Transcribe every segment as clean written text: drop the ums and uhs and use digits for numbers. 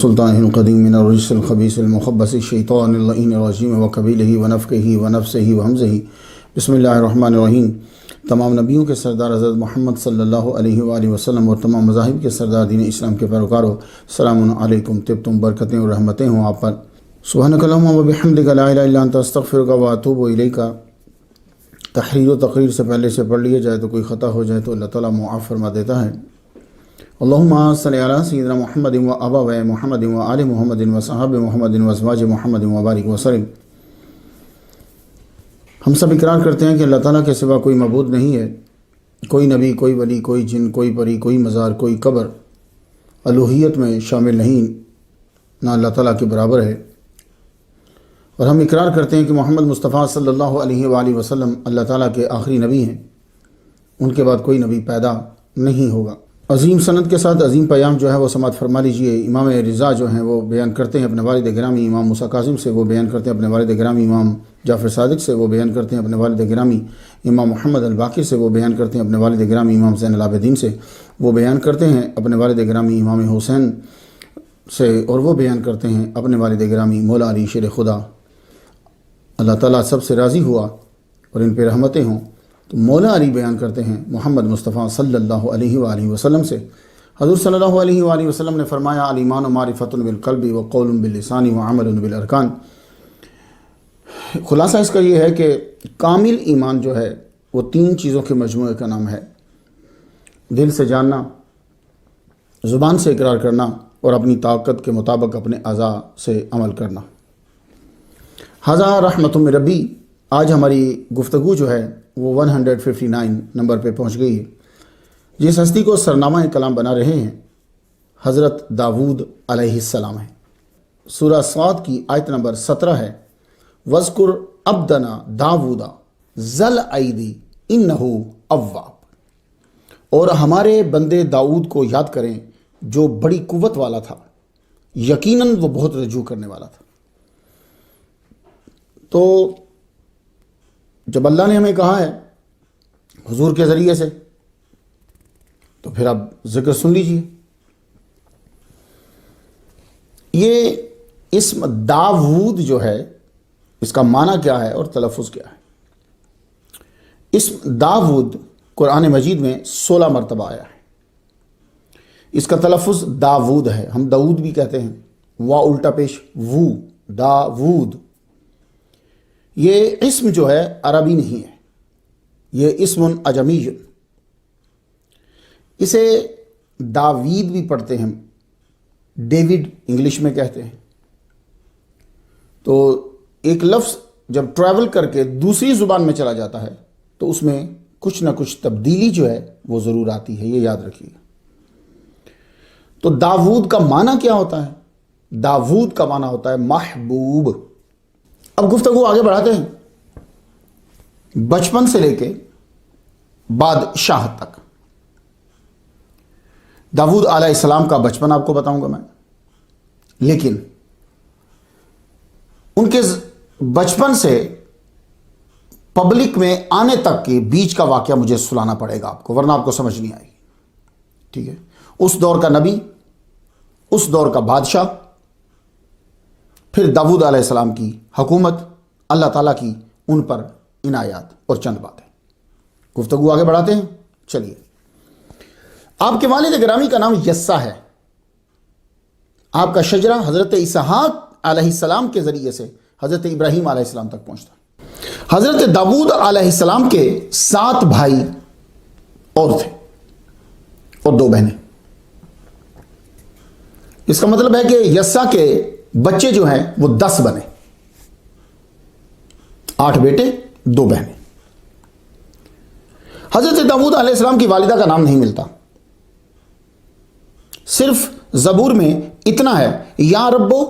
سلطان القدیم من الرجس الخبیث المخبث الشیطان اللعین الرجیم وقبیلہ ونفقہ ونفسہ وہمزہ بسم اللہ الرحمن الرحیم۔ تمام نبیوں کے سردار حضرت محمد صلی اللہ علیہ وآلہ وسلم اور تمام مذاہب کے سردار دین اسلام کے پیروکاروں، السلام علیکم۔ طبتم، برکتیں اور رحمتیں ہوں آپ پر۔ سبحانک اللہم وبحمدک لا الہ الا انت استغفرک واتوب الیک۔ تحریر و تقریر سے پہلے سے پڑھ لیا جائے تو کوئی خطا ہو جائے تو اللہ تعالیٰ معاف فرما دیتا ہے۔ اللہم صلی علی سیدنا محمد و ابواب محمد و آل محمد و صحاب محمد و ازواج محمد و بارک وسلم۔ ہم سب اقرار کرتے ہیں کہ اللہ تعالیٰ کے سوا کوئی معبود نہیں ہے، کوئی نبی، کوئی ولی، کوئی جن، کوئی پری، کوئی مزار، کوئی قبر الوہیت میں شامل نہیں، نہ اللہ تعالیٰ کے برابر ہے۔ اور ہم اقرار کرتے ہیں کہ محمد مصطفیٰ صلی اللہ علیہ وآلہ وسلم اللہ تعالیٰ کے آخری نبی ہیں، ان کے بعد کوئی نبی پیدا نہیں ہوگا۔ عظیم سند کے ساتھ عظیم پیام جو ہے وہ سماعت فرما لیجئے۔ امام رضا جو ہیں وہ بیان کرتے ہیں اپنے والد گرامی امام موسیٰ کاظم سے، وہ بیان کرتے ہیں اپنے والد گرامی امام جعفر صادق سے، وہ بیان کرتے ہیں اپنے والد گرامی امام محمد الباقر سے، وہ بیان کرتے ہیں اپنے والد گرامی امام زین العابدین سے، وہ بیان کرتے ہیں اپنے والد گرامی امام حسین سے، اور وہ بیان کرتے ہیں اپنے والد گرامی مولا علی شیر خدا۔ اللہ تعالیٰ سب سے راضی ہوا اور ان پہ رحمتیں ہوں تو مولا علی بیان کرتے ہیں محمد مصطفیٰ صلی اللہ علیہ وآلہ وسلم سے۔ حضور صلی اللہ علیہ وآلہ وسلم نے فرمایا الایمان معرفۃ بالقلب و قول باللسان و عمل بالارکان۔ خلاصہ اس کا یہ ہے کہ کامل ایمان جو ہے وہ تین چیزوں کے مجموعے کا نام ہے: دل سے جاننا، زبان سے اقرار کرنا، اور اپنی طاقت کے مطابق اپنے اعضاء سے عمل کرنا۔ ھذا رحمۃ من ربی۔ آج ہماری گفتگو جو ہے وہ 159 نمبر پہ پہنچ گئی ہے۔ جس ہستی کو سرنامہ کلام بنا رہے ہیں حضرت داود علیہ السلام ہے۔ سورہ صاد کی آیت نمبر 17 ہے، وَاذْكُرْ عَبْدَنَا داودا ذَا الْأَيْدِی إِنَّهُ أَوَّابٌ۔ اور ہمارے بندے داؤد کو یاد کریں جو بڑی قوت والا تھا، یقیناً وہ بہت رجوع کرنے والا تھا۔ تو جب اللہ نے ہمیں کہا ہے حضور کے ذریعے سے تو پھر اب ذکر سن لیجئے۔ یہ اسم داود جو ہے اس کا معنی کیا ہے اور تلفظ کیا ہے؟ اسم داود قرآن مجید میں 16 مرتبہ آیا ہے۔ اس کا تلفظ داود ہے، ہم داود بھی کہتے ہیں، وا الٹا پیش وو، داود۔ یہ اسم جو ہے عربی نہیں ہے، یہ اسم عجمی۔ اسے داوید بھی پڑھتے ہیں، ڈیوڈ انگلش میں کہتے ہیں۔ تو ایک لفظ جب ٹریول کر کے دوسری زبان میں چلا جاتا ہے تو اس میں کچھ نہ کچھ تبدیلی جو ہے وہ ضرور آتی ہے، یہ یاد رکھیے۔ تو داود کا معنی کیا ہوتا ہے؟ داود کا معنی ہوتا ہے محبوب۔ اب گفتگو آگے بڑھاتے ہیں، بچپن سے لے کے بادشاہت تک۔ داود علیہ السلام کا بچپن آپ کو بتاؤں گا میں، لیکن ان کے بچپن سے پبلک میں آنے تک کے بیچ کا واقعہ مجھے سنانا پڑے گا آپ کو، ورنہ آپ کو سمجھ نہیں آئے گی، ٹھیک ہے؟ اس دور کا نبی، اس دور کا بادشاہ، پھر داود علیہ السلام کی حکومت، اللہ تعالیٰ کی ان پر عنایات اور چند باتیں۔ گفتگو آگے بڑھاتے ہیں، چلیے۔ آپ کے والد گرامی کا نام یسا ہے۔ آپ کا شجرہ حضرت اسحاق علیہ السلام کے ذریعے سے حضرت ابراہیم علیہ السلام تک پہنچتا۔ حضرت داود علیہ السلام کے 7 بھائی اور تھے اور 2 بہنیں۔ اس کا مطلب ہے کہ یسا کے بچے جو ہیں وہ 10 بنے، 8 بیٹے 2 بہنیں۔ حضرت داود علیہ السلام کی والدہ کا نام نہیں ملتا، صرف زبور میں اتنا ہے، یا ربو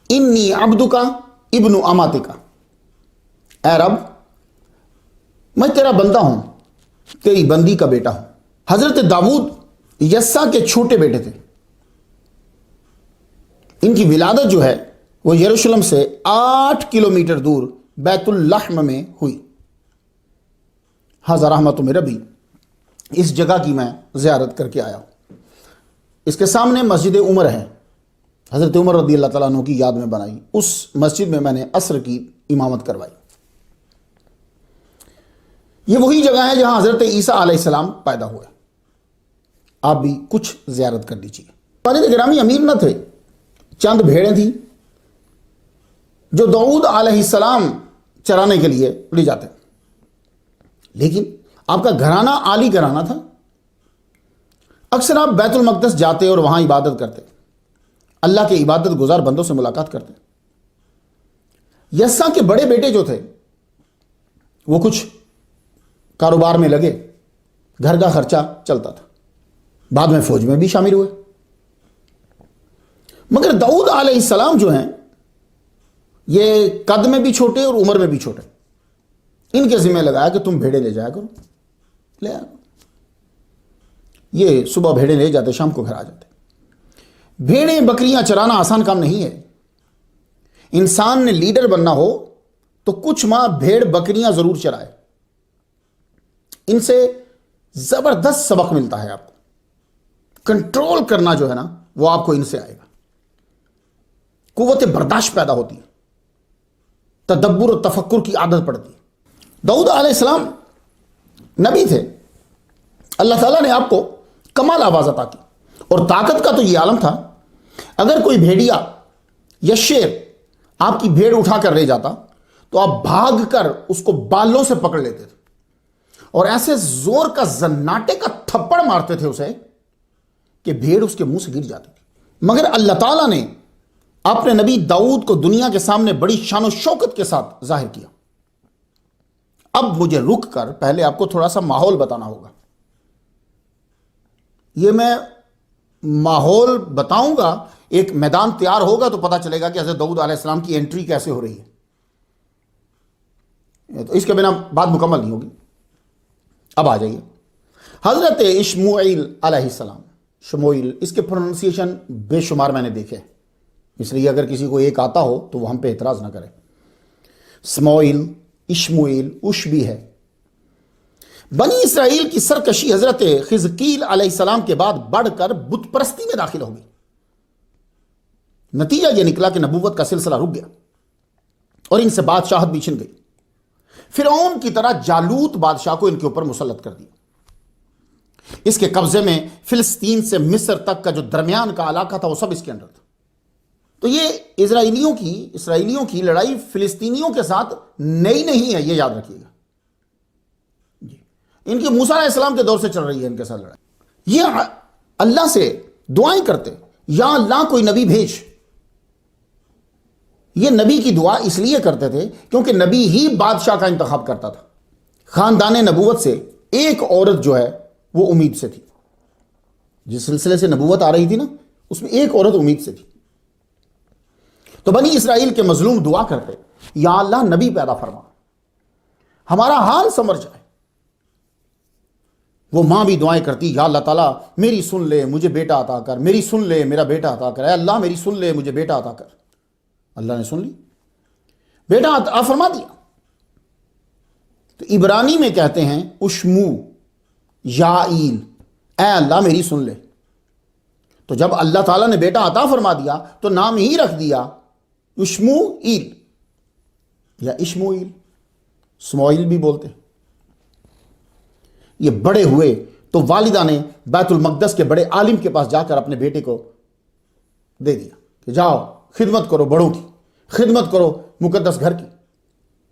انی عبدک ابن اماتک۔ اے رب میں تیرا بندہ ہوں، تیری بندی کا بیٹا ہوں۔ حضرت داود یسا کے چھوٹے بیٹے تھے۔ ان کی ولادت جو ہے وہ یروشلم سے 8 کلومیٹر دور بیت اللحم میں ہوئی۔ ھذا رحمۃ من ربی، اس جگہ کی میں زیارت کر کے آیا ہوں۔ اس کے سامنے مسجد عمر ہے، حضرت عمر رضی اللہ تعالیٰ عنہ کی یاد میں بنائی، اس مسجد میں نے عصر کی امامت کروائی۔ یہ وہی جگہ ہے جہاں حضرت عیسیٰ علیہ السلام پیدا ہوئے۔ آپ بھی کچھ زیارت کر لیجیے۔ والد گرامی امیر نہ تھے، چند بھیڑیں تھیں جو داؤد علیہ السلام چرانے کے لیے لے جاتے، لیکن آپ کا گھرانہ عالی گھرانہ تھا۔ اکثر آپ بیت المقدس جاتے اور وہاں عبادت کرتے، اللہ کے عبادت گزار بندوں سے ملاقات کرتے۔ یسا کے بڑے بیٹے جو تھے وہ کچھ کاروبار میں لگے، گھر کا خرچہ چلتا تھا، بعد میں فوج میں بھی شامل ہوئے۔ مگر داؤد علیہ السلام جو ہیں یہ قد میں بھی چھوٹے اور عمر میں بھی چھوٹے، ان کے ذمہ لگایا کہ تم بھیڑے لے جایا کرو، لے آیا کرو۔ یہ صبح بھیڑے لے جاتے، شام کو گھر آ جاتے۔ بھیڑیں بکریاں چرانا آسان کام نہیں ہے۔ انسان نے لیڈر بننا ہو تو کچھ ماہ بھیڑ بکریاں ضرور چرائے، ان سے زبردست سبق ملتا ہے۔ آپ کو کنٹرول کرنا جو ہے نا وہ آپ کو ان سے آئے گا، قوت برداشت پیدا ہوتی ہے، تدبر و تفکر کی عادت پڑتی ہے۔ داؤد علیہ السلام نبی تھے، اللہ تعالیٰ نے آپ کو کمال آواز عطا کی، اور طاقت کا تو یہ عالم تھا، اگر کوئی بھیڑیا یا شیر آپ کی بھیڑ اٹھا کر لے جاتا تو آپ بھاگ کر اس کو بالوں سے پکڑ لیتے تھے اور ایسے زور کا زناٹے کا تھپڑ مارتے تھے اسے کہ بھیڑ اس کے منہ سے گر جاتی تھی۔ مگر اللہ تعالیٰ نے اپنے نبی داؤد کو دنیا کے سامنے بڑی شان و شوکت کے ساتھ ظاہر کیا۔ اب مجھے رک کر پہلے آپ کو تھوڑا سا ماحول بتانا ہوگا۔ یہ میں ماحول بتاؤں گا، ایک میدان تیار ہوگا تو پتا چلے گا کہ حضرت داؤد علیہ السلام کی انٹری کیسے ہو رہی ہے، تو اس کے بنا بات مکمل نہیں ہوگی۔ اب آ جائیے حضرت اشمعیل علیہ السلام۔ شموئیل، اس کے پروننسیشن بے شمار میں نے دیکھے، اس لیے اگر کسی کو ایک آتا ہو تو وہ ہم پہ اعتراض نہ کرے۔ اسماعیل، اشمعیل، اش بھی ہے۔ بنی اسرائیل کی سرکشی حضرت حزقیل علیہ السلام کے بعد بڑھ کر بت پرستی میں داخل ہو گئی۔ نتیجہ یہ نکلا کہ نبوت کا سلسلہ رک گیا اور ان سے بادشاہت بھی چھن گئی۔ فرعون کی طرح جالوت بادشاہ کو ان کے اوپر مسلط کر دیا۔ اس کے قبضے میں فلسطین سے مصر تک کا جو درمیان کا علاقہ تھا وہ سب اس کے اندر تھا۔ تو یہ اسرائیلیوں کی لڑائی فلسطینیوں کے ساتھ نئی نہیں ہے، یہ یاد رکھیے گا۔ ان کی موسیٰ علیہ السلام کے دور سے چل رہی ہے ان کے ساتھ لڑائی۔ یہ اللہ سے دعائیں کرتے، یا اللہ کوئی نبی بھیج۔ یہ نبی کی دعا اس لیے کرتے تھے کیونکہ نبی ہی بادشاہ کا انتخاب کرتا تھا۔ خاندان نبوت سے ایک عورت جو ہے وہ امید سے تھی، جس سلسلے سے نبوت آ رہی تھی نا اس میں ایک عورت امید سے تھی۔ تو بنی اسرائیل کے مظلوم دعا کرتے، یا اللہ نبی پیدا فرما، ہمارا حال سمجھ جائے۔ وہ ماں بھی دعائیں کرتی، یا اللہ تعالیٰ میری سن لے، مجھے بیٹا عطا کر، میری سن لے، میرا بیٹا عطا کر، اے اللہ میری سن لے، مجھے بیٹا عطا کر۔ اللہ نے سن لی، بیٹا عطا فرما دیا۔ تو عبرانی میں کہتے ہیں اشمو یائیل، اے اللہ میری سن لے۔ تو جب اللہ تعالیٰ نے بیٹا عطا فرما دیا تو نام ہی رکھ دیا اشموئیل یا اشموئیل، اسماعیل بھی بولتے۔ یہ بڑے ہوئے تو والدہ نے بیت المقدس کے بڑے عالم کے پاس جا کر اپنے بیٹے کو دے دیا کہ جاؤ خدمت کرو، بڑوں کی خدمت کرو، مقدس گھر کی۔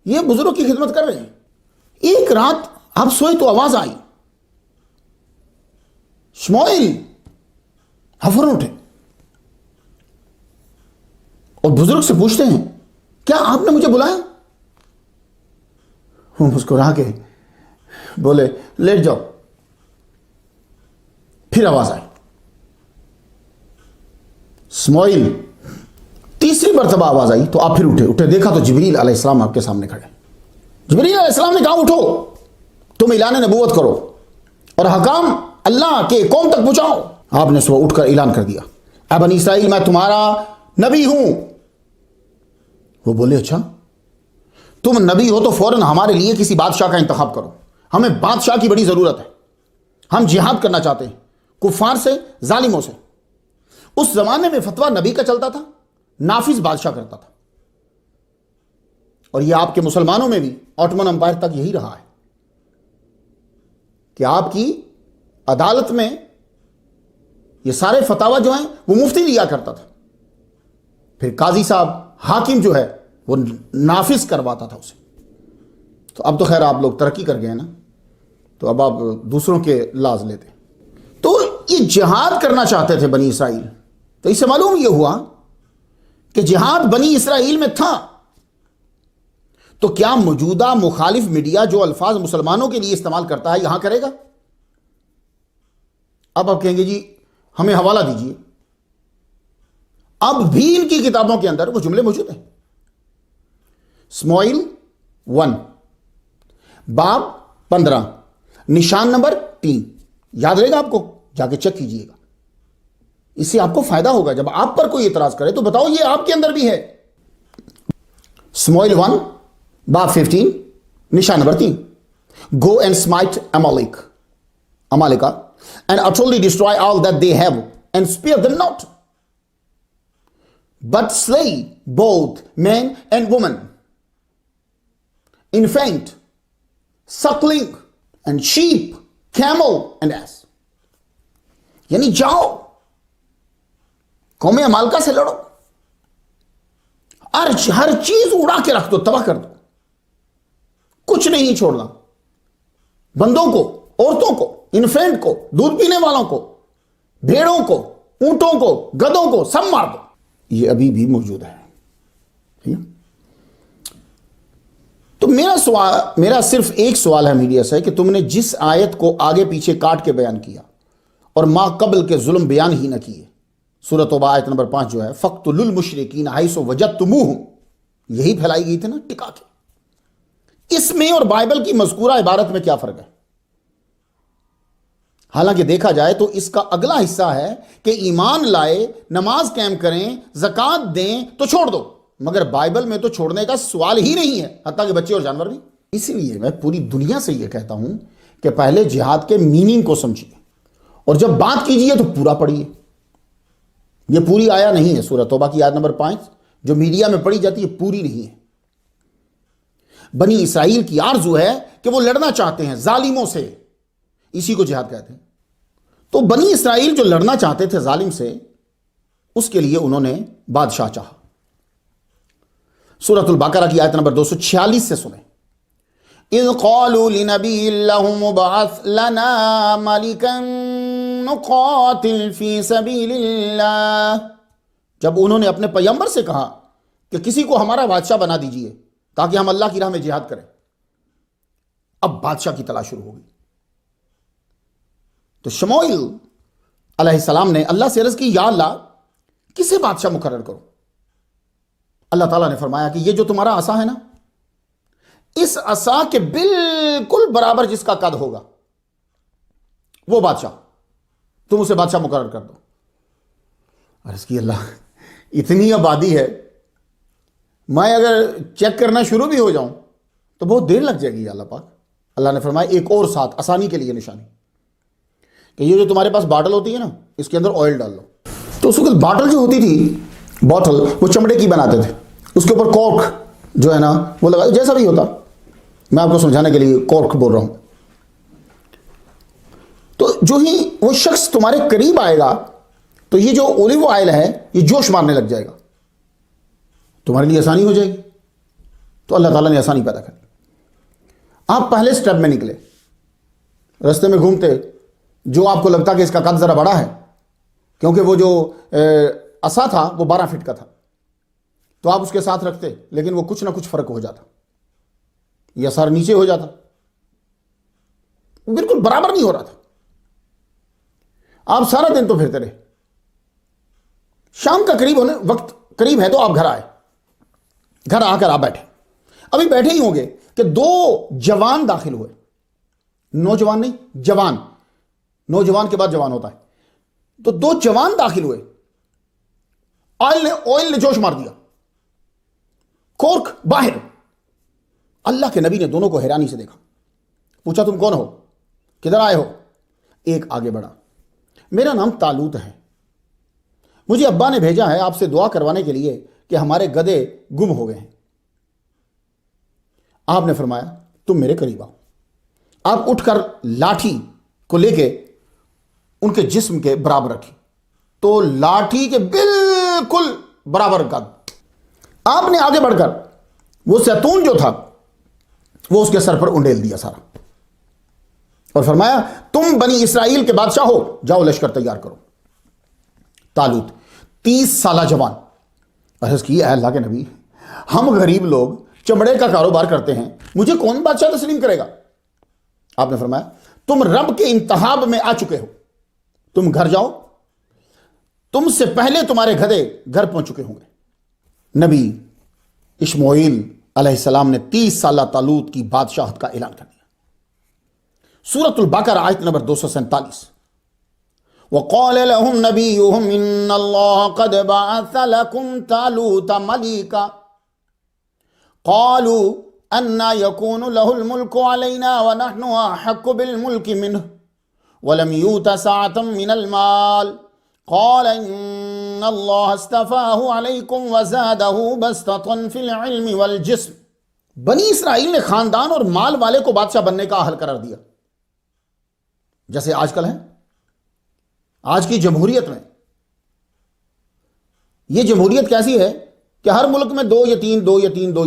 یہ بزرگ کی خدمت کر رہے ہیں۔ ایک رات آپ سوئے تو آواز آئی، اسماعیل، فوراً اٹھے اور بزرگ سے پوچھتے ہیں کیا آپ نے مجھے بلایا؟ وہ مسکرا کے بولے لیٹ جاؤ۔ پھر آواز آئی، اسماعیل، تیسری مرتبہ آواز آئی تو آپ پھر اٹھے، دیکھا تو جبریل علیہ السلام آپ کے سامنے کھڑے۔ جبریل علیہ السلام نے کہا اٹھو، تم اعلان نبوت کرو اور حکام اللہ کے قوم تک پہنچاؤ۔ آپ نے صبح اٹھ کر اعلان کر دیا، اے بنی اسرائیل میں تمہارا نبی ہوں۔ وہ بولے اچھا، تم نبی ہو تو فوراً ہمارے لیے کسی بادشاہ کا انتخاب کرو، ہمیں بادشاہ کی بڑی ضرورت ہے، ہم جہاد کرنا چاہتے ہیں کفار سے، ظالموں سے۔ اس زمانے میں فتویٰ نبی کا چلتا تھا، نافذ بادشاہ کرتا تھا، اور یہ آپ کے مسلمانوں میں بھی آٹومن امپائر تک یہی رہا ہے کہ آپ کی عدالت میں یہ سارے فتاوی جو ہیں وہ مفتی لیا کرتا تھا، پھر قاضی صاحب حاکم جو ہے وہ نافذ کرواتا تھا اسے۔ تو اب تو خیر آپ لوگ ترقی کر گئے ہیں نا، تو اب آپ دوسروں کے لاز لیتے۔ تو یہ جہاد کرنا چاہتے تھے بنی اسرائیل، تو اس سے معلوم یہ ہوا کہ جہاد بنی اسرائیل میں تھا، تو کیا موجودہ مخالف میڈیا جو الفاظ مسلمانوں کے لیے استعمال کرتا ہے یہاں کرے گا؟ اب آپ کہیں گے جی ہمیں حوالہ دیجیے، اب بھی ان کی کتابوں کے اندر وہ جملے موجود ہیں۔ سموئیل 1 باب 15 نشان نمبر 3، یاد رہے گا آپ کو، جا کے چیک کیجئے گا، اس سے آپ کو فائدہ ہوگا۔ جب آپ پر کوئی اعتراض کرے تو بتاؤ یہ آپ کے اندر بھی ہے۔ سموئیل 1 باب 15 نشان number 3، Go and smite Amalek and utterly destroy all that they have and spare them not, but slay both men and women, infant, suckling, and sheep, camel and ass۔ یعنی جاؤ قوم عمالقہ سے لڑو، ہر چیز اڑا کے رکھ دو، تباہ کر دو، کچھ نہیں چھوڑنا، بندوں کو، عورتوں کو، انفینٹ کو، دودھ پینے والوں کو، بھیڑوں کو، اونٹوں کو، گدوں کو، سب مار دو۔ یہ ابھی بھی موجود ہے۔ تو میرا صرف ایک سوال ہے میڈیا سے کہ تم نے جس آیت کو آگے پیچھے کاٹ کے بیان کیا اور ما قبل کے ظلم بیان ہی نہ کیے، سورۃ توبہ آیت نمبر 5 جو ہے، فَقْتُلُوا الْمُشْرِكِينَ حَيْثُ وَجَدتُّمُوهُمْ، یہی پھیلائی گئی تھی نا ٹکا کے۔ اس میں اور بائبل کی مذکورہ عبارت میں کیا فرق ہے؟ حالانکہ دیکھا جائے تو اس کا اگلا حصہ ہے کہ ایمان لائے، نماز قائم کریں، زکوٰۃ دیں تو چھوڑ دو، مگر بائبل میں تو چھوڑنے کا سوال ہی نہیں ہے، حتیٰ کہ بچے اور جانور بھی۔ اسی لیے میں پوری دنیا سے یہ کہتا ہوں کہ پہلے جہاد کے میننگ کو سمجھیے، اور جب بات کیجئے تو پورا پڑھیے۔ یہ پوری آیا نہیں ہے، سورۃ توبہ کی آیت نمبر 5 جو میڈیا میں پڑھی جاتی ہے پوری نہیں ہے۔ بنی اسرائیل کی آرزو ہے کہ وہ لڑنا چاہتے ہیں ظالموں سے، اسی کو جہاد کہتے ہیں۔ تو بنی اسرائیل جو لڑنا چاہتے تھے ظالم سے، اس کے لیے انہوں نے بادشاہ چاہا۔ سورۃ البقرہ کی آیت نمبر 246 سے سنیں، اِذْ قَالُوا لِنَبِيٍّ لَّهُمُ ابْعَثْ لَنَا مَلِكًا نُقَاتِلْ فِي سَبِيلِ اللَّهِ، جب انہوں نے اپنے پیغمبر سے کہا کہ کسی کو ہمارا بادشاہ بنا دیجئے تاکہ ہم اللہ کی راہ میں جہاد کریں، اب بادشاہ کی تلاش شروع ہوگی۔ تو شموئیل علیہ السلام نے اللہ سے عرض کی، یا اللہ کسے بادشاہ مقرر کرو؟ اللہ تعالیٰ نے فرمایا کہ یہ جو تمہارا عصا ہے نا، اس عصا کے بالکل برابر جس کا قد ہوگا وہ بادشاہ، تم اسے بادشاہ مقرر کر دو۔ عرض کی اللہ اتنی آبادی ہے، میں اگر چیک کرنا شروع بھی ہو جاؤں تو بہت دیر لگ جائے گی اللہ پاک۔ اللہ نے فرمایا ایک اور ساتھ آسانی کے لیے نشانی، کہ یہ جو تمہارے پاس باٹل ہوتی ہے نا، اس کے اندر آئل ڈال لو۔ تو اس وقت باٹل جو ہوتی تھی، بوتل، وہ چمڑے کی بناتے تھے، اس کے اوپر کورک جو ہے نا وہ لگا، جیسا بھی ہوتا، میں آپ کو سمجھانے کے لیے کورک بول رہا ہوں۔ تو جو ہی وہ شخص تمہارے قریب آئے گا تو یہ جو اولیو آئل ہے یہ جوش مارنے لگ جائے گا، تمہارے لیے آسانی ہو جائے گی۔ تو اللہ تعالیٰ نے آسانی پیدا کر دی۔ آپ پہلے سٹیپ میں نکلے، رستے میں گھومتے، جو آپ کو لگتا کہ اس کا قد ذرا بڑا ہے، کیونکہ وہ جو عصا تھا وہ 12 فٹ کا تھا، تو آپ اس کے ساتھ رکھتے، لیکن وہ کچھ نہ کچھ فرق ہو جاتا، یا سر نیچے ہو جاتا، وہ بالکل برابر نہیں ہو رہا تھا۔ آپ سارا دن تو پھرتے رہے، شام کا وقت قریب ہے تو آپ گھر آئے، گھر آ کر آپ بیٹھے، ابھی بیٹھے ہی ہوں گے کہ 2 جوان داخل ہوئے، نوجوان نہیں، جوان، نوجوان کے بعد جوان ہوتا ہے، تو 2 جوان داخل ہوئے، آئل نے جوش مار دیا، کورک باہر۔ اللہ کے نبی نے دونوں کو حیرانی سے دیکھا، پوچھا تم کون ہو، کدھر آئے ہو؟ ایک آگے بڑھا، میرا نام طالوت ہے، مجھے ابا نے بھیجا ہے آپ سے دعا کروانے کے لیے کہ ہمارے گدھے گم ہو گئے ہیں۔ آپ نے فرمایا تم میرے قریب آؤ۔ آپ اٹھ کر لاٹھی کو لے کے ان کے جسم کے برابر رکھی، تو لاٹھی کے بالکل برابر کا آپ نے آگے بڑھ کر وہ زیتون جو تھا وہ اس کے سر پر انڈیل دیا سارا، اور فرمایا تم بنی اسرائیل کے بادشاہ ہو، جاؤ لشکر تیار کرو۔ طالوت 30 سالہ جوان عرض کی اے اللہ کے نبی، ہم غریب لوگ چمڑے کا کاروبار کرتے ہیں، مجھے کون بادشاہ تسلیم کرے گا؟ آپ نے فرمایا تم رب کے انتخاب میں آ چکے ہو، تم گھر جاؤ، تم سے پہلے تمہارے گدھے گھر پہنچ چکے ہوں گے۔ نبی اشمعیل علیہ السلام نے 30 سالہ طالوت کی بادشاہت کا اعلان کر دیا۔ سورۃ البقرہ آیت نمبر 247۔ وقال لهم نبيهم ان الله قد بعث لكم طالوت ملكا قالوا ان يكون له الملك علينا ونحن احق بالملك منه ولم يؤت سعة من المال قال ان الله اصطفاه عليكم وزاده بسطة في العلم والجسم۔ بنی اسرائیل نے خاندان اور مال والے کو بادشاہ بننے کا اہل قرار دیا، جیسے آج کل ہے۔ آج کی جمہوریت میں یہ جمہوریت کیسی ہے کہ ہر ملک میں 2 یا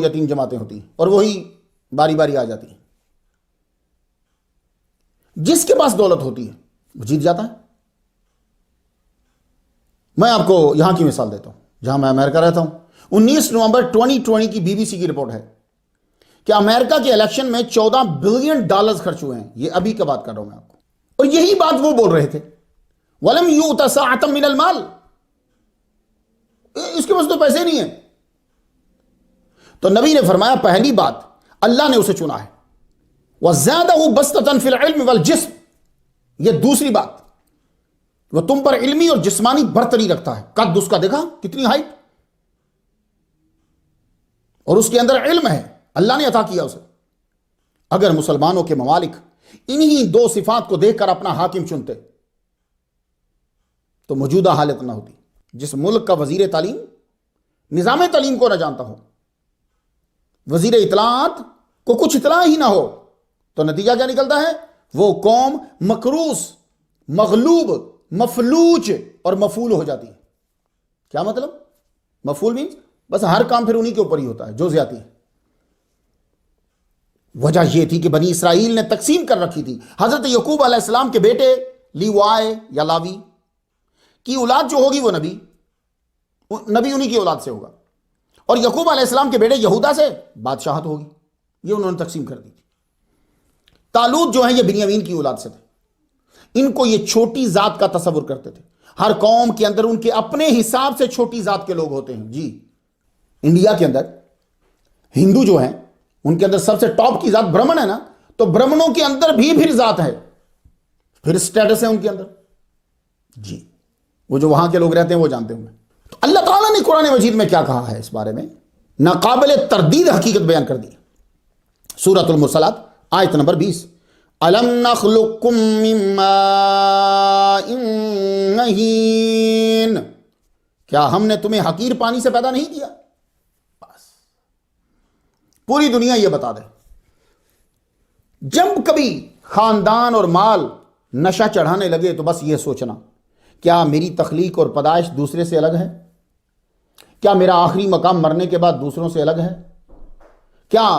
3 جماعتیں ہوتی ہیں اور وہی باری باری آ جاتی ہیں۔ جس کے پاس دولت ہوتی ہے وہ جیت جاتا ہے۔ میں آپ کو یہاں کی مثال دیتا ہوں جہاں میں امریکہ رہتا ہوں۔ 19 نومبر 2020 کی BBC کی رپورٹ ہے کہ امریکہ کے الیکشن میں $14 بلین خرچ ہوئے ہیں۔ یہ ابھی کا بات کر رہا ہوں میں آپ کو، اور یہی بات وہ بول رہے تھے وَلَمْ يُؤْتَ سَاعَةً مِّنَ الْمَالِ، اس کے پاس تو پیسے نہیں ہیں۔ تو نبی نے فرمایا پہلی بات اللہ نے اسے چنا ہے، وَزَادَهُ بَسْطَةً فِي الْعِلْمِ وَالْجِسْمِ، یہ دوسری بات وہ تم پر علمی اور جسمانی برتری رکھتا ہے۔ قد اس کا دیکھا کتنی ہائٹ، اور اس کے اندر علم ہے، اللہ نے عطا کیا اسے۔ اگر مسلمانوں کے ممالک انہی 2 صفات کو دیکھ کر اپنا حاکم چنتے تو موجودہ حالت نہ ہوتی۔ جس ملک کا وزیر تعلیم نظام تعلیم کو نہ جانتا ہو، وزیر اطلاعات کو کچھ اطلاع ہی نہ ہو، تو نتیجہ کیا نکلتا ہے؟ وہ قوم مکروس، مغلوب، مفلوج اور مفول ہو جاتی ہے۔ کیا مطلب؟ مفول مینز بس ہر کام پھر انہی کے اوپر ہی ہوتا ہے جو زیادتی ہے۔ وجہ یہ تھی کہ بنی اسرائیل نے تقسیم کر رکھی تھی۔ حضرت یعقوب علیہ السلام کے بیٹے لیوائے یا لاوی کی اولاد جو ہوگی وہ نبی انہی کی اولاد سے ہوگا، اور یعقوب علیہ السلام کے بیٹے یہودا سے بادشاہت ہوگی۔ یہ انہوں نے تقسیم کر دی تھی۔ طالوت جو ہیں یہ بنیامین کی اولاد سے تھے۔ ان کو یہ چھوٹی ذات کا تصور کرتے تھے۔ ہر قوم کے اندر ان کے اپنے حساب سے چھوٹی ذات کے لوگ ہوتے ہیں۔ جی انڈیا کے اندر ہندو جو ہیں ان کے اندر سب سے ٹاپ کی ذات برہمن ہے نا، تو برہمنوں کے اندر بھی پھر ذات ہے، پھر سٹیٹس ہے ان کے اندر۔ جی وہ جو وہاں کے لوگ رہتے ہیں وہ جانتے ہوں گے۔ تو اللہ تعالیٰ نے قرآن مجید میں کیا کہا ہے اس بارے میں؟ ناقابل تردید حقیقت بیان کر دی۔ سورۃ المرسلات آیت نمبر 20۔ أَلَمْ نَخْلُقكُّم مِّن مَّاءٍ مَّهِينٍ، کیا ہم نے تمہیں حقیر پانی سے پیدا نہیں کیا؟ بس پوری دنیا یہ بتا دے، جب کبھی خاندان اور مال نشہ چڑھانے لگے تو بس یہ سوچنا کیا میری تخلیق اور پیدائش دوسرے سے الگ ہے؟ کیا میرا آخری مقام مرنے کے بعد دوسروں سے الگ ہے؟ کیا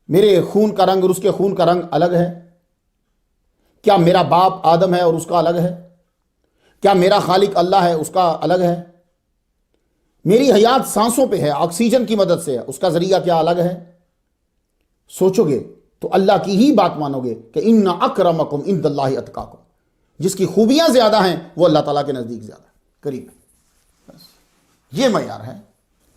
میرے خون کا رنگ اور اس کے خون کا رنگ الگ ہے؟ کیا میرا باپ آدم ہے اور اس کا الگ ہے؟ کیا میرا خالق اللہ ہے اس کا الگ ہے؟ میری حیات سانسوں پہ ہے، آکسیجن کی مدد سے ہے، اس کا ذریعہ کیا الگ ہے؟ سوچو گے تو اللہ کی ہی بات مانو گے کہ ان اکرمکم عند اللہ اتقاکم، جس کی خوبیاں زیادہ ہیں وہ اللہ تعالیٰ کے نزدیک زیادہ قریب ہے۔ یہ معیار ہے۔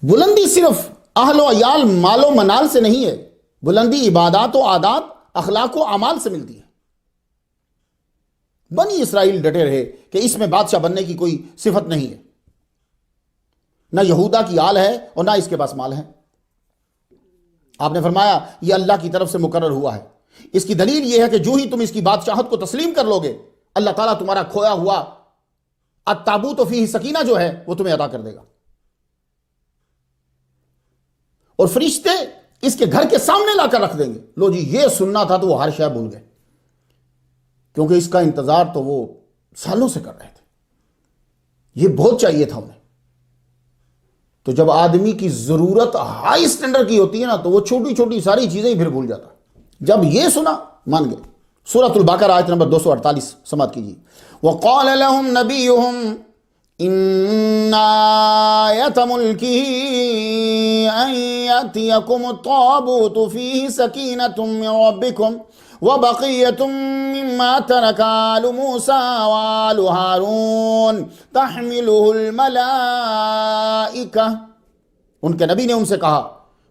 بلندی صرف اہل و عیال مال و منال سے نہیں ہے، بلندی عبادات و عادات، اخلاق و اعمال سے ملتی ہے۔ بنی اسرائیل ڈٹے رہے کہ اس میں بادشاہ بننے کی کوئی صفت نہیں ہے، نہ یہودا کی آل ہے اور نہ اس کے پاس مال ہے۔ آپ نے فرمایا یہ اللہ کی طرف سے مقرر ہوا ہے۔ اس کی دلیل یہ ہے کہ جو ہی تم اس کی بادشاہت کو تسلیم کر لو گے، اللہ تعالیٰ تمہارا کھویا ہوا التابوت فیہ سکینہ جو ہے وہ تمہیں عطا کر دے گا. اور فرشتے اس کے گھر کے سامنے لا کر رکھ دیں گے. لو جی یہ سننا تھا تو وہ ہر شے بھول گئے، کیونکہ اس کا انتظار تو وہ سالوں سے کر رہے تھے. یہ بہت چاہیے تھا انہیں. تو جب آدمی کی ضرورت ہائی سٹینڈرڈ کی ہوتی ہے نا تو وہ چھوٹی چھوٹی ساری چیزیں ہی پھر بھول جاتا. جب یہ سنا مان گئے. سورۃ البقرہ آیت نمبر 248 سماعت کیجیے. وقال لهم نبيهم ان آیۃ ملکہ ان یأتیکم الطابوت فیہ سکینۃ من ربکم وبقیۃ مما ترک آل موسیٰ وآل ہارون تحملہ الملائکہ. ان کے نبی نے ان سے کہا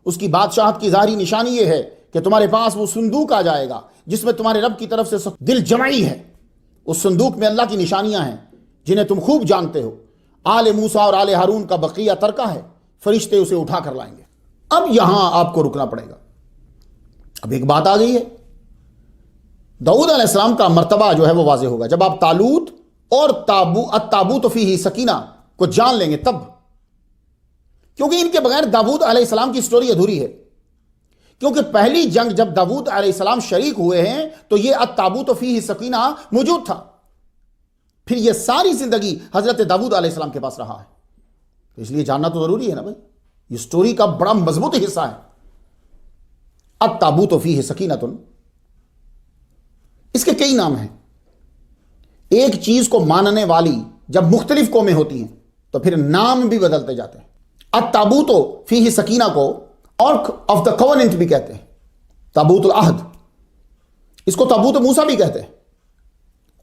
اس کی بادشاہت کی ظاہری نشانی یہ ہے کہ تمہارے پاس وہ صندوق آ جائے گا جس میں تمہارے رب کی طرف سے دل جمعی ہے. اس صندوق میں اللہ کی نشانیاں ہیں جنہیں تم خوب جانتے ہو. آل موسیٰ اور آل ہارون کا بقیہ ترکہ ہے. فرشتے اسے اٹھا کر لائیں گے. اب یہاں آپ کو رکنا پڑے گا. اب ایک بات آ گئی ہے، داؤد علیہ السلام کا مرتبہ جو ہے وہ واضح ہوگا جب آپ طالوت اور التابوت فیہ سکینہ کو جان لیں گے تب. کیونکہ ان کے بغیر داؤد علیہ السلام کی سٹوری ادھوری ہے. کیونکہ پہلی جنگ جب داؤد علیہ السلام شریک ہوئے ہیں تو یہ التابوت فیہ سکینہ موجود تھا. پھر یہ ساری زندگی حضرت داؤد علیہ السلام کے پاس رہا ہے. تو اس لیے جاننا تو ضروری ہے نا بھائی. یہ سٹوری کا بڑا مضبوط حصہ ہے. التابوت فیہ سکینہ. اس کے کئی نام ہیں. ایک چیز کو ماننے والی جب مختلف قومیں ہوتی ہیں تو پھر نام بھی بدلتے جاتے ہیں. التابوت فیہ سکینہ کو آرک آف دا کووننٹ بھی کہتے ہیں، تابوت العہد. اس کو تابوت موسیٰ بھی کہتے ہیں،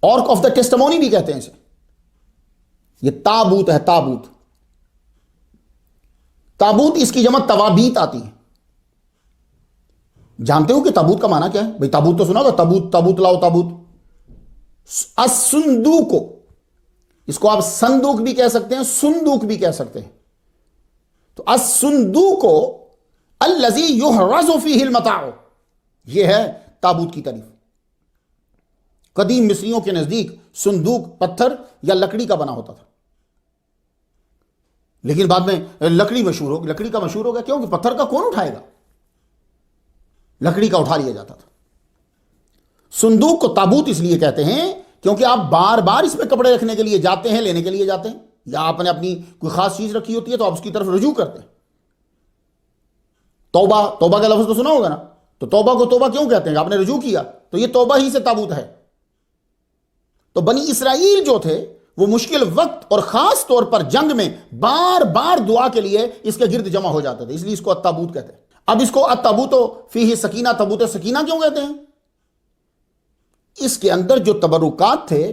آرک آف دا ٹیسٹمونی بھی کہتے ہیں اسے. یہ تابوت ہے. تابوت تابوت اس کی جمع توابیت آتی ہے. جانتے ہو کہ تابوت کا معنی کیا ہے بھئی؟ تابوت تو سنا ہوگا، تابوت تابوت لاؤ تابوت. الصندوق، اس کو آپ صندوق بھی کہہ سکتے ہیں، صندوق بھی کہہ سکتے ہیں. تو الصندوق الذی یحرز فیہ المتاع، یہ ہے تابوت کی تعریف. قدیم مصریوں کے نزدیک صندوق پتھر یا لکڑی کا بنا ہوتا تھا، لیکن بعد میں لکڑی کا مشہور ہو گیا. کیوں کہ پتھر کا کون اٹھائے گا، لکڑی کا اٹھا لیا جاتا تھا. صندوق کو تابوت اس لیے کہتے ہیں کیونکہ آپ بار بار اس میں کپڑے رکھنے کے لیے جاتے ہیں، لینے کے لیے جاتے ہیں، یا آپ نے اپنی کوئی خاص چیز رکھی ہوتی ہے تو آپ اس کی طرف رجوع کرتے ہیں. توبہ کا لفظ تو سنا ہوگا نا. تو توبہ کو توبہ کیوں کہتے ہیں؟ آپ نے رجوع کیا تو یہ توبہ ہی سے تابوت ہے. تو بنی اسرائیل جو تھے وہ مشکل وقت اور خاص طور پر جنگ میں بار بار دعا کے لیے اس کے گرد جمع ہو جاتے تھے، اس لیے اس کو التابوت کہتے ہیں. اب اس کو التابوت فیہ سکینہ، تابوت سکینہ کیوں کہتے ہیں؟ اس کے اندر جو تبرکات تھے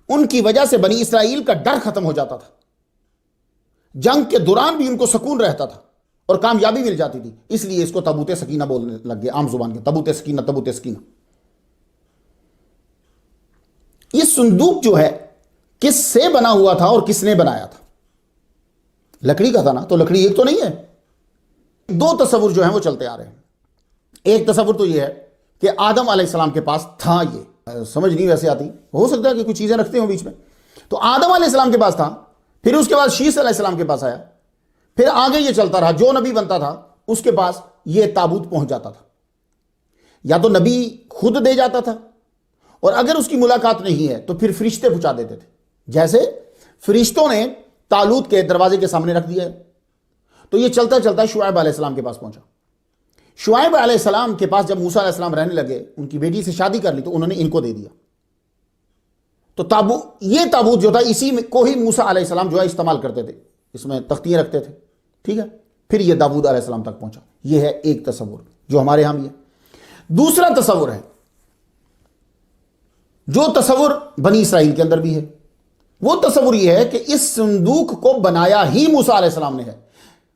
ان کی وجہ سے بنی اسرائیل کا ڈر ختم ہو جاتا تھا. جنگ کے دوران بھی ان کو سکون رہتا تھا اور کامیابی مل جاتی تھی. اس لیے اس کو تابوت سکینہ بولنے لگ گئے عام زبان کے. تابوت سکینہ، تابوت سکینہ. یہ صندوق جو ہے کس سے بنا ہوا تھا اور کس نے بنایا تھا؟ لکڑی کا تھا نا. تو لکڑی ایک تو نہیں ہے، دو تصور جو ہیں وہ چلتے آ رہے ہیں. ایک تصور تو یہ ہے کہ آدم علیہ السلام کے پاس تھا. یہ سمجھ نہیں ویسے آتی، ہو سکتا ہے کہ کچھ چیزیں رکھتے ہوں بیچ میں. تو آدم علیہ السلام کے پاس تھا، پھر اس کے بعد شیس علیہ السلام کے پاس آیا، پھر آگے یہ چلتا رہا. جو نبی بنتا تھا اس کے پاس یہ تابوت پہنچ جاتا تھا. یا تو نبی خود دے جاتا تھا، اور اگر اس کی ملاقات نہیں ہے تو پھر فرشتے پہنچا دیتے تھے. جیسے فرشتوں نے طالوت کے دروازے کے سامنے رکھ دیا ہے. تو یہ چلتا چلتا شعیب علیہ السلام کے پاس پہنچا. شعیب علیہ السلام کے پاس جب موسیٰ علیہ السلام رہنے لگے، ان کی بیٹی سے شادی کر لی تو انہوں نے ان کو دے دیا. تو یہ تابوت جو تھا اسی میں کو ہی موسیٰ علیہ السلام جو ہے استعمال کرتے تھے، اس میں تختیاں رکھتے تھے. ٹھیک ہے. پھر یہ داؤد علیہ السلام تک پہنچا. یہ ہے ایک تصور جو ہمارے ہاں بھی ہے. دوسرا تصور ہے جو تصور بنی اسرائیل کے اندر بھی ہے. وہ تصور یہ ہے کہ اس صندوق کو بنایا ہی موسیٰ علیہ السلام نے ہے.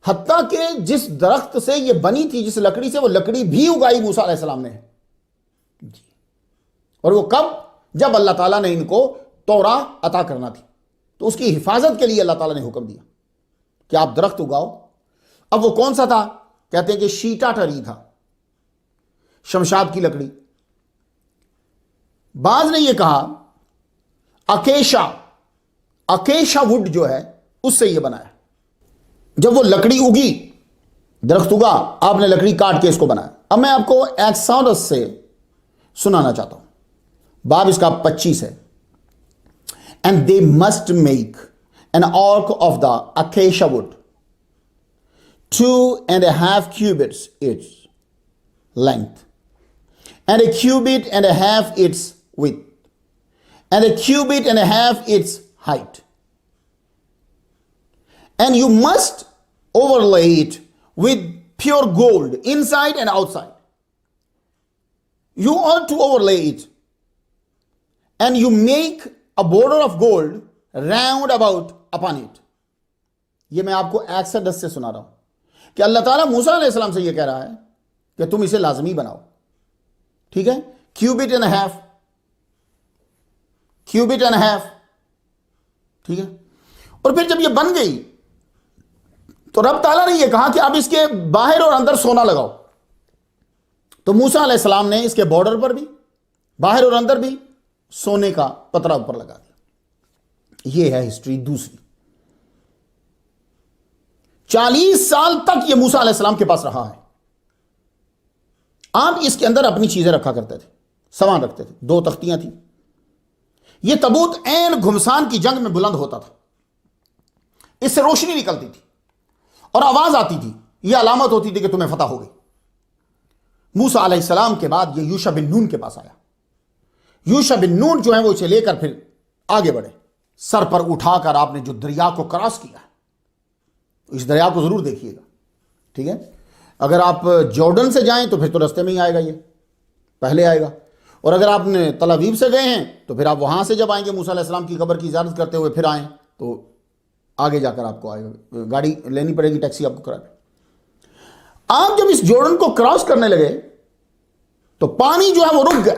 حتیٰ کہ جس درخت سے یہ بنی تھی، جس لکڑی سے، وہ لکڑی بھی اگائی موسیٰ علیہ السلام نے ہے. اور وہ کب؟ جب اللہ تعالیٰ نے ان کو تورا عطا کرنا تھی تو اس کی حفاظت کے لیے اللہ تعالیٰ نے حکم دیا کہ آپ درخت اگاؤ. اب وہ کون سا تھا؟ کہتے ہیں کہ شیٹا ٹری تھا، شمشاد کی لکڑی. بعض نے یہ کہا اکیشا، اکیشا وڈ جو ہے اس سے یہ بنایا. جب وہ لکڑی اگی، درخت اگا، آپ نے لکڑی کاٹ کے اس کو بنایا. اب میں آپ کو ایکساڈس سے سنانا چاہتا ہوں. باب اس کا 25 ہے. And they must make an ark of the acacia wood, 2.5 cubits its length, and a cubit and a half its width, and a cubit and a half its height. And you must overlay it with pure gold inside and outside. You ought to overlay it, and you make a border of gold round about upon it. یہ میں آپ کو ایکسڈس سے سنا رہا ہوں کہ اللہ تعالیٰ موسیٰ علیہ السلام سے یہ کہہ رہا ہے کہ تم اسے لازمی بناؤ. ٹھیک ہے، cubit and half, cubit and half. ٹھیک ہے، اور پھر جب یہ بن گئی تو رب تعالیٰ نے یہ کہا کہ اب اس کے باہر اور اندر سونا لگاؤ. تو موسیٰ علیہ السلام نے اس کے بارڈر پر بھی، باہر اور اندر بھی سونے کا پترا اوپر لگا دیا. یہ ہے ہسٹری دوسری. 40 سال تک یہ موسیٰ علیہ السلام کے پاس رہا ہے. آپ اس کے اندر اپنی چیزیں رکھا کرتے تھے، سامان رکھتے تھے. 2 تختیاں تھیں. یہ تابوت عین گھمسان کی جنگ میں بلند ہوتا تھا. اس سے روشنی نکلتی تھی اور آواز آتی تھی. یہ علامت ہوتی تھی کہ تمہیں فتح ہو گئی. موسیٰ علیہ السلام کے بعد یہ یوشع بن نون کے پاس آیا. یوشع بن نون جو ہے وہ اسے لے کر پھر آگے بڑھے. سر پر اٹھا کر آپ نے جو دریا کو کراس کیا ہے، اس دریا کو ضرور دیکھیے گا. ٹھیک ہے، اگر آپ جارڈن سے جائیں تو پھر تو رستے میں ہی آئے گا، یہ پہلے آئے گا. اور اگر آپ نے تل ابیب سے گئے ہیں تو پھر آپ وہاں سے جب آئیں گے موسیٰ علیہ السلام کی قبر کی زیارت کرتے ہوئے پھر آئیں تو آگے جا کر آپ کو آئے گا، گاڑی لینی پڑے گی، ٹیکسی آپ کو کرا دے. آپ جب اس جارڈن کو کراس کرنے لگے تو پانی جو ہے وہ رک گیا.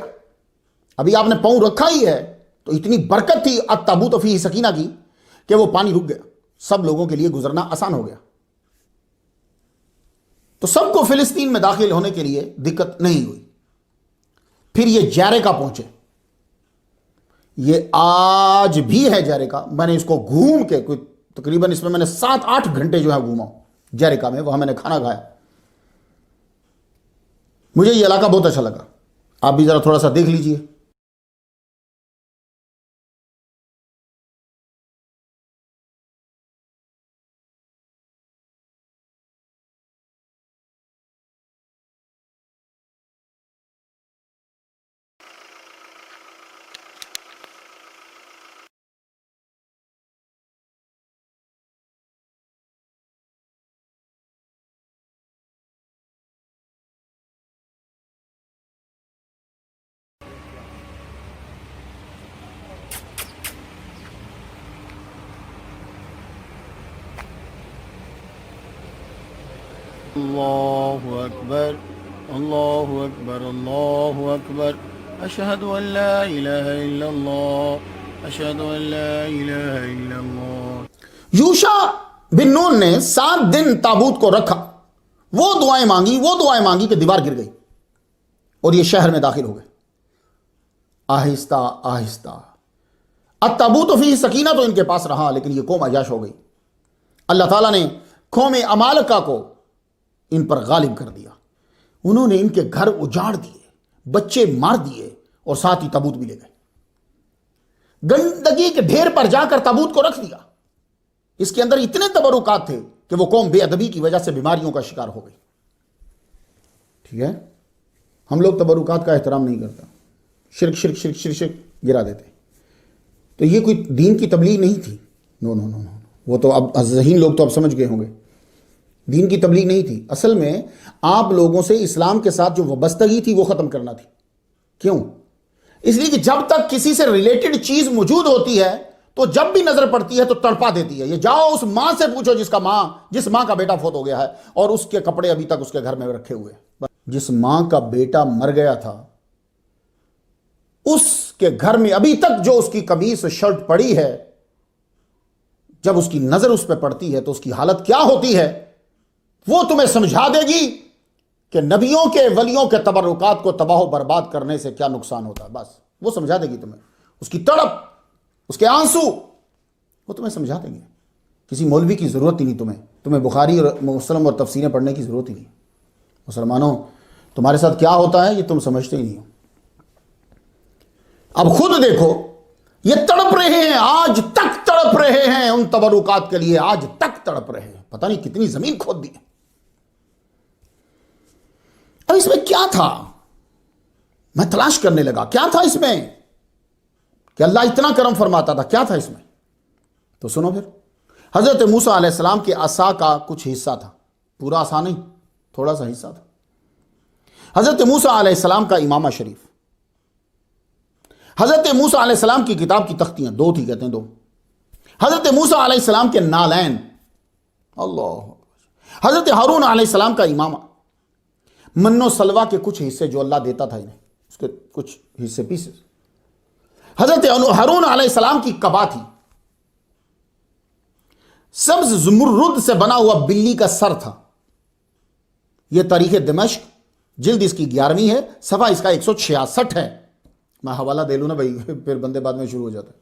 ابھی آپ نے پاؤں رکھا ہی ہے تو اتنی برکت تھی التابوت فیہ سکینہ کی کہ وہ پانی رک گیا. سب لوگوں کے لیے گزرنا آسان ہو گیا. تو سب کو فلسطین میں داخل ہونے کے لیے دقت نہیں ہوئی. پھر یہ جیریکا پہنچے. یہ آج بھی ہے جیریکا. میں نے اس کو گھوم کے کوئی تقریباً اس میں نے 7-8 گھنٹے جو ہے گھوما جیریکا میں. وہاں میں نے کھانا کھایا. مجھے یہ علاقہ بہت اچھا لگا. آپ بھی ذرا تھوڑا سا دیکھ لیجئے. اللہ اکبر، اللہ اکبر، اللہ اکبر، اشہد ان لا الہ الا اللہ، اشہد ان لا الہ الا اللہ. یوشع بن نون نے 7 دن تابوت کو رکھا. وہ دعائیں مانگی کہ دیوار گر گئی اور یہ شہر میں داخل ہو گئے. آہستہ آہستہ التابوت فیہ سکینہ تو ان کے پاس رہا، لیکن یہ قوم عیاش ہو گئی. اللہ تعالیٰ نے قوم عمالقہ کو ان پر غالب کر دیا. انہوں نے ان کے گھر اجاڑ دیے، بچے مار دیے اور ساتھ ہی تابوت بھی لے گئے. گندگی کے ڈھیر پر جا کر تابوت کو رکھ دیا. اس کے اندر اتنے تبرکات تھے کہ وہ قوم بے ادبی کی وجہ سے بیماریوں کا شکار ہو گئی. ٹھیک ہے، ہم لوگ تبرکات کا احترام نہیں کرتا، شرک شرک شرک شرک شرک گرا دیتے. تو یہ کوئی دین کی تبلیغ نہیں تھی. نو نو نو نو، وہ تو اب ذہین لوگ تو اب سمجھ گئے ہوں گے. دین کی تبلیغ نہیں تھی. اصل میں آپ لوگوں سے اسلام کے ساتھ جو وابستگی تھی وہ ختم کرنا تھی. کیوں؟ اس لیے کہ جب تک کسی سے ریلیٹڈ چیز موجود ہوتی ہے تو جب بھی نظر پڑتی ہے تو تڑپا دیتی ہے. یہ جاؤ اس ماں سے پوچھو جس ماں کا بیٹا فوت ہو گیا ہے اور اس کے کپڑے ابھی تک اس کے گھر میں رکھے ہوئے ہیں. جس ماں کا بیٹا مر گیا تھا اس کے گھر میں ابھی تک جو اس کی قمیص شرٹ پڑی ہے، جب اس کی نظر اس پہ پڑتی ہے تو اس کی حالت کیا ہوتی ہے وہ تمہیں سمجھا دے گی کہ نبیوں کے ولیوں کے تبرکات کو تباہ و برباد کرنے سے کیا نقصان ہوتا ہے. بس وہ سمجھا دے گی تمہیں. اس کی تڑپ، اس کے آنسو، وہ تمہیں سمجھا دیں گے. کسی مولوی کی ضرورت ہی نہیں تمہیں بخاری اور مسلم اور تفسیریں پڑھنے کی ضرورت ہی نہیں. مسلمانوں تمہارے ساتھ کیا ہوتا ہے یہ تم سمجھتے ہی نہیں ہو. اب خود دیکھو یہ تڑپ رہے ہیں، آج تک تڑپ رہے ہیں ان تبرکات کے لیے، آج تک تڑپ رہے ہیں، پتہ نہیں کتنی زمین کھود دی. اب اس میں کیا تھا؟ میں تلاش کرنے لگا کیا تھا اس میں کہ اللہ اتنا کرم فرماتا تھا، کیا تھا اس میں؟ تو سنو پھر. حضرت موسیٰ علیہ السلام کے عصا کا کچھ حصہ تھا، پورا عصا نہیں، تھوڑا سا حصہ تھا. حضرت موسیٰ علیہ السلام کا امامہ شریف، حضرت موسیٰ علیہ السلام کی کتاب کی تختیاں، 2 تھی کہتے ہیں 2. حضرت موسیٰ علیہ السلام کے نالین، اللہ. حضرت ہارون علیہ السلام کا امامہ، من و سلوہ کے کچھ حصے جو اللہ دیتا تھا انہیں، اس کے کچھ حصے پیسز. حضرت ہارون علیہ السلام کی قبا تھی، سبز زمرد سے بنا ہوا بلی کا سر تھا. یہ تاریخ دمشق، جلد اس کی 11ویں ہے، صفحہ اس کا 166 ہے. میں حوالہ دے لوں نا بھائی، پھر بندے بعد میں شروع ہو جاتا ہے.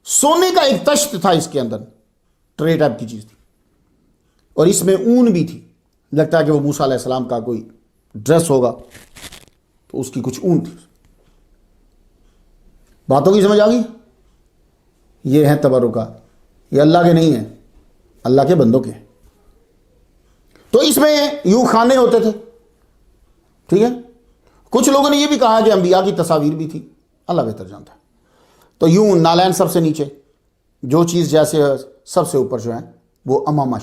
سونے کا ایک تشت تھا اس کے اندر، ٹرے ٹائپ کی چیز تھی، اور اس میں اون بھی تھی. لگتا ہے کہ وہ موسیٰ علیہ السلام کا کوئی ڈریس ہوگا، تو اس کی کچھ اون تھی. باتوں کی سمجھ آ گئی؟ یہ ہیں تبرکات، یہ اللہ کے نہیں ہیں، اللہ کے بندوں کے ہیں. تو اس میں یوں کھانے ہوتے تھے، ٹھیک ہے. کچھ لوگوں نے یہ بھی کہا کہ انبیاء کی تصاویر بھی تھی، اللہ بہتر جانتا ہے. تو یوں نالین سب سے نیچے، جو چیز جیسے سب سے اوپر جو ہے وہ امامہ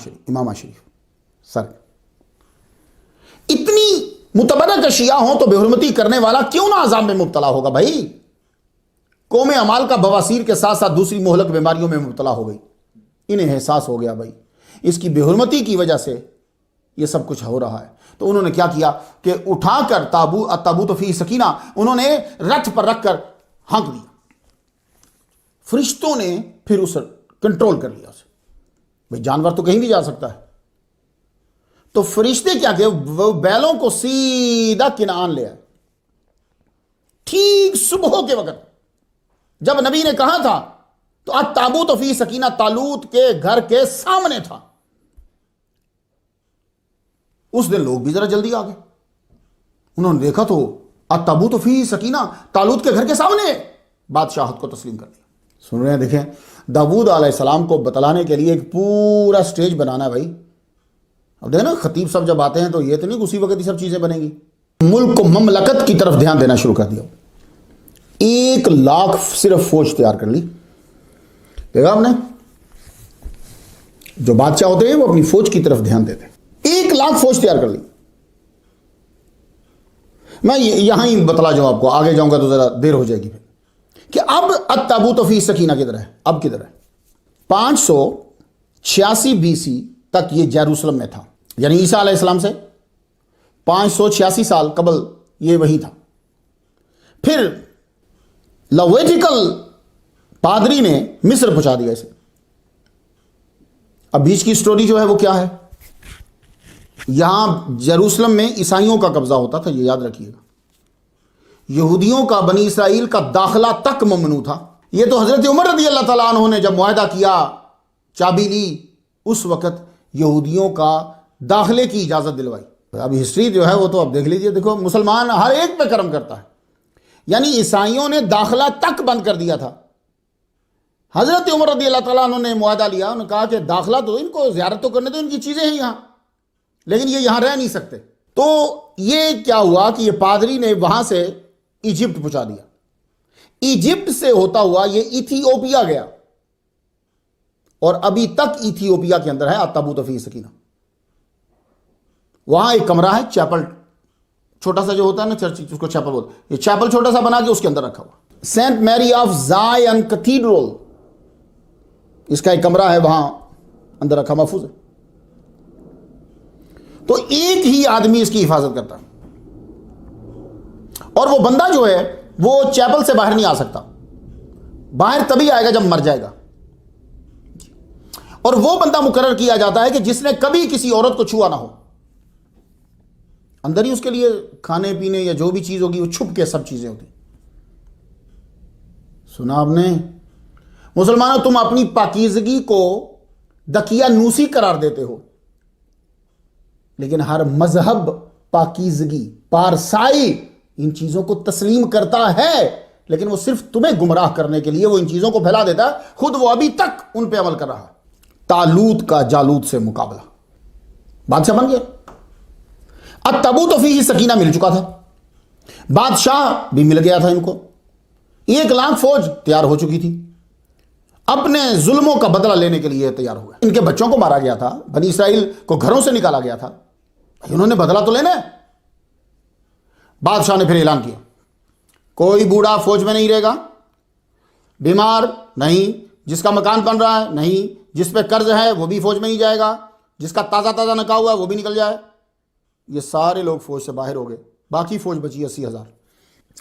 شریف سر. اتنی متبرک اشیاء ہوں تو بے حرمتی کرنے والا کیوں نہ عذاب میں مبتلا ہوگا بھائی. قوم عمال کا بواسیر کے ساتھ ساتھ دوسری مہلک بیماریوں میں مبتلا ہو گئی. انہیں احساس ہو گیا بھائی اس کی بے حرمتی کی وجہ سے یہ سب کچھ ہو رہا ہے. تو انہوں نے کیا کیا کہ اٹھا کر تابوت فیہ سکینہ انہوں نے رتھ پر رکھ کر ہانک دیا. فرشتوں نے پھر اسے کنٹرول کر لیا. اسے بھائی جانور تو کہیں بھی جا سکتا ہے، تو فرشتے کیا کہ وہ بیلوں کو سیدھا کنعان لے آئے. ٹھیک صبح کے وقت جب نبی نے کہا تھا تو التابوت فیہ سکینہ طالوت کے گھر کے سامنے تھا. اس دن لوگ بھی ذرا جلدی آ گئے، انہوں نے دیکھا تو التابوت فیہ سکینہ طالوت کے گھر کے سامنے، بادشاہت کو تسلیم کر دیا. سن رہے ہیں؟ دیکھیں داؤد علیہ السلام کو بتلانے کے لیے ایک پورا سٹیج بنانا ہے بھائی. اب دیکھیں نا خطیب صاحب جب آتے ہیں تو یہ تو نہیں اسی وقت یہ سب چیزیں بنیں گی. ملک کو مملکت کی طرف دھیان دینا شروع کر دیا. 1 لاکھ صرف فوج تیار کر لی. دیکھا آپ نے، جو بادشاہ ہوتے ہیں وہ اپنی فوج کی طرف دھیان دیتے ہیں. 1 لاکھ فوج تیار کر لی. میں یہاں ہی بتلا جاؤں آپ کو، آگے جاؤں گا تو ذرا دیر ہو جائے گی پھر. کہ اب التابوت فیہ سکینہ کدھر ہے؟ اب کدھر ہے؟ 586 BC تک یہ جیروسلم میں تھا، یعنی عیسیٰ علیہ السلام سے 586 سال قبل یہ وہی تھا. پھر لویٹیکل پادری نے مصر پہنچا دیا اسے. اب بیچ کی سٹوری جو ہے وہ کیا ہے؟ یہاں جیروسلم میں عیسائیوں کا قبضہ ہوتا تھا، یہ یاد رکھیے گا. یہودیوں کا بنی اسرائیل کا داخلہ تک ممنوع تھا. یہ تو حضرت عمر رضی اللہ تعالیٰ عنہ نے جب معاہدہ کیا، چابی لی، اس وقت یہودیوں کا داخلے کی اجازت دلوائی. اب ہسٹری جو ہے وہ تو اب دیکھ لیجئے. دیکھو مسلمان ہر ایک پہ کرم کرتا ہے، یعنی عیسائیوں نے داخلہ تک بند کر دیا تھا. حضرت عمر رضی اللہ تعالیٰ عنہ نے معاہدہ لیا، انہوں نے کہا کہ داخلہ تو ان کو زیارت تو کرنے دو، ان کی چیزیں ہیں یہاں، لیکن یہ یہاں رہ نہیں سکتے. تو یہ کیا ہوا کہ یہ پادری نے وہاں سے ایجپٹ پہنچا دیا. ایجپٹ سے ہوتا ہوا یہ ایتھیوپیا گیا، اور ابھی تک ایتھیوپیا کے اندر ہے التابوت فیہ سکینہ. وہاں ایک کمرہ ہے، چیپل چھوٹا سا جو ہوتا ہے نا چرچ، اس کو چیپل بولتے ہیں. یہ چیپل چھوٹا سا بنا کے اس کے اندر رکھا ہوا. سینٹ میری آف زائن کیتھیڈرل اس کا ایک کمرہ ہے، وہاں اندر رکھا، محفوظ ہے. تو ایک ہی آدمی اس کی حفاظت کرتا ہے، اور وہ بندہ جو ہے وہ چیپل سے باہر نہیں آ سکتا. باہر تبھی آئے گا جب مر جائے گا. اور وہ بندہ مقرر کیا جاتا ہے کہ جس نے کبھی کسی عورت کو چھوا نہ ہو. اندر ہی اس کے لیے کھانے پینے یا جو بھی چیز ہوگی وہ چھپ کے سب چیزیں ہوتی. سنا آپ نے؟ مسلمانوں تم اپنی پاکیزگی کو دقیانوسی قرار دیتے ہو، لیکن ہر مذہب پاکیزگی، پارسائی ان چیزوں کو تسلیم کرتا ہے، لیکن وہ صرف تمہیں گمراہ کرنے کے لیے وہ ان چیزوں کو پھیلا دیتا ہے، خود وہ ابھی تک ان پہ عمل کر رہا ہے۔ طالوت کا جالوت سے مقابلہ، بادشاہ بن گیا، التابوت فیہ سکینہ مل چکا تھا، بادشاہ بھی مل گیا تھا، ان کو 1,00,000 فوج تیار ہو چکی تھی، اپنے ظلموں کا بدلہ لینے کے لیے تیار ہو گئے۔ ان کے بچوں کو مارا گیا تھا، بنی اسرائیل کو گھروں سے نکالا گیا تھا، انہوں نے بدلہ تو لینا ہے۔ بادشاہ نے پھر اعلان کیا کوئی بوڑھا فوج میں نہیں رہے گا، بیمار نہیں، جس کا مکان بن رہا ہے نہیں، جس پہ قرض ہے وہ بھی فوج میں نہیں جائے گا، جس کا تازہ تازہ نکاح ہوا ہے وہ بھی نکل جائے۔ یہ سارے لوگ فوج سے باہر ہو گئے، باقی فوج بچی 80,000۔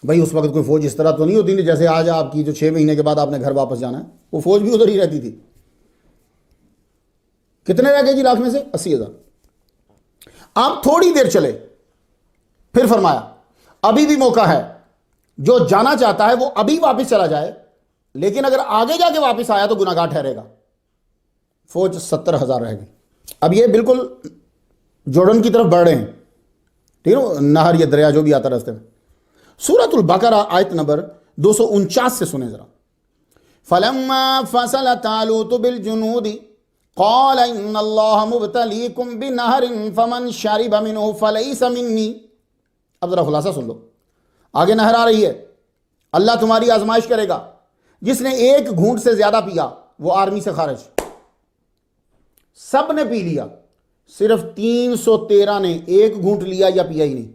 بھائی اس وقت کوئی فوج اس طرح تو نہیں ہوتی جیسے آج آپ کی جو 6 مہینے کے بعد آپ نے گھر واپس جانا ہے، وہ فوج بھی ادھر ہی رہتی تھی۔ کتنے رہ گئے جی لاکھ میں سے؟ 80,000۔ آپ تھوڑی دیر چلے، پھر فرمایا ابھی بھی موقع ہے، جو جانا چاہتا ہے وہ ابھی واپس چلا جائے، لیکن اگر آگے جا کے واپس آیا تو گناہگار ٹھہرے گا۔ فوج 70,000 رہ گئی۔ اب یہ بالکل جورڈن کی طرف بڑھ رہے ہیں، ٹھیک ہے، نہر یا دریا جو بھی آتا راستے میں۔ سورۃ البقرہ آیت نمبر 249 سے سنیں ذرا۔ فَلَمَّا فَصَلَ طَالُوتُ بِالْجُنُودِ قَالَ إِنَّ اللَّهَ مُبْتَلِيكُمْ بِنَهْرٍ فَمَنْ شَرِبَ مِنْهُ فَلَيْسَ مِنِّي۔ اب ذرا خلاصہ سن لو، آگے نہر آ رہی ہے، اللہ تمہاری آزمائش کرے گا، جس نے ایک گھونٹ سے زیادہ پیا وہ آرمی سے خارج۔ سب نے پی لیا، صرف 313 نے ایک گھونٹ لیا یا پیا ہی نہیں۔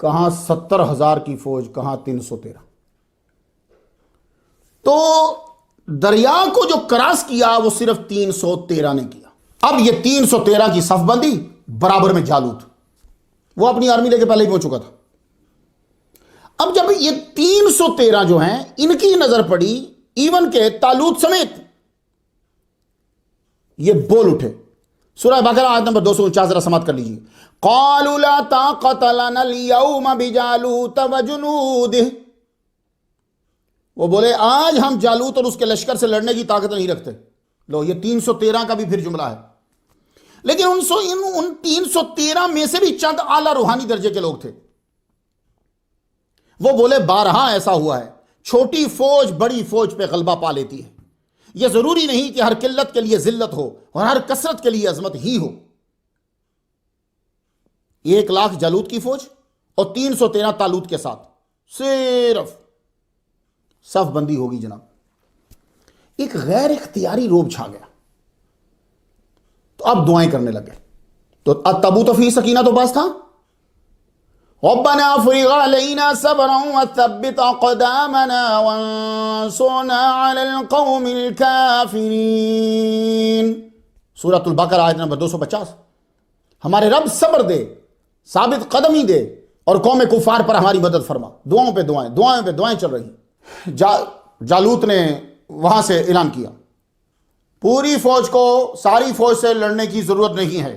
کہاں 70,000 کی فوج، کہاں 313۔ تو دریا کو جو کراس کیا وہ صرف 313 نے کیا۔ اب یہ 313 کی صف بندی برابر میں جالوت، وہ اپنی آرمی لے کے پہلے ہی پہنچ چکا تھا۔ اب جب یہ 313 جو ہیں ان کی نظر پڑی، ایون کہ طالوت سمیت، یہ بول اٹھے۔ سورہ بقرہ آیت نمبر 249 ذرا سماعت کر لیجیے۔ قالوا لا طاقت لنا اليوم بجالوت وجنوده، وہ بولے آج ہم جالوت اور اس کے لشکر سے لڑنے کی طاقت نہیں رکھتے۔ لو یہ 313 کا بھی پھر جملہ ہے، لیکن ان 313 میں سے بھی چند اعلیٰ روحانی درجے کے لوگ تھے۔ وہ بولے بارہا ایسا ہوا ہے، چھوٹی فوج بڑی فوج پہ غلبہ پا لیتی ہے، یہ ضروری نہیں کہ ہر قلت کے لیے ذلت ہو اور ہر کثرت کے لیے عظمت ہی ہو۔ 1,00,000 جالوت کی فوج اور 313 طالوت کے ساتھ صرف صف بندی ہوگی جناب۔ ایک غیر اختیاری روب چھا گیا، تو اب دعائیں کرنے لگے۔ تو التابوت فیہ سکینہ تو پاس تھا، ربنا افرغ علینا صبرا وثبت اقدامنا وانصرنا علی القوم الکافرین۔ سورۃ البقرہ آیت نمبر 250۔ ہمارے رب صبر دے، ثابت قدمی دے، اور قوم کفار پر ہماری مدد فرما۔ دعاؤں پہ دعائیں، دعائیں پہ دعائیں چل رہی۔ جالوت نے وہاں سے اعلان کیا پوری فوج کو ساری فوج سے لڑنے کی ضرورت نہیں ہے،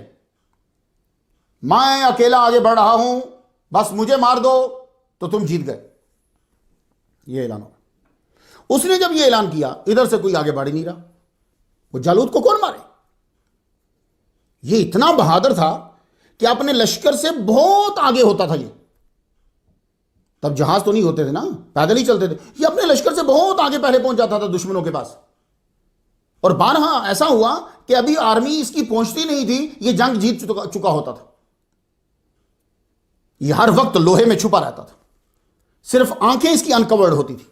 میں اکیلا آگے بڑھ رہا ہوں، بس مجھے مار دو تو تم جیت گئے۔ یہ اعلان ہوا۔ اس نے جب یہ اعلان کیا، ادھر سے کوئی آگے بڑھ ہی نہیں رہا۔ وہ جالوت کو کون مارے؟ یہ اتنا بہادر تھا کہ اپنے لشکر سے بہت آگے ہوتا تھا۔ یہ تب جہاز تو نہیں ہوتے تھے نا، پیدل ہی چلتے تھے۔ یہ اپنے لشکر سے بہت آگے پہلے پہنچ جاتا تھا دشمنوں کے پاس، اور بارہا ایسا ہوا کہ ابھی آرمی اس کی پہنچتی نہیں تھی، یہ جنگ جیت چکا ہوتا تھا۔ یہ ہر وقت لوہے میں چھپا رہتا تھا، صرف آنکھیں اس کی انکورڈ ہوتی تھی،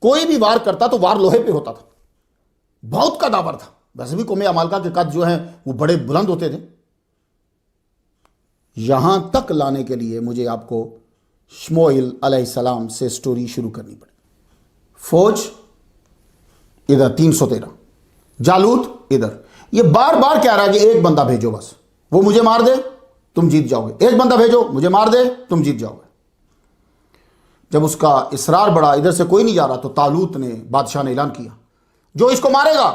کوئی بھی وار کرتا تو وار لوہے پہ ہوتا تھا۔ بہت قداور تھا۔ ویسے بھی قوم عمالقہ کے قد جو ہیں وہ بڑے بلند ہوتے تھے۔ یہاں تک لانے کے لیے مجھے آپ کو شموئیل علیہ السلام سے سٹوری شروع کرنی پڑی۔ فوج ادھر 313، جالوت ادھر، یہ بار بار کہہ رہا ہے کہ ایک بندہ بھیجو، بس وہ مجھے مار دے تم جیت جاؤ گے، ایک بندہ بھیجو مجھے مار دے تم جیت جاؤ گے۔ جب اس کا اصرار بڑھا، ادھر سے کوئی نہیں جا رہا، تو طالوت نے، بادشاہ نے اعلان کیا جو اس کو مارے گا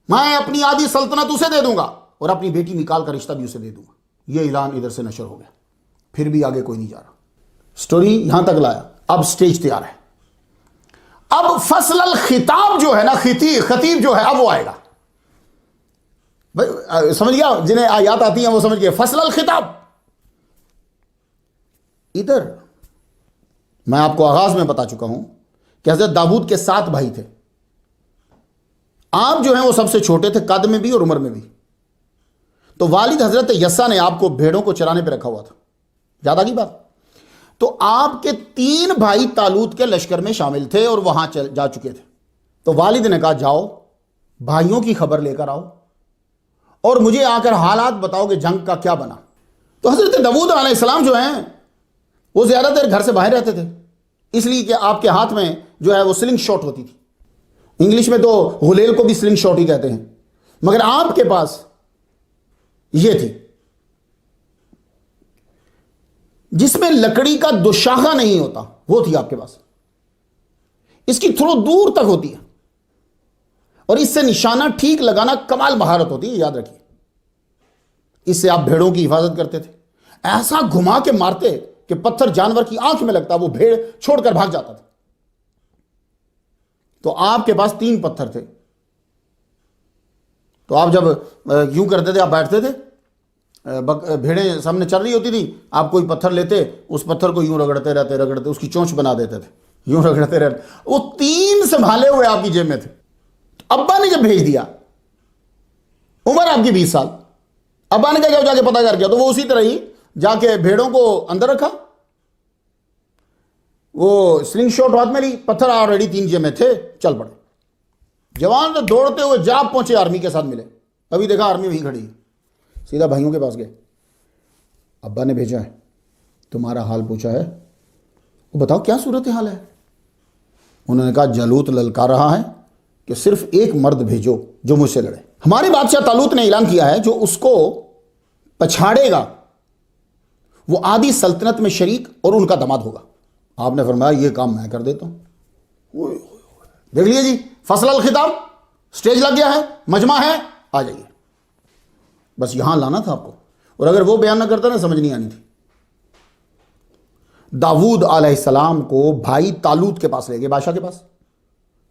میں اپنی آدھی سلطنت اسے دے دوں گا اور اپنی بیٹی میکال کا رشتہ بھی اسے دے دوں گا۔ یہ اعلان ادھر سے نشر ہو گیا، پھر بھی آگے کوئی نہیں جا رہا۔ سٹوری یہاں تک لایا، اب سٹیج تیار ہے۔ اب فصل الخطاب جو ہے نا، خطیب جو ہے اب وہ آئے گا. سمجھ گیا؟ جنہیں آیات آتی ہیں وہ سمجھ گئے. فصل الخطاب. ادھر میں آپ کو آغاز میں بتا چکا ہوں کہ حضرت داؤد کے 7 بھائی تھے. آپ جو ہیں وہ سب سے چھوٹے تھے، قد میں بھی اور عمر میں بھی. تو والد حضرت یسا نے آپ کو بھیڑوں کو چرانے پہ رکھا ہوا تھا. یاد آ گئی بات؟ تو آپ کے 3 بھائی طالوت کے لشکر میں شامل تھے اور وہاں جا چکے تھے. تو والد نے کہا جاؤ بھائیوں کی خبر لے کر آؤ اور مجھے آ کر حالات بتاؤ کہ جنگ کا کیا بنا. تو حضرت داؤد علیہ السلام جو ہیں وہ زیادہ دیر گھر سے باہر رہتے تھے، اس لیے کہ آپ کے ہاتھ میں جو ہے وہ سلنگ شاٹ ہوتی تھی. انگلش میں تو غلیل کو بھی سلنگ شاٹ ہی کہتے ہیں، مگر آپ کے پاس یہ تھی جس میں لکڑی کا دوشاخہ نہیں ہوتا، وہ تھی آپ کے پاس. اس کی تھرو دور تک ہوتی ہے اور اس سے نشانہ ٹھیک لگانا کمال مہارت ہوتی ہے، یاد رکھیے. اس سے آپ بھیڑوں کی حفاظت کرتے تھے. ایسا گھما کے مارتے کہ پتھر جانور کی آنکھ میں لگتا، وہ بھیڑ چھوڑ کر بھاگ جاتا تھا. تو آپ کے پاس 3 پتھر تھے. تو آپ جب یوں کرتے تھے، آپ بیٹھتے تھے، بھیڑیں سامنے چل رہی ہوتی تھی، آپ کوئی پتھر لیتے، اس پتھر کو یوں رگڑتے اس کی چونچ بنا دیتے تھے، یوں رگڑتے رہتے. وہ 3 سنبھالے ہوئے آپ کی جیب میں تھے. ابا نے جب بھیج دیا، عمر آپ کی 20 سال، ابا نے کہا جا کے پتہ کر کیا، تو وہ اسی طرح ہی جا کے بھیڑوں کو اندر رکھا. وہ سلنگ شاٹ ہاتھ میں لی، پتھر آلریڈی 3 جیب میں تھے، چل پڑے. جوان تو دوڑتے ہوئے جا پہنچے، آرمی کے ساتھ ملے. ابھی دیکھا آرمی وہیں کھڑی ہے، سیدھا بھائیوں کے پاس گئے. ابا نے بھیجا ہے، تمہارا حال پوچھا ہے، وہ بتاؤ کیا صورتحال ہے. انہوں نے کہا جالوت للکار رہا ہے کہ صرف ایک مرد بھیجو جو مجھ سے لڑے. ہمارے بادشاہ طالوت نے اعلان کیا ہے جو اس کو پچھاڑے گا وہ آدھی سلطنت میں شریک اور ان کا داماد ہوگا. آپ نے فرمایا یہ کام میں کر دیتا ہوں. دیکھ لیے جی، فصل الخطاب، سٹیج لگ گیا ہے، مجمع ہے، آ جائیے. بس یہاں لانا تھا آپ کو، اور اگر وہ بیان نہ کرتا نا سمجھ نہیں آنی تھی. داؤد علیہ السلام کو بھائی طالوت کے پاس لے گئے، بادشاہ کے پاس.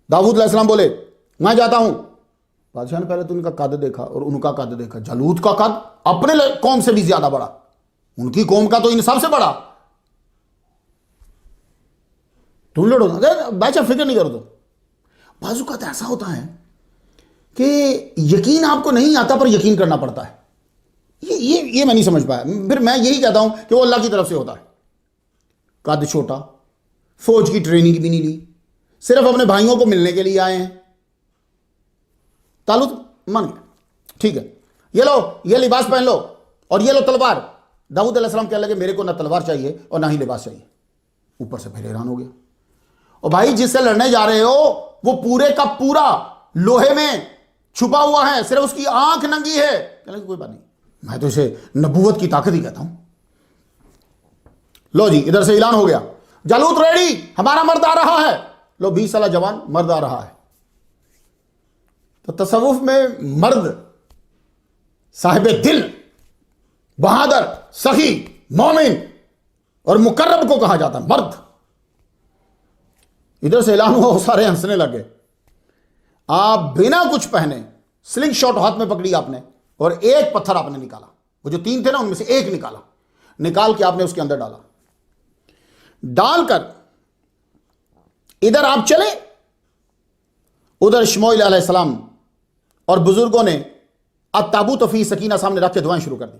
داؤد علیہ السلام بولے میں جاتا ہوں. بادشاہ نے پہلے تو ان کا قد دیکھا اور ان کا قد دیکھا. جالوت کا قد اپنے قوم سے بھی زیادہ بڑا، ان کی قوم کا تو ان سب سے بڑا. تم لڑو نا، بادشاہ فکر نہیں کرو. تو بعض اوقات ایسا ہوتا ہے کہ یقین آپ کو نہیں آتا پر یقین کرنا پڑتا ہے. یہ میں نہیں سمجھ پایا. پھر میں یہی کہتا ہوں کہ وہ اللہ کی طرف سے ہوتا ہے. قد چھوٹا، فوج کی ٹریننگ بھی نہیں لی، صرف اپنے بھائیوں کو ملنے کے لیے آئے ہیں. طالوت مان گیا، ٹھیک ہے یہ لو، یہ لباس پہن لو اور یہ لو تلوار. داؤد علیہ السلام کہنے لگے میرے کو نہ تلوار چاہیے اور نہ ہی لباس چاہیے. اوپر سے پھر حیران ہو گیا، اور بھائی جس سے لڑنے جا رہے ہو وہ پورے کا پورا لوہے میں چھپا ہوا ہے، صرف اس کی آنکھ ننگی ہے. کہنے لگے کوئی بات نہیں، میں تو اسے نبوت کی طاقت ہی کہتا ہوں. لو جی ادھر سے اعلان ہو گیا، جالوت ریڈی، ہمارا مرد آ رہا ہے. لو 20 سالہ جوان مرد آ رہا ہے. تو تصوف میں مرد صاحب دل، بہادر، سخی، مومن اور مقرب کو کہا جاتا ہے مرد. ادھر سے اعلان ہوا، وہ سارے ہنسنے لگے. آپ بنا کچھ پہنے سلنگ شاٹ ہاتھ میں پکڑی آپ نے، اور ایک پتھر آپ نے نکالا. وہ جو 3 تھے نا ان میں سے ایک نکال کے آپ نے اس کے اندر ڈالا. ڈال کر ادھر آپ چلے، ادھر شموئیل علیہ السلام اور بزرگوں نے التابوت فی سکینہ سامنے رکھ کے دعائیں شروع کر دی.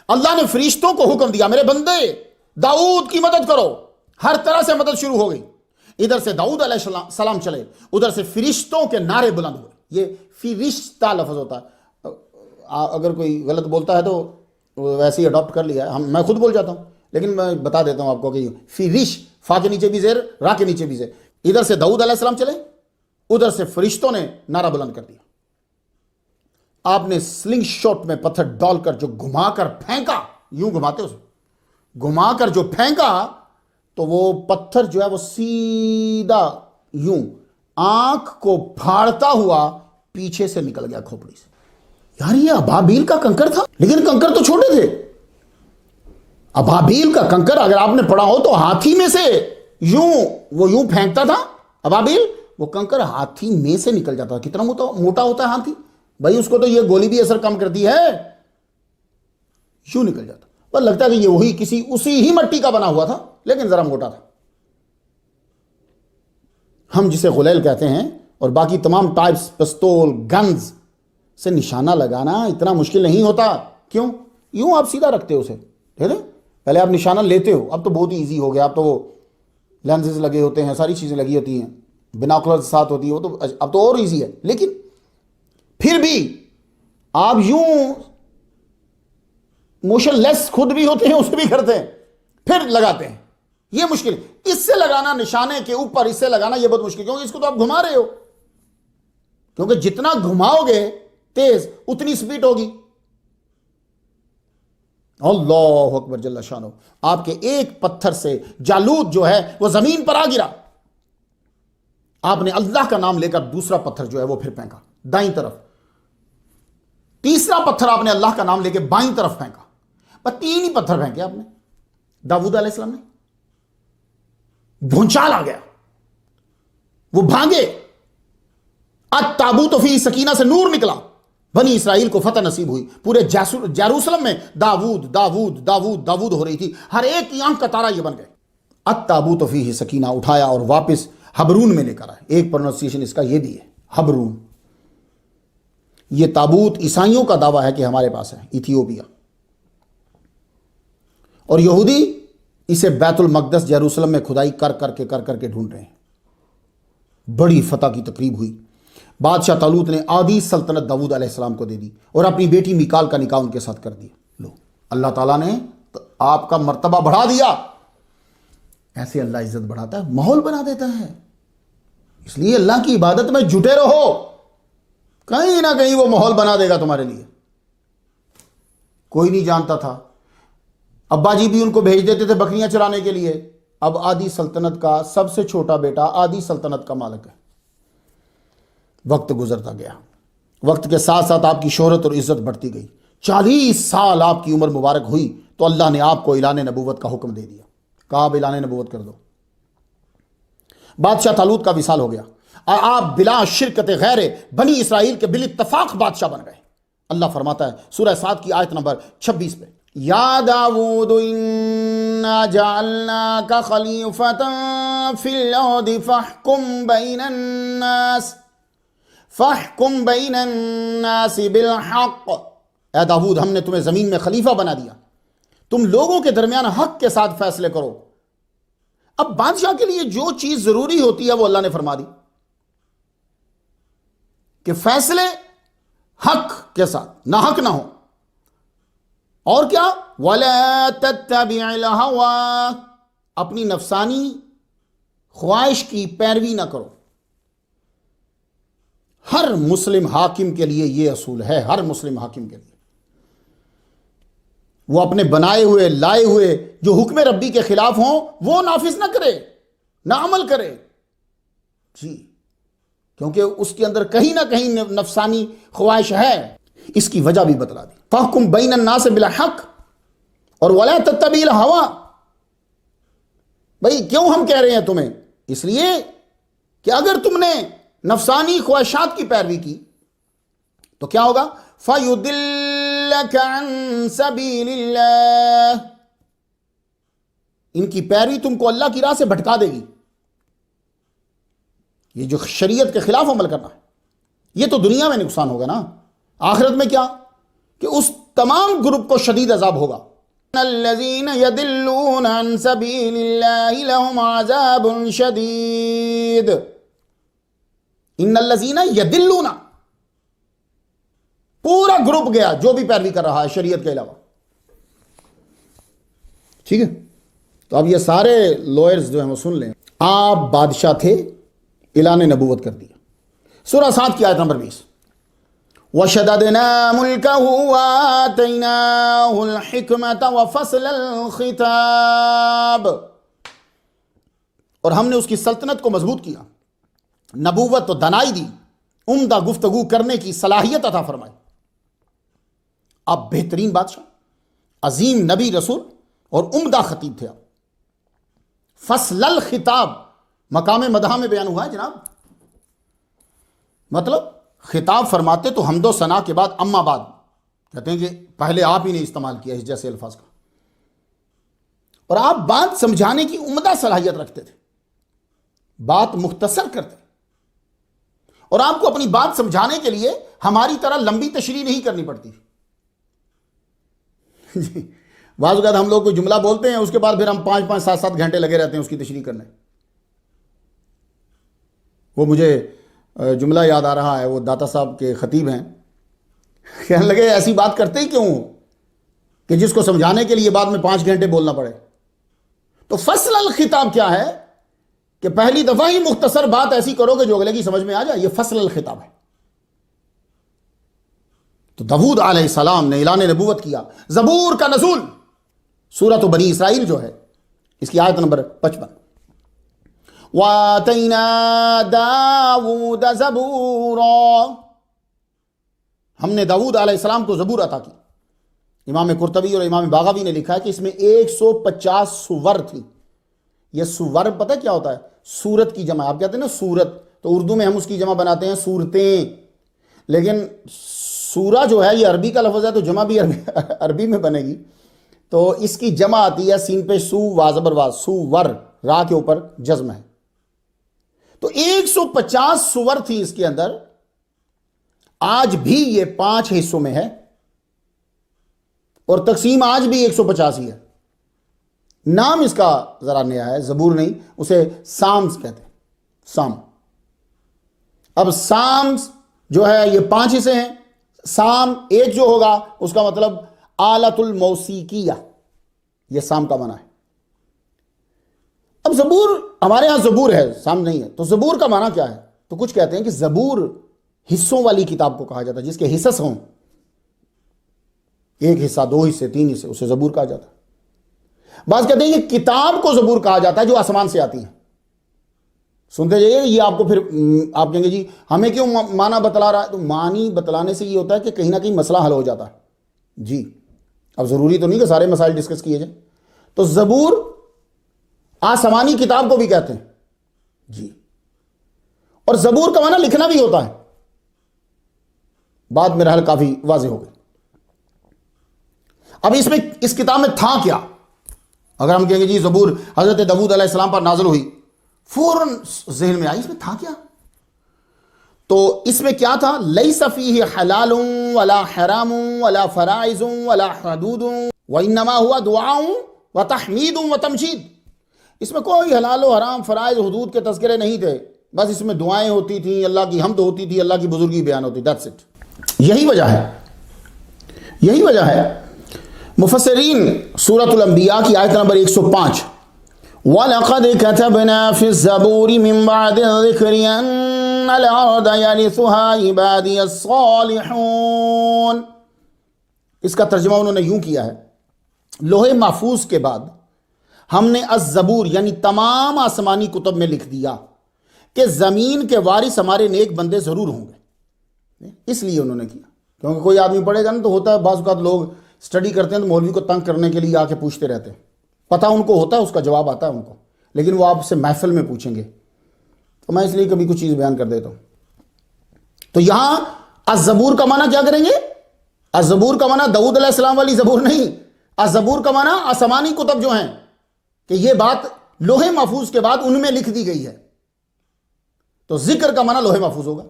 اللہ نے فرشتوں کو حکم دیا میرے بندے داؤد کی مدد کرو. ہر طرح سے مدد شروع ہو گئی. ادھر سے داؤد علیہ السلام چلے، ادھر سے فرشتوں کے نعرے بلند ہوئے. یہ فرشتہ لفظ ہوتا ہے، اگر کوئی غلط بولتا ہے تو ویسے ہی اڈاپٹ کر لیا ہے. میں خود بول جاتا ہوں، لیکن میں بتا دیتا ہوں آپ کو کہ فرش، فا کے نیچے بھی زیر، را کے نیچے بھی زیر. ادھر سے داؤد علیہ السلام چلے، ادھر سے فرشتوں نے نعرہ بلند کر دیا. آپ نے سلنگ شاٹ میں پتھر ڈال کر جو گھما کر پھینکا، یوں گھماتے اسے، گھما کر جو پھینکا تو وہ پتھر جو ہے وہ سیدھا یوں آنکھ کو پھاڑتا ہوا پیچھے سے نکل گیا کھوپڑی سے. یار یہ ابابیل کا کنکر تھا، لیکن کنکر تو چھوٹے تھے. ابابیل کا کنکر اگر آپ نے پڑھا ہو تو ہاتھی میں سے یوں وہ یوں پھینکتا تھا ابابیل وہ کنکر ہاتھی میں سے نکل جاتا ہے. کتنا موٹا ہوتا ہے ہاتھی بھائی, اس کو تو یہ گولی بھی اثر کم کرتی ہے, یوں نکل جاتا. پر لگتا ہے کہ یہ وہی اسی ہی مٹی کا بنا ہوا تھا لیکن ذرا موٹا تھا. ہم جسے غلیل کہتے ہیں اور باقی تمام ٹائپس پستول گنز سے نشانہ لگانا اتنا مشکل نہیں ہوتا. کیوں؟ یوں آپ سیدھا رکھتے ہو اسے, ٹھیک ہے, پہلے آپ نشانہ لیتے ہو, اب تو بہت ہی ایزی ہو گیا, اب تو وہ لینسز لگے ہوتے ہیں, ساری چیزیں لگی ہوتی ہیں, بیناکولر ساتھ ہوتی ہے, وہ تو اب تو اور ایزی ہے. لیکن پھر بھی آپ یوں موشن لیس خود بھی ہوتے ہیں, اسے بھی کرتے ہیں, پھر لگاتے ہیں. یہ مشکل ہے. اس سے لگانا نشانے کے اوپر, اس سے لگانا یہ بہت مشکل, کیونکہ اس کو تو آپ گھما رہے ہو, کیونکہ جتنا گھماؤ گے تیز اتنی سپیڈ ہوگی. اللہ اکبر جل شانہ. آپ کے ایک پتھر سے جالوت جو ہے وہ زمین پر آ گرا. آپ نے اللہ کا نام لے کر دوسرا پتھر جو ہے وہ پھر پھینکا دائیں طرف, تیسرا پتھر آپ نے اللہ کا نام لے کے بائیں طرف پھینکا. پر 3 ہی پتھر پھینکے آپ نے. داؤد علیہ السلام نے, بھونچال آ گیا, وہ بھاگے, التابوت فی سکینہ سے نور نکلا, بنی اسرائیل کو فتح نصیب ہوئی. پورے جیروسلم میں داود داود داود داود ہو رہی تھی, ہر ایک کی آنکھ کا تارا یہ بن گئے. التابوت فی سکینہ اٹھایا اور واپس حبرون میں لے کر آئے. ایک پروننسیشن اس کا یہ بھی ہے, حبرون. یہ تابوت عیسائیوں کا دعویٰ ہے کہ ہمارے پاس ہے, ایتھیوپیا, اور یہودی اسے بیت المقدس جیروسلم میں کھدائی کر کر کے ڈھونڈ رہے ہیں. بڑی فتح کی تقریب ہوئی. بادشاہ طالوت نے آدھی سلطنت داؤد علیہ السلام کو دے دی اور اپنی بیٹی میکال کا نکاح ان کے ساتھ کر دیا. لو, اللہ تعالیٰ نے آپ کا مرتبہ بڑھا دیا. ایسے اللہ عزت بڑھاتا ہے, ماحول بنا دیتا ہے. اس لیے اللہ کی عبادت میں جٹے رہو, کہیں نہ کہیں وہ ماحول بنا دے گا تمہارے لیے. کوئی نہیں جانتا تھا, ابا جی بھی ان کو بھیج دیتے تھے بکریاں چرانے کے لیے. اب آدھی سلطنت کا سب سے چھوٹا بیٹا آدھی سلطنت کا مالک ہے. وقت گزرتا گیا, وقت کے ساتھ ساتھ آپ کی شہرت اور عزت بڑھتی گئی. 40 سال آپ کی عمر مبارک ہوئی تو اللہ نے آپ کو اعلان نبوت کا حکم دے دیا. کہا اب اعلان نبوت کر دو. بادشاہ طالوت کا وصال ہو گیا. آپ بلا شرکت غیر بنی اسرائیل کے بالاتفاق بادشاہ بن گئے. اللہ فرماتا ہے سورہ 7 کی آیت نمبر 26 پہ, یا داود انا جعلناک خلیفۃ فی الارض فاحکم بین الناس بالحق. اے داود, ہم نے تمہیں زمین میں خلیفہ بنا دیا, تم لوگوں کے درمیان حق کے ساتھ فیصلے کرو. اب بادشاہ کے لیے جو چیز ضروری ہوتی ہے وہ اللہ نے فرما دی کہ فیصلے حق کے ساتھ, نہ حق نہ ہو. اور کیا, وَلَا تَتَّبِعِ الْهَوَىٰ, اپنی نفسانی خواہش کی پیروی نہ کرو. ہر مسلم حاکم کے لیے یہ اصول ہے, ہر مسلم حاکم کے لیے وہ اپنے بنائے ہوئے لائے ہوئے جو حکم ربی کے خلاف ہوں وہ نافذ نہ کرے, نہ عمل کرے. جی, کیونکہ اس کے اندر کہیں نہ کہیں نفسانی خواہش ہے. اس کی وجہ بھی بتلا دی. فاحکم بین الناس بالحق اور ولا تتبع الہویٰ. بھائی کیوں ہم کہہ رہے ہیں تمہیں؟ اس لیے کہ اگر تم نے نفسانی خواہشات کی پیروی کی تو کیا ہوگا؟ فَيُضِلَّكَ عَن سَبِيلِ اللَّهِ, ان کی پیروی تم کو اللہ کی راہ سے بھٹکا دے گی. یہ جو شریعت کے خلاف عمل کرنا ہے یہ تو دنیا میں نقصان ہوگا نا, آخرت میں کیا کہ اس تمام گروپ کو شدید عذاب ہوگا. الذین یضلون عن سبیل اللہ لہم عذاب شدید. ان الذین یضلون, پورا گروپ گیا جو بھی پیروی کر رہا ہے شریعت کے علاوہ. ٹھیک ہے, تو اب یہ سارے لوئرز جو ہیں وہ سن لیں. آپ بادشاہ تھے, اعلان نبوت کر دیا. سورہ 7 کی آیت نمبر 20, وَشَدَدْنَا مُلْكَهُ وَآتَيْنَاهُ الْحِكْمَةَ وَفَصْلَ الْخِطَابِ, اور ہم نے اس کی سلطنت کو مضبوط کیا, نبوت و دانائی دی, عمدہ گفتگو کرنے کی صلاحیت عطا فرمائی. آپ بہترین بادشاہ, عظیم نبی رسول اور عمدہ خطیب تھے آپ. فصل الخطاب, مقام مدح میں بیان ہوا ہے جناب. مطلب خطاب فرماتے تو حمد و ثنا کے بعد اما بعد کہتے ہیں کہ پہلے آپ ہی نے استعمال کیا اس جیسے الفاظ کا. اور آپ بات سمجھانے کی عمدہ صلاحیت رکھتے تھے, بات مختصر کرتے, اور آپ کو اپنی بات سمجھانے کے لیے ہماری طرح لمبی تشریح نہیں کرنی پڑتی. بعض اوقات ہم لوگ کوئی جملہ بولتے ہیں, اس کے بعد پھر ہم 5-5 7-7 گھنٹے لگے رہتے ہیں اس کی تشریح کرنے. وہ مجھے جملہ یاد آ رہا ہے, وہ داتا صاحب کے خطیب ہیں, کہنے لگے ایسی بات کرتے ہی کیوں کہ جس کو سمجھانے کے لیے بعد میں 5 گھنٹے بولنا پڑے. تو فصل الخطاب کیا ہے کہ پہلی دفعہ ہی مختصر بات ایسی کرو کہ جو اگلے کی سمجھ میں آ جائے, یہ فصل الخطاب ہے. تو داؤد علیہ السلام نے اعلان نبوت کیا. زبور کا نزول سورۃ بنی اسرائیل جو ہے اس کی آیت نمبر 55. وَآتَيْنَا دَاوُودَ زَبُورًا, ہم نے داؤد علیہ السلام کو زبور عطا کی. امام قرطبی اور امام باغوی نے لکھا ہے کہ اس میں 150 سور تھی. یہ سور پتہ کیا ہوتا ہے؟ سورت کی جمع. آپ کہتے ہیں نا سورت, تو اردو میں ہم اس کی جمع بناتے ہیں سورتیں, لیکن سورہ جو ہے یہ عربی کا لفظ ہے تو جمع بھی عربی میں بنے گی. تو اس کی جمع آتی ہے سین پہ سو وازبر واز, سور, را کے اوپر جزم ہے. تو 150 سور تھی اس کے اندر. آج بھی یہ 5 حصوں میں ہے اور تقسیم آج بھی 150 ہی ہے. نام اس کا ذرا نیا ہے, زبور نہیں, اسے سامز کہتے ہیں. سام. اب سامز جو ہے یہ 5 حصے ہیں. سام ایک جو ہوگا اس کا مطلب آلت الموسیقیہ, یہ سام کا معنی ہے. اب زبور ہمارے ہاں زبور ہے, سام نہیں ہے. تو زبور کا معنی کیا ہے؟ تو کچھ کہتے ہیں کہ زبور حصوں والی کتاب کو کہا جاتا ہے, جس کے حصص ہوں, 1 حصہ 2 حصے 3 حصے, اسے زبور کہا جاتا ہے. بعض کہتے ہیں کہ کتاب کو زبور کہا جاتا ہے جو آسمان سے آتی ہے. سنتے جائیے, یہ آپ کو پھر آپ کہیں گے جی ہمیں کیوں معنی بتلا رہا ہے؟ تو معنی بتلانے سے یہ ہوتا ہے کہ کہیں نہ کہیں مسئلہ حل ہو جاتا ہے. جی اب ضروری تو نہیں کہ سارے مسائل ڈسکس کیے جائیں. تو زبور آسمانی کتاب کو بھی کہتے ہیں جی. اور زبور کا معنی لکھنا بھی ہوتا ہے. بات میرا حل کافی واضح ہو گئی. اب اس میں اس کتاب میں تھا کیا؟ اگر ہم کہیں گے جی زبور حضرت داؤد علیہ السلام پر نازل ہوئی, فوراً ذہن میں آئی اس میں تھا کیا؟ تو اس میں کیا تھا؟ لیس فیہ حلال ولا حرام ولا فرائض ولا حدود وانما هو دعاء وتحمید وتمجید. اس میں کوئی حلال و حرام فرائض حدود کے تذکرے نہیں تھے, بس اس میں دعائیں ہوتی تھیں, اللہ کی حمد ہوتی تھی, اللہ کی بزرگی بیان ہوتی. That's it. یہی وجہ ہے مفسرین سورۃ الانبیاء کی آیت نمبر 105 وَلَقَدْ كَتَبْنَا فِي الزَّبُورِ مِن بَعْدِ الذِّكْرِ أَنَّ الْأَرْضَ يَرِثُهَا عِبَادِيَ الصَّالِحُونَ. اس کا ترجمہ انہوں نے یوں کیا ہے, لوح محفوظ کے بعد ہم نے الزبور یعنی تمام آسمانی کتب میں لکھ دیا کہ زمین کے وارث ہمارے نیک بندے ضرور ہوں گے. اس لیے انہوں نے کیا, کیونکہ کوئی آدمی پڑھے گا نا تو ہوتا ہے بعض اوقات لوگ اسٹڈی کرتے ہیں تو مولوی کو تنگ کرنے کے لیے آ کے پوچھتے رہتے ہیں. پتہ ان کو ہوتا ہے, اس کا جواب آتا ہے ان کو, لیکن وہ آپ سے محفل میں پوچھیں گے. تو میں اس لیے کبھی کچھ چیز بیان کر دیتا ہوں. تو یہاں الزبور کا معنی کیا کریں گے؟ الزبور کا معنی داؤد علیہ السلام والی زبور نہیں. الزبور کا معنی آسمانی کتب جو ہیں, کہ یہ بات لوح محفوظ کے بعد ان میں لکھ دی گئی ہے. تو ذکر کا معنی لوح محفوظ ہوگا.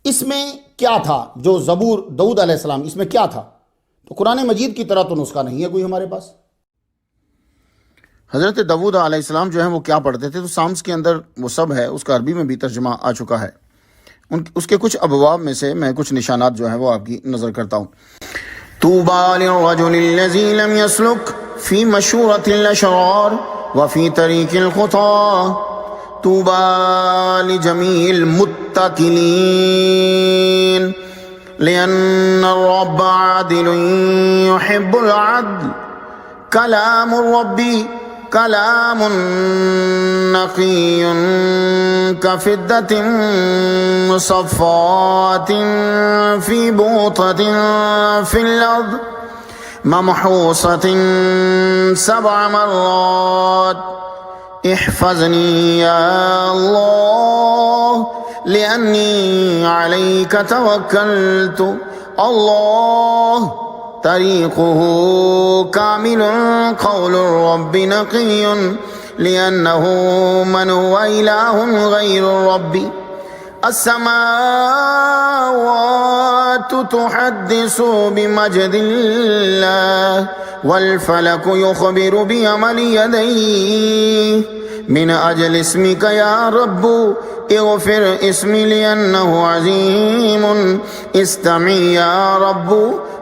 اس میں کیا تھا جو زبور داؤد علیہ السلام, اس میں کیا تھا؟ تو قرآن مجید کی طرح تو نسخہ نہیں ہے کوئی ہمارے پاس. حضرت داؤد علیہ السلام جو ہیں وہ کیا پڑھتے تھے؟ تو سامس کے اندر وہ سب ہے, اس کا عربی میں بھی ترجمہ آ چکا ہے. اس کے کچھ ابواب میں سے میں کچھ نشانات جو ہیں وہ آپ کی نظر کرتا ہوں. طوبى للرجل الذي لم يسلك في مشورة الأشرار وفي طريق الخطى طوبى لجميع المتكلين لأن الرب عادل يحب العدل كلام الرب كلام نقي كفضة مصفاة في بوطة في الأرض ممحوصة 7 مرات احفظني يا الله لأني عليك توكلت. الله طريقه كامل قول الرب نقي لأنه من هو إله غير الرب. السماوات تحدث بمجد الله والفلك يخبر بعمل يديه. من أجل اسمك يا رب اغفر اسمي لأنه عظيم. استمعي يا رب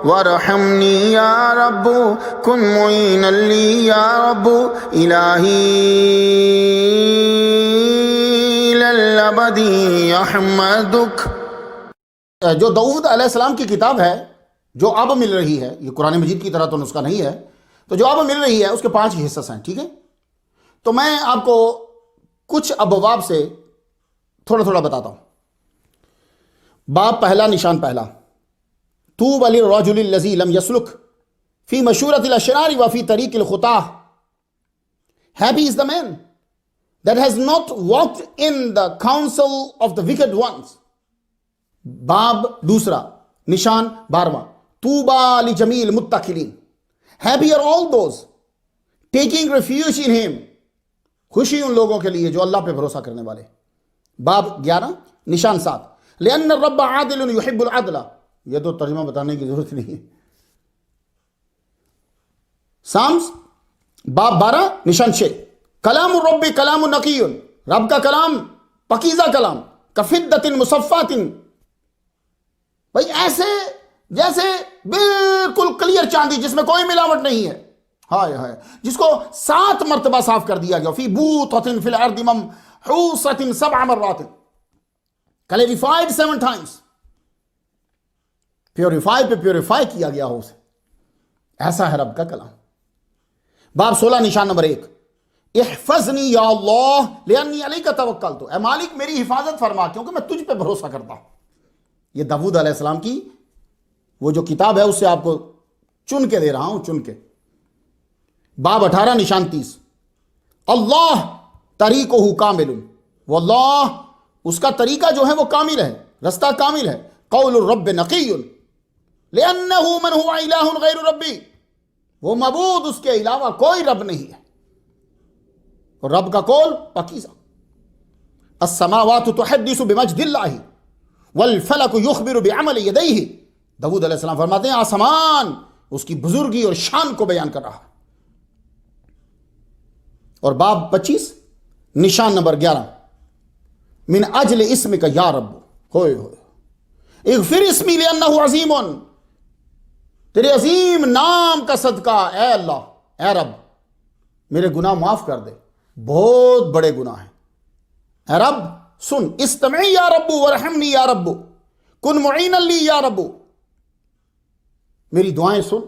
وارحمني يا رب كن معينا لي يا رب إلهي للأبد يحمدك. جو داؤد علیہ السلام کی کتاب ہے جو اب مل رہی ہے، یہ قرآن مجید کی طرح تو نسخہ نہیں ہے، تو جو اب مل رہی ہے اس کے 5 حصص ہیں، ٹھیک ہے؟ تو میں آپ کو کچھ ابواب سے تھوڑا تھوڑا بتاتا ہوں. باب پہلا، نشان پہلا، طوبی للرجل الذی لم یسلک فی مشورۃ الاشرار وفی طریق الخطاہ. Happy is the man that has not walked in the counsel of the wicked ones. باب دوسرا، نشان 12واں، Tooba لجمیع المتکلین. Happy are all those taking refuge in him. خوشی ان لوگوں کے لیے جو اللہ پہ بھروسہ کرنے والے. باب 11، نشان 7، لأن الرب عادل يحب العدل. یہ تو ترجمہ بتانے کی ضرورت نہیں ہے. سامس باب 12، نشان 6، کلام الرب کلام نقی. رب کا کلام پاکیزہ کلام، کفدۃ مصفات. بھائی ایسے جیسے بالکل کلیئر چاندی جس میں کوئی ملاوٹ نہیں ہے. ہائے ہائے، جس کو 7 مرتبہ صاف کر دیا گیا. فی بوطۃ فی الارض ممحوصۃ 7 مرات. Clarified 7 times. پیوریفائی پہ پیوریفائی کیا گیا ہو اسے. ایسا ہے رب کا کلام. باب 16، نشان نمبر 1، احفظنی یا اللہ لانی علیک توکلت. اے مالک میری حفاظت فرما کیونکہ میں تجھ پہ بھروسہ کرتا ہوں. یہ داؤد علیہ السلام کی وہ جو کتاب ہے اس سے آپ کو چن کے دے رہا ہوں، چن کے. باب 18، نشان 30، اللہ طریقہ کامل. وہ اللہ اس کا طریقہ جو ہے وہ کامل ہے، رستہ کامل ہے. قول الرب نقی لأنہ من هو الہ غیر ربی. وہ معبود اس کے علاوہ کوئی رب نہیں ہے، اور رب کا قول پاکیزہ. السماوات تحدث بمجد اللہ والفلک یخبر بعمل یدیہ. داؤد علیہ السلام فرماتے ہیں آسمان اس کی بزرگی اور شان کو بیان کر رہا ہے. اور باب 25، نشان نمبر 11، من اجل اسمک یا رب. ہوئے ہوئے اغفر اسمی لأنہ عظیم. تیرے عظیم نام کا صدقہ اے اللہ، اے رب میرے گناہ معاف کر دے، بہت بڑے گناہ ہیں. اے رب سن. استمعی یا رب ورحمنی یا رب کن معینا لی یا رب. میری دعائیں سن،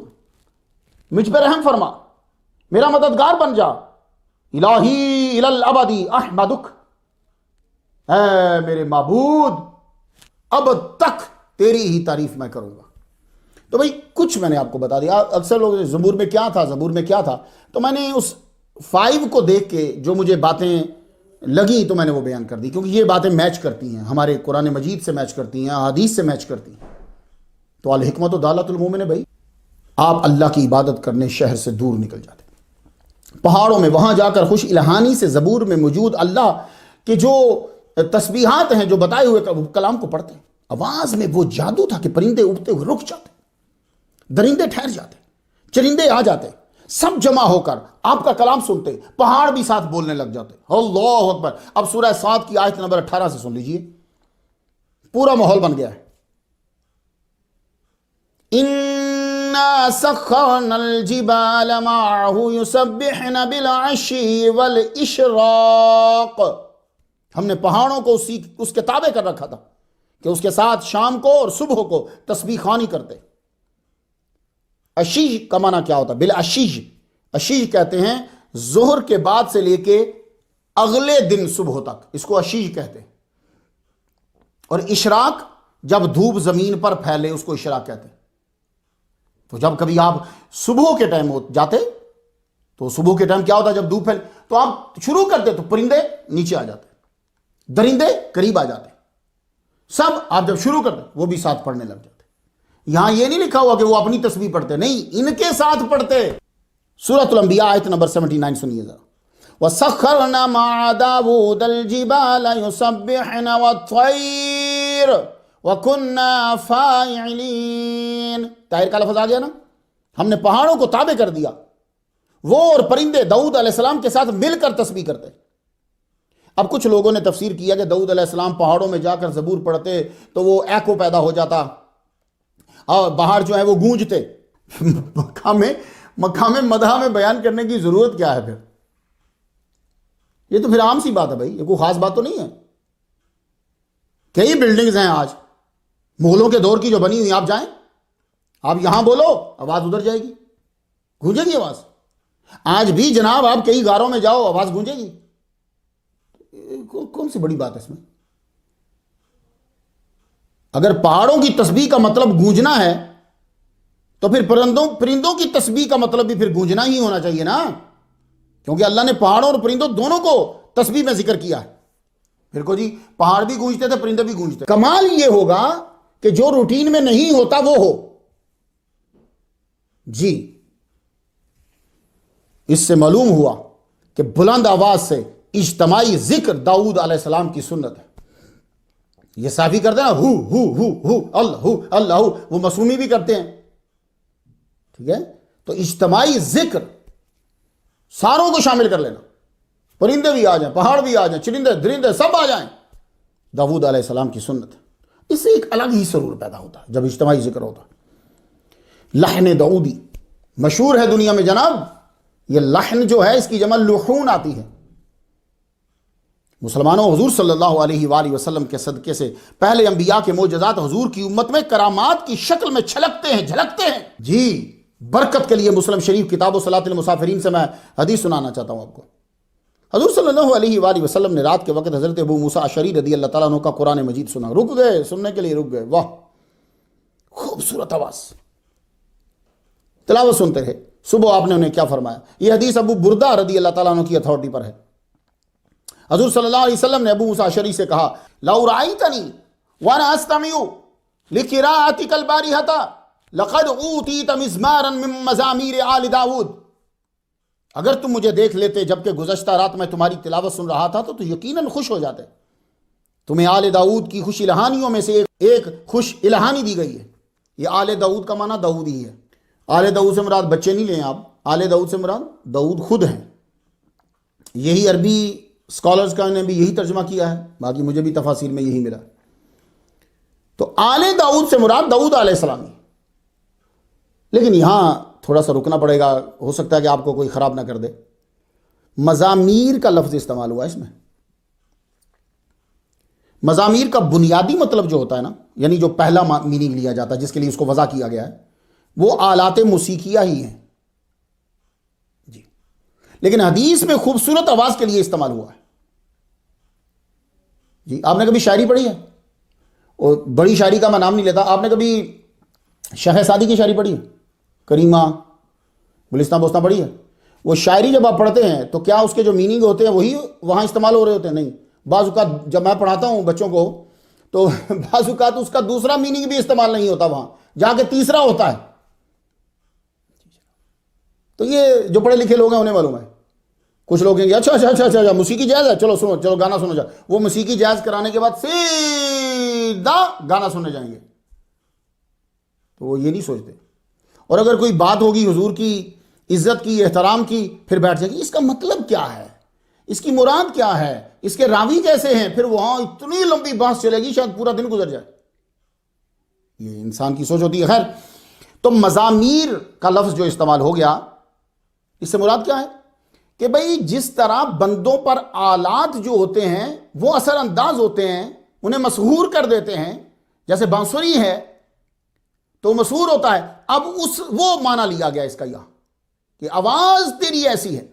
مجھ پہ رحم فرما، میرا مددگار بن جا. الہی الی الابد احمدک. اے میرے معبود اب تک تیری ہی تعریف میں کروں گا. تو بھئی کچھ میں نے آپ کو بتا دیا. اکثر لوگ زبور میں کیا تھا، زبور میں کیا تھا، تو میں نے اس 5 کو دیکھ کے جو مجھے باتیں لگی تو میں نے وہ بیان کر دی، کیونکہ یہ باتیں میچ کرتی ہیں ہمارے قرآن مجید سے، میچ کرتی ہیں احادیث سے، میچ کرتی ہیں. تو الحکمت دالۃ المومن. بھائی آپ اللہ کی عبادت کرنے شہر سے دور نکل جاتے، پہاڑوں میں، وہاں جا کر خوش الہانی سے زبور میں موجود اللہ کے جو تسبیحات ہیں، جو بتائے ہوئے کلام کو پڑھتے ہیں. آواز میں وہ جادو تھا کہ پرندے اڑتے ہوئے رک جاتے، درندے ٹھہر جاتے، چرندے آ جاتے، سب جمع ہو کر آپ کا کلام سنتے، پہاڑ بھی ساتھ بولنے لگ جاتے. اللہ اکبر. اب سورہ 7 کی آیت نمبر 18 سے سن لیجئے، پورا ماحول بن گیا ہے. اِنَّا سَخَّرْنَا الْجِبَالَ مَعَهُ يُسَبِّحْنَ بِالْعَشِيِّ وَالْإِشْرَاقِ. ہم نے پہاڑوں کو اس کے تابع کر رکھا تھا کہ اس کے ساتھ شام کو اور صبح کو تسبیح خوانی کرتے. عشیج کا معنی کیا ہوتا ہے؟ بالعشیج. عشیج کہتے ہیں ظہر کے بعد سے لے کے اگلے دن صبح تک، اس کو عشیج کہتے ہیں. اور اشراق جب دھوپ زمین پر پھیلے اس کو اشراق کہتے ہیں. تو جب کبھی آپ صبح کے ٹائم جاتے تو صبح کے ٹائم کیا ہوتا ہے؟ جب دھوپ پھیلے تو آپ شروع کرتے تو پرندے نیچے آ جاتے, درندے قریب آ جاتے, سب آپ جب شروع کرتے وہ بھی ساتھ پڑھنے لگ جاتے. یہاں یہ نہیں لکھا ہوا کہ وہ اپنی تسبیح پڑھتے, نہیں, ان کے ساتھ پڑھتے. سورۃ الانبیاء آیت نمبر 79 سنیے ذرا. وَسَخَّرْنَا مَعَ دَاوُودَ الْجِبَالَ يُسَبِّحْنَ وَالطَّيْرَ وَكُنَّا فَاعِلِينَ. طائر کا لفظ آ گیا نا, ہم نے پہاڑوں کو تابع کر دیا. وہ اور پرندے داؤد علیہ السلام کے ساتھ مل کر تسبیح کرتے. اب کچھ لوگوں نے تفسیر کیا کہ داؤد علیہ السلام پہاڑوں میں جا کر زبور پڑھتے تو وہ ایکو پیدا ہو جاتا اور باہر جو ہے وہ گونجتے. مقام مدح میں بیان کرنے کی ضرورت کیا ہے پھر؟ یہ تو پھر عام سی بات ہے بھائی, یہ کوئی خاص بات تو نہیں ہے. کئی بلڈنگز ہیں آج مغلوں کے دور کی جو بنی ہوئی, آپ جائیں, آپ یہاں بولو آواز ادھر جائے گی, گونجے گی آواز. آج بھی جناب آپ کئی غاروں میں جاؤ آواز گونجے گی. کون سی بڑی بات ہے اس میں؟ اگر پہاڑوں کی تسبیح کا مطلب گونجنا ہے تو پھر پرندوں کی تسبیح کا مطلب بھی پھر گونجنا ہی ہونا چاہیے نا, کیونکہ اللہ نے پہاڑوں اور پرندوں دونوں کو تسبیح میں ذکر کیا ہے. پھر کو جی پہاڑ بھی گونجتے تھے پرندے بھی گونجتے. کمال یہ ہوگا کہ جو روٹین میں نہیں ہوتا وہ ہو. جی اس سے معلوم ہوا کہ بلند آواز سے اجتماعی ذکر داؤد علیہ السلام کی سنت ہے. یہ صافی کرتے ہیں نا, ہو اللہ اللہ, وہ مسومی بھی کرتے ہیں. ٹھیک ہے, تو اجتماعی ذکر ساروں کو شامل کر لینا, پرندے بھی آ جائیں, پہاڑ بھی آ جائیں, چرندے درندے سب آ جائیں, داؤد علیہ السلام کی سنت ہے. اس سے ایک الگ ہی سرور پیدا ہوتا ہے جب اجتماعی ذکر ہوتا. لحن داؤدی مشہور ہے دنیا میں جناب. یہ لحن جو ہے اس کی جمع لحون آتی ہے. مسلمانوں, حضور صلی اللہ علیہ وآلہ وسلم کے صدقے سے پہلے انبیاء کے معجزات حضور کی امت میں کرامات کی شکل میں چھلکتے ہیں, جھلکتے ہیں. جی برکت کے لیے مسلم شریف کتاب و صلاۃ المسافرین سے میں حدیث سنانا چاہتا ہوں آپ کو. حضور صلی اللہ علیہ وآلہ وسلم نے رات کے وقت حضرت ابو موسیٰ اشعری رضی اللہ تعالیٰ عنہ کا قرآن مجید سنا. رک گئے, سننے کے لیے رک گئے. واہ خوبصورت آواز, تلاوت سنتے رہے. صبح آپ نے انہیں کیا فرمایا؟ یہ حدیث ابو بردہ رضی اللہ تعالیٰ عنہ کی اتھارٹی پر ہے. حضور صلی اللہ علیہ وسلم نے ابو موسیٰ اشعری سے کہا, لو رأیتنی وانا استمع لقراءتک البارحۃ لقد اوتیت مزمارا من مزامیر آل داؤد. اگر تم مجھے دیکھ لیتے جبکہ گزشتہ رات میں تمہاری تلاوت سن رہا تھا تو یقیناً خوش ہو جاتے. تمہیں آل داؤد کی خوش الہانیوں میں سے ایک خوش الہانی دی گئی ہے. یہ آل داؤد کا معنی داؤد ہی ہے. آل داؤد سے مراد بچے نہیں لیں آپ, آل داؤد سے مراد داؤد خود ہیں. یہی عربی اسکالرز کا نے بھی یہی ترجمہ کیا ہے, باقی مجھے بھی تفاسیر میں یہی ملا. تو آل داؤد سے مراد داؤد علیہ السلام. لیکن یہاں تھوڑا سا رکنا پڑے گا, ہو سکتا ہے کہ آپ کو کوئی خراب نہ کر دے. مزامیر کا لفظ استعمال ہوا اس میں. مزامیر کا بنیادی مطلب جو ہوتا ہے نا, یعنی جو پہلا میننگ لیا جاتا ہے جس کے لیے اس کو وضع کیا گیا ہے, وہ آلات موسیقیہ ہی ہیں. جی لیکن حدیث میں خوبصورت آواز کے لیے استعمال ہوا ہے. جی آپ نے کبھی شاعری پڑھی ہے؟ اور بڑی شاعری کا میں نام نہیں لیتا. آپ نے کبھی شہ سعدی کی شاعری پڑھی ہے؟ کریمہ, گلستان بوستان پڑھی ہے؟ وہ شاعری جب آپ پڑھتے ہیں تو کیا اس کے جو میننگ ہوتے ہیں وہی وہاں استعمال ہو رہے ہوتے ہیں؟ نہیں. بعض اوقات جب میں پڑھاتا ہوں بچوں کو تو بعض اوقات اس کا دوسرا میننگ بھی استعمال نہیں ہوتا, وہاں جا کے تیسرا ہوتا ہے. تو یہ جو پڑھے لکھے لوگ ہیں انہیں معلوم ہے. کچھ لوگ کہیں گے اچھا اچھا اچھا اچھا موسیقی جائز ہے, چلو سنو, چلو گانا سنو جا. وہ موسیقی جائز کرانے کے بعد سیدھا گانا سننے جائیں گے. تو وہ یہ نہیں سوچتے. اور اگر کوئی بات ہوگی حضور کی عزت کی, احترام کی, پھر بیٹھ جائیں گے اس کا مطلب کیا ہے, اس کی مراد کیا ہے, اس کے راوی کیسے ہیں. پھر وہاں اتنی لمبی بحث چلے گی شاید پورا دن گزر جائے. یہ انسان کی سوچ ہوتی ہے. خیر, تو مزامیر کا لفظ جو استعمال ہو گیا, اس سے مراد کیا ہے کہ بھئی جس طرح بندوں پر آلات جو ہوتے ہیں وہ اثر انداز ہوتے ہیں, انہیں مسحور کر دیتے ہیں. جیسے بانسری ہے تو مسحور ہوتا ہے. اب وہ معنی لیا گیا اس کا یہاں کہ آواز تیری ایسی ہے.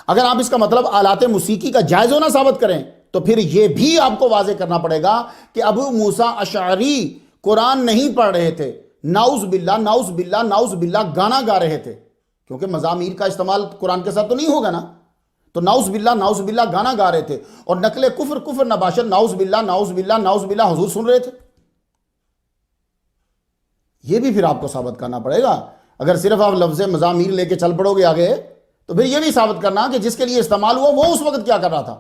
اگر آپ اس کا مطلب آلات موسیقی کا جائز ہونا ثابت کریں تو پھر یہ بھی آپ کو واضح کرنا پڑے گا کہ ابو موسیٰ اشعری قرآن نہیں پڑھ رہے تھے, نعوذ باللہ نعوذ باللہ نعوذ باللہ گانا گا رہے تھے. کیونکہ مزامیر کا استعمال قرآن کے ساتھ تو نہیں ہوگا نا. تو ناؤز باللہ گانا گا رہے تھے اور نقل کفر نباشر ناؤز باللہ حضور سن رہے تھے. یہ بھی پھر آپ کو ثابت کرنا پڑے گا. اگر صرف آپ لفظ مزامیر لے کے چل پڑو گے آگے تو پھر یہ بھی ثابت کرنا کہ جس کے لیے استعمال ہوا وہ اس وقت کیا کر رہا تھا.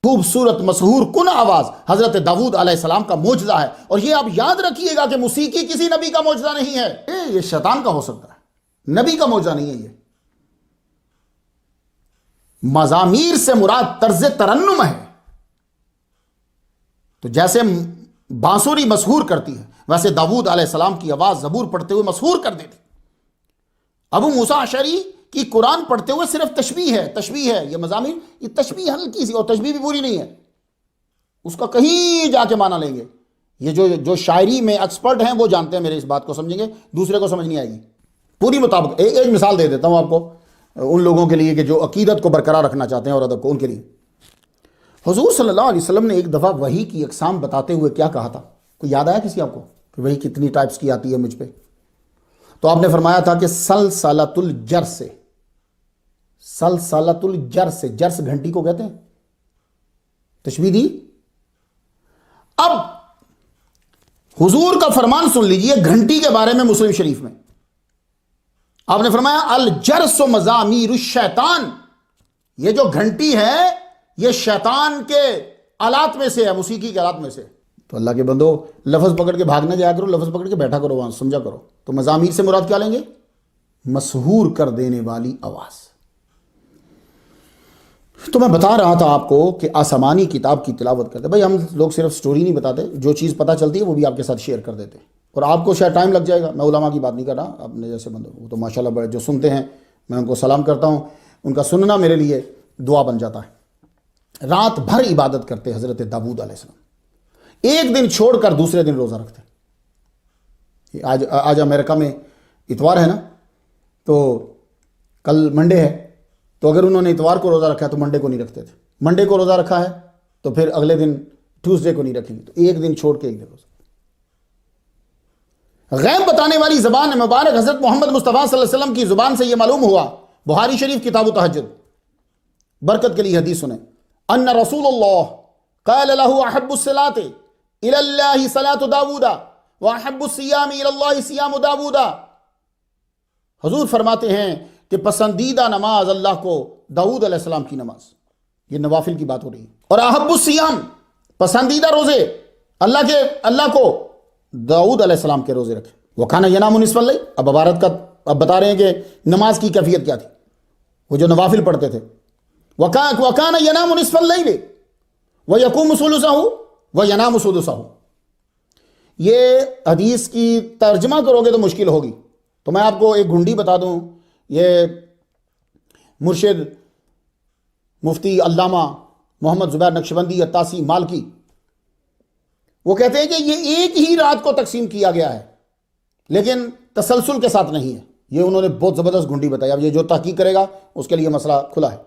خوبصورت مسحور کن آواز حضرت داؤد علیہ السلام کا معجزہ ہے. اور یہ آپ یاد رکھیے گا کہ موسیقی کسی نبی کا معجزہ نہیں ہے. یہ شیطان کا ہو سکتا ہے، نبی کا معجزہ نہیں ہے. یہ مزامیر سے مراد طرز ترنم ہے. تو جیسے بانسری مسحور کرتی ہے ویسے داؤد علیہ السلام کی آواز زبور پڑھتے ہوئے مسحور کر دیتی. ابو موسیٰ اشعری کی قرآن پڑھتے ہوئے صرف تشبیہ ہے. یہ مضامین یہ تشبیہ ہلکی سی، اور تشبیہ بھی پوری نہیں ہے، اس کا کہیں جا کے معنی لیں گے. یہ جو شاعری میں ایکسپرٹ ہیں وہ جانتے ہیں، میرے اس بات کو سمجھیں گے، دوسرے کو سمجھ نہیں آئے گی پوری مطابق. ایک مثال دے دیتا ہوں آپ کو ان لوگوں کے لیے کہ جو عقیدت کو برقرار رکھنا چاہتے ہیں اور ادب کو، ان کے لیے. حضور صلی اللہ علیہ وسلم نے ایک دفعہ وحی کی اقسام بتاتے ہوئے کیا کہا تھا؟ کوئی یاد آیا کسی آپ کو کہ وحی کتنی ٹائپس کی آتی ہے مجھ پہ؟ تو آپ نے فرمایا تھا کہ سلسلۃ الجرس سے، سلسلۃ الجرس سے، جرس گھنٹی کو کہتے ہیں، تشبیہ دی. اب حضور کا فرمان سن لیجئے گھنٹی کے بارے میں مسلم شریف میں آپ نے فرمایا الجرس مزامیر الشیطان. یہ جو گھنٹی ہے یہ شیطان کے آلات میں سے ہے، موسیقی کے آلات میں سے. تو اللہ کے بندو لفظ پکڑ کے بھاگنا جایا کرو، لفظ پکڑ کے بیٹھا کرو، وہاں سمجھا کرو. تو مزامیر سے مراد کیا لیں گے؟ مسحور کر دینے والی آواز. تو میں بتا رہا تھا آپ کو کہ آسمانی کتاب کی تلاوت کرتے. بھائی ہم لوگ صرف سٹوری نہیں بتاتے، جو چیز پتہ چلتی ہے وہ بھی آپ کے ساتھ شیئر کر دیتے ہیں. اور آپ کو شاید ٹائم لگ جائے گا، میں علماء کی بات نہیں کر رہا، اپنے جیسے بندے وہ تو ماشاءاللہ بڑے جو سنتے ہیں میں ان کو سلام کرتا ہوں، ان کا سننا میرے لیے دعا بن جاتا ہے. رات بھر عبادت کرتے حضرت داؤد علیہ السلام، ایک دن چھوڑ کر دوسرے دن روزہ رکھتے. آج امریکہ میں اتوار ہے نا، تو کل منڈے ہے، تو اگر انہوں نے اتوار کو روزہ رکھا ہے تو منڈے کو نہیں رکھتے تھے. منڈے کو روزہ رکھا ہے تو پھر اگلے دن ٹیوزڈے کو نہیں رکھیں گے، تو ایک دن چھوڑ کے ایک دن روزہ. غیب بتانے والی زبان مبارک حضرت محمد مصطفیٰ صلی اللہ علیہ وسلم کی زبان سے یہ معلوم ہوا. بخاری شریف کتاب التہجد، برکت کے لیے حدیث سنیں. ان رسول اللہ قال له احب الصلاۃ الى اللہ صلاۃ داؤد واحب الصیام الى اللہ صیام داؤد. حضور فرماتے ہیں کہ پسندیدہ نماز اللہ کو داؤد علیہ السلام کی نماز، یہ نوافل کی بات ہو رہی ہے. اور احب الصیام پسندیدہ روزے اللہ کو داؤد علیہ السلام کے روزے رکھے. وکانا ینام نصف اللیل. اب بتا رہے ہیں کہ نماز کی کیفیت کیا تھی، وہ جو نوافل پڑھتے تھے. وکانا ینام نصف اللیل ویقوم ثلثہ وینام سدسہ. یہ حدیث کی ترجمہ کرو گے تو مشکل ہوگی، تو میں آپ کو ایک گھنڈی بتا دوں. یہ مرشد مفتی علامہ محمد زبیر نقشبندی عطاسی مالکی وہ کہتے ہیں کہ یہ ایک ہی رات کو تقسیم کیا گیا ہے لیکن تسلسل کے ساتھ نہیں ہے. یہ انہوں نے بہت زبردست گھنڈی بتائی. اب یہ جو تحقیق کرے گا اس کے لیے مسئلہ کھلا ہے.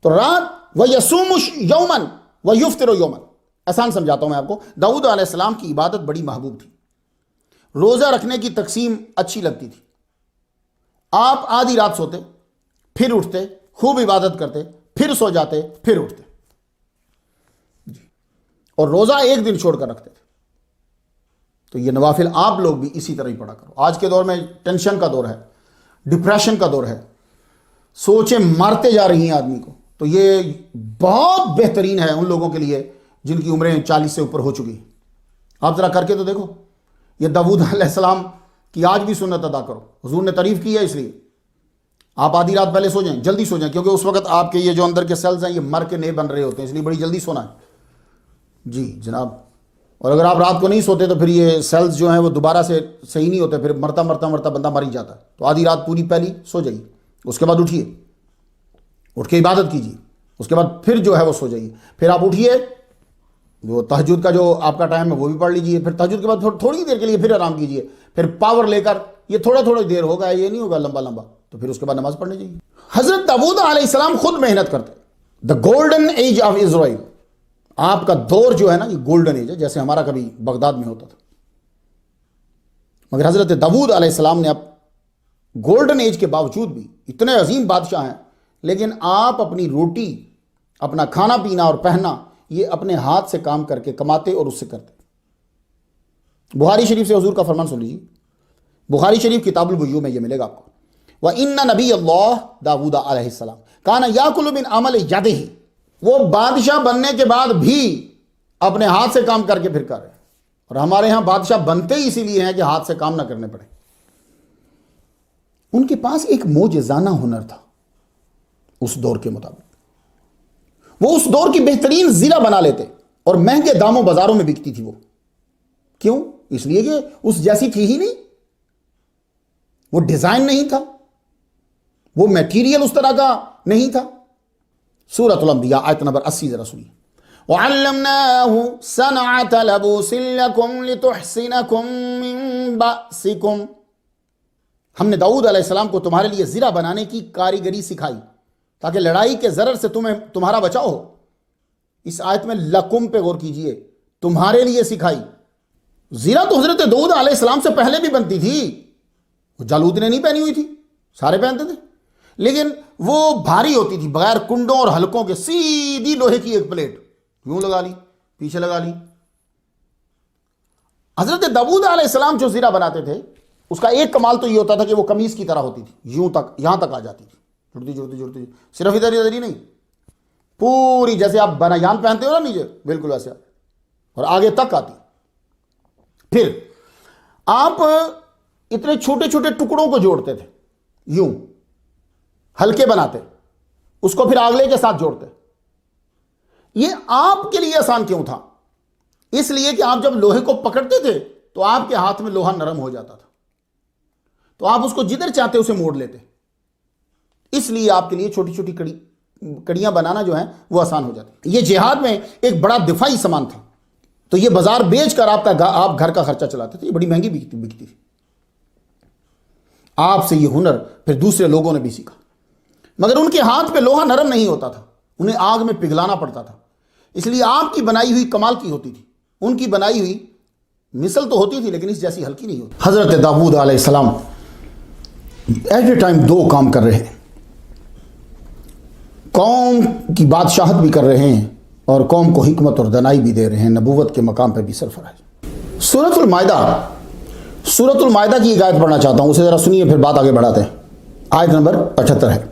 تو رات وَيَصُومُ يَوْمًا وَيُفْطِرُ يَوْمًا، آسان سمجھاتا ہوں میں آپ کو. داؤد علیہ السلام کی عبادت بڑی محبوب تھی. روزہ رکھنے کی تقسیم اچھی لگتی تھی. آپ آدھی رات سوتے، پھر اٹھتے، خوب عبادت کرتے، پھر سو جاتے، پھر اٹھتے جی. اور روزہ ایک دن چھوڑ کر رکھتے تھے. تو یہ نوافل آپ لوگ بھی اسی طرح ہی پڑھا کرو. آج کے دور میں ٹینشن کا دور ہے، ڈپریشن کا دور ہے، سوچیں مارتے جا رہی ہیں آدمی کو. تو یہ بہت بہترین ہے ان لوگوں کے لیے جن کی عمریں 40 سے اوپر ہو چکی ہیں. آپ ذرا کر کے تو دیکھو. یہ داؤد علیہ السلام کی آج بھی سنت ادا کرو. حضور نے تعریف کی ہے، اس لیے آپ آدھی رات پہلے سو جائیں، جلدی سو جائیں، کیونکہ اس وقت آپ کے یہ جو اندر کے سیلز ہیں یہ مر کے نئے بن رہے ہوتے ہیں، اس لیے بڑی جلدی سونا ہے جی جناب. اور اگر آپ رات کو نہیں سوتے تو پھر یہ سیلز جو ہیں وہ دوبارہ سے صحیح نہیں ہوتے، پھر مرتا بندہ مر ہی جاتا ہے. تو آدھی رات پوری پہلی سو جائیے، اس کے بعد اٹھیے، اٹھ کے عبادت کیجیے، اس کے بعد پھر جو ہے وہ سو جائیے. پھر آپ اٹھیے، وہ تہجد کا جو آپ کا ٹائم ہے وہ بھی پڑھ لیجیے. پھر تہجد کے بعد تھوڑی دیر کے لیے پھر آرام کیجیے. پھر پاور لے کر یہ تھوڑا دیر ہوگا، یہ نہیں ہوگا لمبا، تو پھر اس کے بعد نماز پڑھنے چاہیے. حضرت داؤد علیہ السلام خود محنت کرتے. دا گولڈن ایج آف اسرائیل، آپ کا دور جو ہے نا یہ گولڈن ایج ہے، جیسے ہمارا کبھی بغداد میں ہوتا تھا. مگر حضرت داؤد علیہ السلام نے اب گولڈن ایج کے باوجود بھی اتنے عظیم بادشاہ ہیں لیکن آپ اپنی روٹی، اپنا کھانا پینا اور پہننا یہ اپنے ہاتھ سے کام کر کے کماتے اور اس سے کرتے۔ بخاری شریف سے حضور کا فرمان سن لیجیے، بخاری شریف کتاب البیوع میں یہ ملے گا آپ کو۔ وَإِنَّ نَبِيَّ اللَّهِ داؤد علیہ السلام کَانَ يَأْكُلُ مِنْ عَمَلِ يَدِهِ، وہ بادشاہ بننے کے بعد بھی اپنے ہاتھ سے کام کر کے پھر کر رہے ہیں، اور ہمارے ہاں بادشاہ بنتے ہی اسی لیے ہیں کہ ہاتھ سے کام نہ کرنے پڑے۔ ان کے پاس ایک معجزانہ ہنر تھا اس دور کے مطابق، وہ اس دور کی بہترین زیرہ بنا لیتے اور مہنگے داموں بازاروں میں بکتی تھی وہ۔ کیوں؟ اس لیے کہ اس جیسی تھی ہی نہیں، وہ ڈیزائن نہیں تھا، وہ میٹیریل اس طرح کا نہیں تھا۔ سورۃ الانبیاء آیت نمبر 80 ذرا سنیے۔ وَعَلَّمْنَاهُ صَنْعَةَ لَبُوسٍ لَكُمْ لِتُحْصِنَكُمْ مِنْ بَأْسِكُمْ، ہم نے داؤد علیہ السلام کو تمہارے لیے زرہ بنانے کی کاریگری سکھائی تاکہ لڑائی کے ضرر سے تمہارا بچاؤ ہو۔ اس آیت میں لکم پہ غور کیجئے، تمہارے لیے سکھائی۔ زرہ تو حضرت داؤد علیہ السلام سے پہلے بھی بنتی تھی، وہ جالود نے نہیں پہنی ہوئی تھی، سارے پہنتے تھے، لیکن وہ بھاری ہوتی تھی، بغیر کنڈوں اور حلقوں کے، سیدھی لوہے کی ایک پلیٹ، یوں لگا لی، پیچھے لگا لی۔ حضرت داؤد علیہ السلام جو زرہ بناتے تھے اس کا ایک کمال تو یہ ہوتا تھا کہ وہ قمیض کی طرح ہوتی تھی، یوں تک، یہاں تک آ جاتی تھی، جڑتی، صرف ادھر ہی نہیں، پوری جیسے آپ بنیان پہنتے ہو نا نیچے، بالکل ویسے اور آگے تک آتی۔ پھر آپ اتنے چھوٹے چھوٹے ٹکڑوں کو جوڑتے تھے، یوں ہلکے بناتے، اس کو پھر اگلے کے ساتھ جوڑتے۔ یہ آپ کے لیے آسان کیوں تھا؟ اس لیے کہ آپ جب لوہے کو پکڑتے تھے تو آپ کے ہاتھ میں لوہا نرم ہو جاتا تھا، تو آپ اس کو جدھر چاہتے اسے موڑ لیتے، اس لیے آپ کے لیے چھوٹی چھوٹی کڑیاں بنانا جو ہیں وہ آسان ہو جاتی۔ یہ جہاد میں ایک بڑا دفاعی سامان تھا، تو یہ بازار بیچ کر آپ گھر کا خرچہ چلاتے تھے، یہ بڑی مہنگی بکتی تھی۔ آپ سے یہ ہنر پھر دوسرے لوگوں نے بھی سیکھا، مگر ان کے ہاتھ پہ لوہا نرم نہیں ہوتا تھا، انہیں آگ میں پگھلانا پڑتا تھا، اس لیے آپ کی بنائی ہوئی کمال کی ہوتی تھی، ان کی بنائی ہوئی مثل تو ہوتی تھی لیکن اس جیسی ہلکی نہیں ہوتی۔ حضرت داؤد علیہ السلام ایٹ اے ٹائم دو کام کر رہے ہیں، قوم کی بادشاہت بھی کر رہے ہیں اور قوم کو حکمت اور دانائی بھی دے رہے ہیں، نبوت کے مقام پہ بھی سرفراز۔ سورۃ المائدہ کی ایک آیت پڑھنا چاہتا ہوں، اسے ذرا سنیے پھر بات آگے بڑھاتے ہیں۔ آیت نمبر 78 ہے،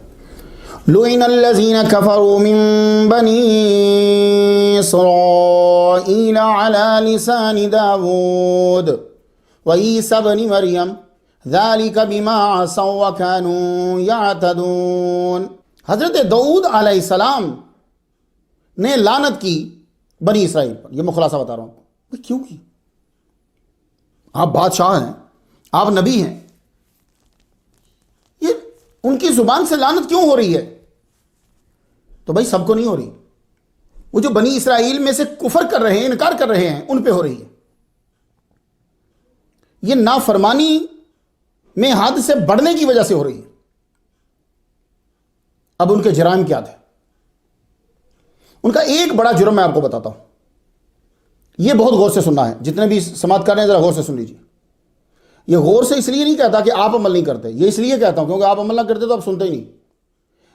لُعِنَ الَّذِينَ كَفَرُوا مِن بَنِي إِسْرَائِيلَ عَلَى لِسَانِ دَاوُودَ وَعِيسَى ابْنِ مَرْيَمَ ذَلِكَ بِمَا عَصَوْا وَكَانُوا يَعْتَدُونَ۔ حضرت داؤد علیہ السلام نے لعنت کی بنی اسرائیل پر، یہ میں خلاصہ بتا رہا ہوں۔ کیوں کی؟ آپ بادشاہ ہیں، آپ نبی ہیں، یہ ان کی زبان سے لعنت کیوں ہو رہی ہے؟ تو بھائی سب کو نہیں ہو رہی، وہ جو بنی اسرائیل میں سے کفر کر رہے ہیں، انکار کر رہے ہیں، ان پہ ہو رہی ہے۔ یہ نافرمانی میں حد سے بڑھنے کی وجہ سے ہو رہی ہے۔ اب ان کے جرائم کیا تھے؟ ان کا ایک بڑا جرم میں آپ کو بتاتا ہوں، یہ بہت غور سے سننا ہے، جتنے بھی سماعت کر رہے ہیں ذرا غور سے سن لیجیے۔ یہ غور سے اس لیے نہیں کہتا کہ آپ عمل نہیں کرتے، یہ اس لیے کہتا ہوں کیونکہ آپ عمل نہ کرتے تو آپ سنتے ہی نہیں،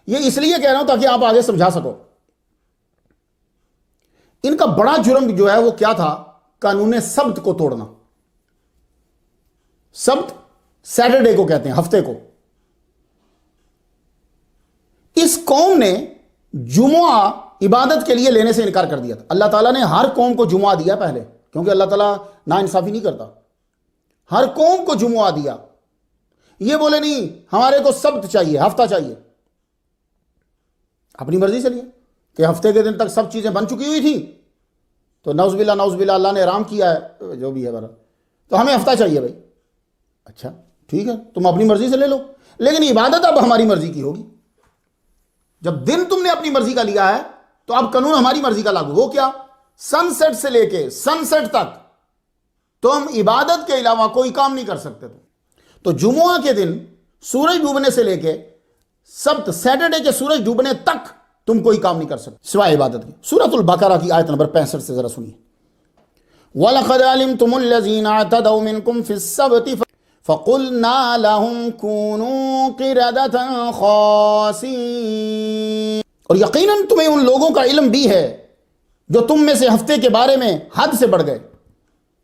یہ اس لیے کہہ رہا ہوں تاکہ آپ آگے سمجھا سکو۔ ان کا بڑا جرم جو ہے وہ کیا تھا؟ قانون سبت کو توڑنا۔ سبت سیٹرڈے کو کہتے ہیں، ہفتے کو۔ اس قوم نے جمعہ عبادت کے لیے لینے سے انکار کر دیا تھا۔ اللہ تعالیٰ نے ہر قوم کو جمعہ دیا پہلے، کیونکہ اللہ تعالیٰ ناانصافی نہیں کرتا، ہر قوم کو جمعہ دیا۔ یہ بولے نہیں ہمارے کو سبت چاہیے، ہفتہ چاہیے، اپنی مرضی سے لیا کہ ہفتے کے دن تک سب چیزیں بن چکی ہوئی تھیں، تو نعوذ باللہ اللہ نے حرام کیا ہے جو بھی ہے برا، تو ہمیں ہفتہ چاہیے بھائی۔ اچھا ٹھیک ہے، تم اپنی مرضی سے لے لو، لیکن عبادت اب ہماری مرضی کی ہوگی۔ جب دن تم نے اپنی مرضی کا لیا ہے تو اب قانون ہماری مرضی کا لاگو۔ وہ کیا؟ سن سیٹ سے لے کے سن سیٹ تک تم عبادت کے علاوہ کوئی کام نہیں کر سکتے۔ تو جمعہ کے دن سورج ڈوبنے سے لے کے سبت سیٹرڈے کے سورج ڈوبنے تک تم کوئی کام نہیں کر سکتے سوائے عبادت کے۔ سورۃ البقرہ کی آیت نمبر 65 سے ذرا سنیے۔ وَلَقَدْ عَلِمْتُمُ الَّذِينَ اعْتَدَوْا مِنْكُمْ فِي السَّبْتِ فَقُلْنَا لَهُمْ كُونُوا قِرَدَةً خَاسِئِينَ، اور یقیناً تمہیں ان لوگوں کا علم بھی ہے جو تم میں سے ہفتے کے بارے میں حد سے بڑھ گئے،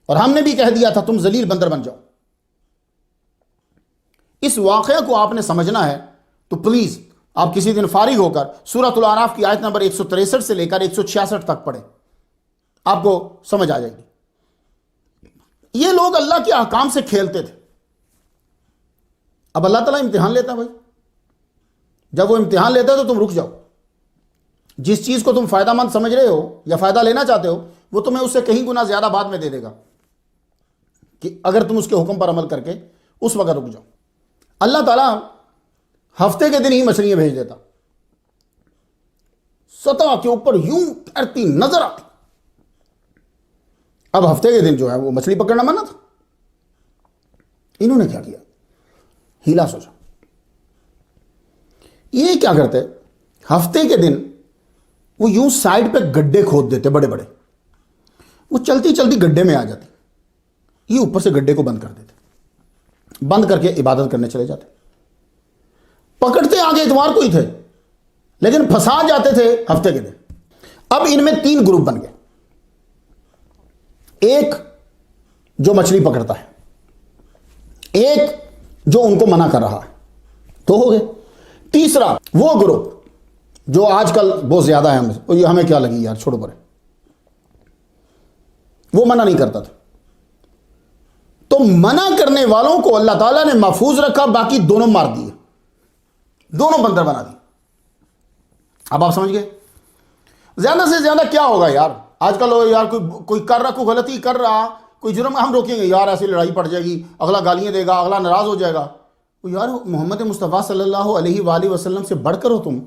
اور ہم نے بھی کہہ دیا تھا تم ذلیل بندر بن جاؤ۔ اس واقعہ کو آپ نے سمجھنا ہے تو پلیز آپ کسی دن فارغ ہو کر سورۃ الاعراف کی آیت نمبر 163 سے لے کر 166 تک پڑھیں، آپ کو سمجھ آ جائے گی۔ یہ لوگ اللہ کے احکام سے کھیلتے تھے۔ اب اللہ تعالیٰ امتحان لیتا ہے بھائی، جب وہ امتحان لیتا ہے تو تم رک جاؤ۔ جس چیز کو تم فائدہ مند سمجھ رہے ہو یا فائدہ لینا چاہتے ہو، وہ تمہیں اس سے کہیں گنا زیادہ بعد میں دے دے گا، کہ اگر تم اس کے حکم پر عمل کر کے اس وقت رک جاؤ۔ اللہ تعالیٰ ہفتے کے دن ہی مچھلیاں بھیج دیتا، سطح کے اوپر یوں تیرتی نظر آتی۔ اب ہفتے کے دن جو ہے وہ مچھلی پکڑنا منع تھا۔ انہوں نے کیا کیا؟ ہیلا سوچا۔ یہ کیا کرتے؟ ہفتے کے دن وہ یوں سائڈ پہ گڈھے کھود دیتے بڑے بڑے، وہ چلتی چلتی گڈھے میں آ جاتی، یہ اوپر سے گڈھے کو بند کر دیتے، بند کر کے عبادت کرنے چلے جاتے۔ پکڑتے آگے اتوار کو ہی تھے، لیکن پھنسا جاتے تھے ہفتے کے دن۔ اب ان میں 3 گروپ بن گئے، ایک جو مچھلی پکڑتا ہے، ایک جو ان کو منع کر رہا ہے، 2 ہو گئے۔ تیسرا وہ گروپ جو آج کل بہت زیادہ ہے، یہ ہمیں کیا لگی یار، چھوڑو پرے، وہ منع نہیں کرتا تھا۔ تو منع کرنے والوں کو اللہ تعالیٰ نے محفوظ رکھا، باقی دونوں مار دیے، دونوں بندر بنا دیے۔ اب آپ سمجھ گئے زیادہ سے زیادہ کیا ہوگا یار؟ آج کل یار کوئی کر رہا، کوئی غلطی کر رہا، کوئی جرم، ہم روکیں گے یار ایسی لڑائی پڑ جائے گی، اگلا گالیاں دے گا، اگلا ناراض ہو جائے گا۔ یار محمد مصطفیٰ صلی اللہ علیہ وآلہ وسلم سے بڑھ کر ہو تم،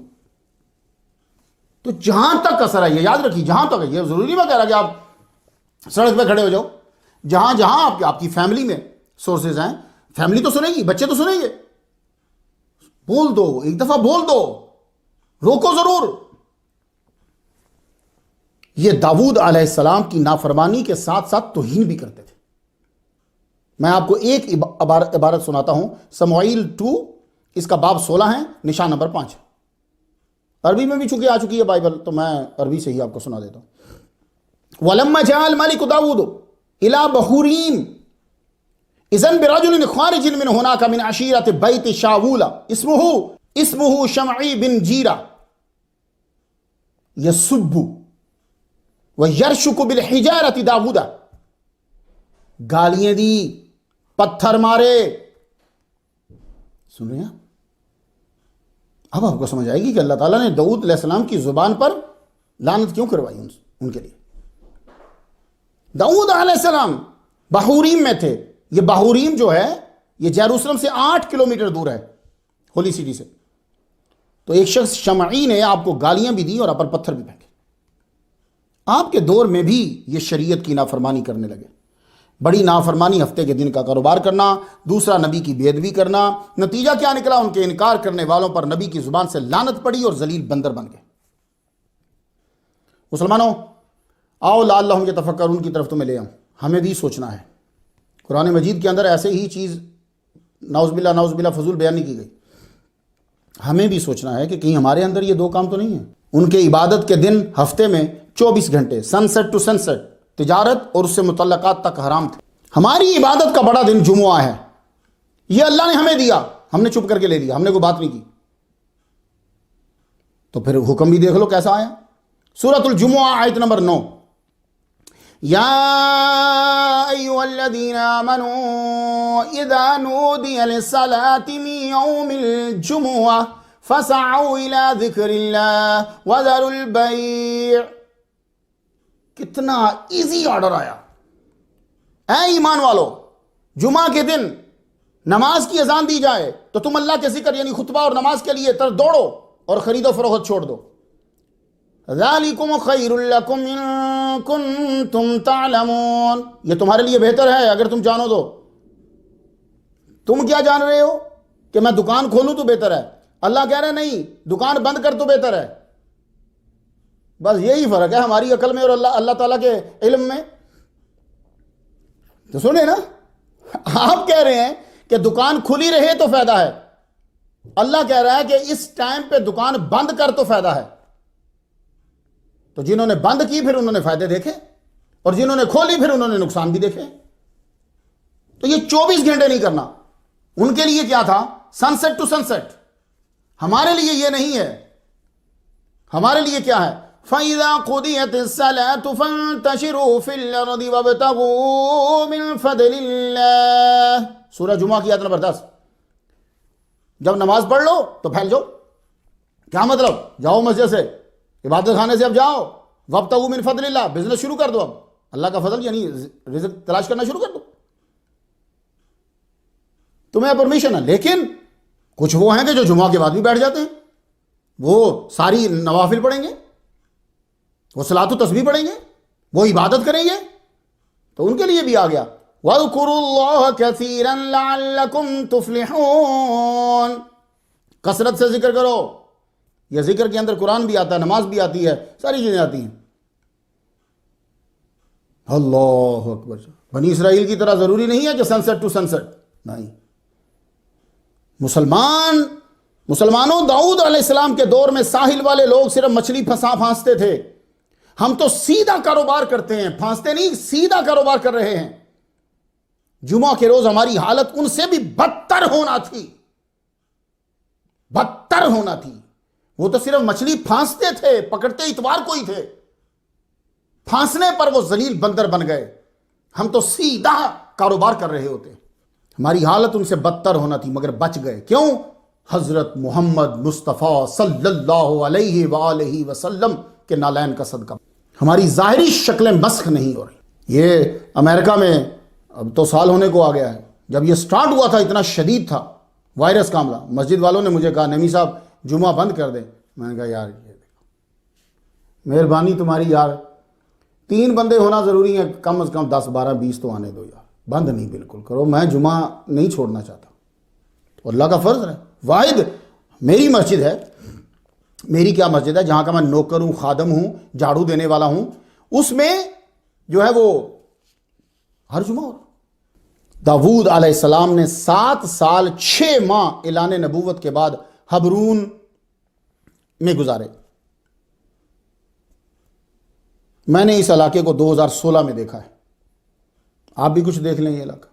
تو جہاں تک اثر ہے، یہ یاد رکھیے، جہاں تک ہے، یہ ضروری میں کہہ رہا کہ آپ سڑک پہ کھڑے ہو جاؤ، جہاں جہاں آپ کی فیملی میں سورسز ہیں، فیملی تو سنے گی، بچے تو سنیں گے، بول دو، ایک دفعہ بول دو، روکو ضرور۔ یہ داؤد علیہ السلام کی نافرمانی کے ساتھ ساتھ توہین بھی کرتے تھے۔ میں آپ کو ایک عبارت سناتا ہوں، سموئیل 2 اس کا باب 16 ہے، نشان نمبر 5۔ عربی میں بھی چونکہ آ چکی ہے بائبل، تو میں عربی سے ہی آپ کو سنا دیتا ہوں۔ وَلَمَّا جَاءَ الْمَلِكُ دَاوُودُ إِلَى بَحُورِيمَ إِذًا بِرَجُلٍ خَارِجٍ مِنْ هُنَاكَ مِنْ عَشِيرَةِ بَيْتِ شَاوُولَ اسمه شمعی بن جیرہ يَسُبُّ وَيَرْشُكُ بِالْحِجَارَةِ دَاوُودَ، گالیاں دی، پتھر مارے۔ سن رہے ہیں؟ اب آپ کو سمجھ آئے گی کہ اللہ تعالیٰ نے داؤد علیہ السلام کی زبان پر لعنت کیوں کروائی ان کے لیے۔ داؤد علیہ السلام بحوریم میں تھے۔ یہ بحوریم جو ہے یہ یروشلم سے 8 کلومیٹر دور ہے، ہولی سٹی سے۔ تو ایک شخص شمعی نے آپ کو گالیاں بھی دی اور آپ پر پتھر بھی پھینکے۔ آپ کے دور میں بھی یہ شریعت کی نافرمانی کرنے لگے۔ بڑی نافرمانی، ہفتے کے دن کا کاروبار کرنا، دوسرا نبی کی بے ادبی کرنا۔ نتیجہ کیا نکلا؟ ان کے انکار کرنے والوں پر نبی کی زبان سے لعنت پڑی اور ذلیل بندر بن گئے۔ مسلمانوں آؤ لعلہم یتفکرون کی طرف تمہیں لے آؤں۔ ہمیں بھی سوچنا ہے، قرآن مجید کے اندر ایسے ہی چیز نعوذ باللہ فضول بیان نہیں کی گئی۔ ہمیں بھی سوچنا ہے کہ کہیں ہمارے اندر یہ 2 کام تو نہیں ہیں۔ ان کے عبادت کے دن ہفتے میں 24 گھنٹے سن سیٹ ٹو سن سیٹ تجارت اور اس سے متعلقات تک حرام تھے۔ ہماری عبادت کا بڑا دن جمعہ ہے، یہ اللہ نے ہمیں دیا، ہم نے چپ کر کے لے لیا، ہم نے کوئی بات نہیں کی۔ تو پھر حکم بھی دیکھ لو کیسا آیا۔ سورۃ الجمعہ آیت نمبر 9، یا ایھا الذین آمنوا اذا نودی للصلاۃ من یوم الجمعہ فسعوا الی ذکر اللہ وذروا البیع۔ کتنا ایزی آرڈر آیا۔ اے ایمان والو، جمعہ کے دن نماز کی اذان دی جائے تو تم اللہ کے ذکر یعنی خطبہ اور نماز کے لیے دوڑو اور خرید و فروخت چھوڑ دو۔ ذالکم خیر لکم ان کنتم تعلمون، یہ تمہارے لیے بہتر ہے اگر تم جانو تو۔ تم کیا جان رہے ہو کہ میں دکان کھولوں تو بہتر ہے؟ اللہ کہہ رہے نہیں، دکان بند کر تو بہتر ہے۔ بس یہی فرق ہے ہماری عقل میں اور اللہ تعالیٰ کے علم میں۔ تو سنیں نا، آپ کہہ رہے ہیں کہ دکان کھلی رہے تو فائدہ ہے. اللہ کہہ رہا ہے کہ اس ٹائم پہ دکان بند کر تو فائدہ ہے. تو جنہوں نے بند کی پھر انہوں نے فائدے دیکھے, اور جنہوں نے کھولی پھر انہوں نے نقصان بھی دیکھے. تو یہ 24 گھنٹے نہیں کرنا. ان کے لیے کیا تھا؟ سن سیٹ ٹو سن سیٹ. ہمارے لیے یہ نہیں ہے. ہمارے لیے کیا ہے؟ فَإِذَا قُضِيَتِ الصَّلَاةُ فَانتَشِرُوا فِي الْأَرْضِ وَابْتَغُوا مِن فَضْلِ اللَّهِ. سورہ جمعہ کی آیت نمبر 10. جب نماز پڑھ لو تو پھیل جاؤ. کیا مطلب؟ جاؤ مسجد سے, عبادت خانے سے اب جاؤ. وَابْتَغُوا مِن فَضْلِ اللَّهِ, بزنس شروع کر دو. اب اللہ کا فضل یعنی رزق تلاش کرنا شروع کر دو. تمہیں پرمیشن ہے. لیکن کچھ وہ ہیں کہ جو جمعہ کے بعد بھی بیٹھ جاتے ہیں, وہ ساری نوافل پڑھیں گے, وہ صلاۃ و تسبیح پڑھیں گے, وہ عبادت کریں گے. تو ان کے لیے بھی آ گیا وَاذْكُرُوا اللَّهَ كَثِيرًا لَعَلَّكُمْ تُفْلِحُونَ. کثرت سے ذکر کرو. یہ ذکر کے اندر قرآن بھی آتا ہے, نماز بھی آتی ہے, ساری چیزیں آتی ہیں. اللہ اکبر. بنی اسرائیل کی طرح ضروری نہیں ہے کہ سن سیٹ ٹو سن سیٹ. نہیں. مسلمانوں, داؤد علیہ السلام کے دور میں ساحل والے لوگ صرف مچھلی پھانستے تھے. ہم تو سیدھا کاروبار کرتے ہیں, پھانستے نہیں, سیدھا کاروبار کر رہے ہیں. جمعہ کے روز ہماری حالت ان سے بھی بدتر ہونا تھی. بدتر ہونا تھی. وہ تو صرف مچھلی پھانستے تھے, پکڑتے اتوار کو ہی تھے. پھانسنے پر وہ ذلیل بندر بن گئے. ہم تو سیدھا کاروبار کر رہے ہوتے. ہماری حالت ان سے بدتر ہونا تھی, مگر بچ گئے. کیوں؟ حضرت محمد مصطفیٰ صلی اللہ علیہ وآلہ وسلم کے نالین کا صدقہ. ہماری ظاہری شکلیں مسخ نہیں ہو رہی. یہ امریکہ میں اب تو سال ہونے کو آ گیا ہے. جب یہ سٹارٹ ہوا تھا اتنا شدید تھا وائرس کا حملہ. مسجد والوں نے مجھے کہا نمی صاحب جمعہ بند کر دیں. میں نے کہا یار یہ دیکھو مہربانی تمہاری یار, 3 بندے ہونا ضروری ہیں, کم از کم 10 12 20 تو آنے دو یار. بند نہیں بالکل کرو. میں جمعہ نہیں چھوڑنا چاہتا. اللہ کا فرض ہے. واحد میری مسجد ہے. میری کیا مسجد ہے جہاں کا میں نوکر ہوں, خادم ہوں, جھاڑو دینے والا ہوں. اس میں جو ہے وہ ہر جمعہ. داؤد علیہ السلام نے 7 سال 6 ماہ اعلان نبوت کے بعد حبرون میں گزارے. میں نے اس علاقے کو 2016 میں دیکھا ہے. آپ بھی کچھ دیکھ لیں یہ علاقہ.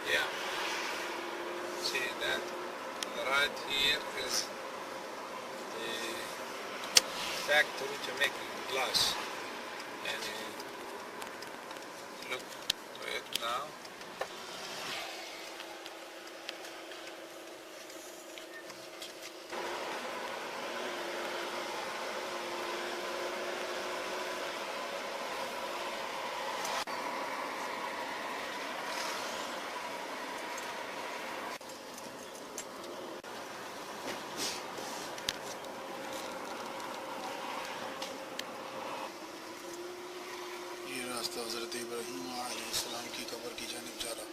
Yeah. See that right here is the factory to make glass. And look to it now. حضرت ابراہیم علیہ السلام کی قبر کی جانب جا رہا.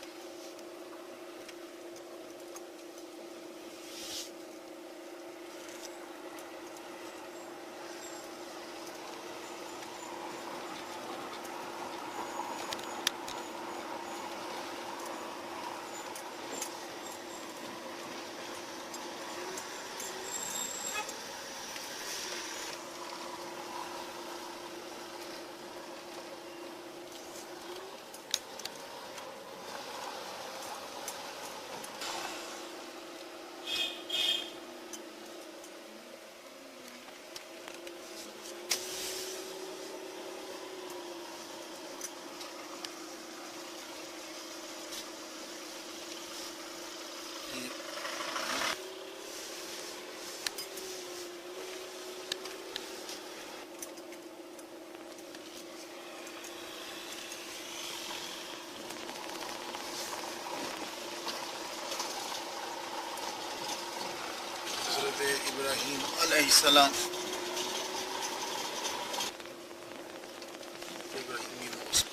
ابراہیم علیہ السلام ابراہیمی نماز.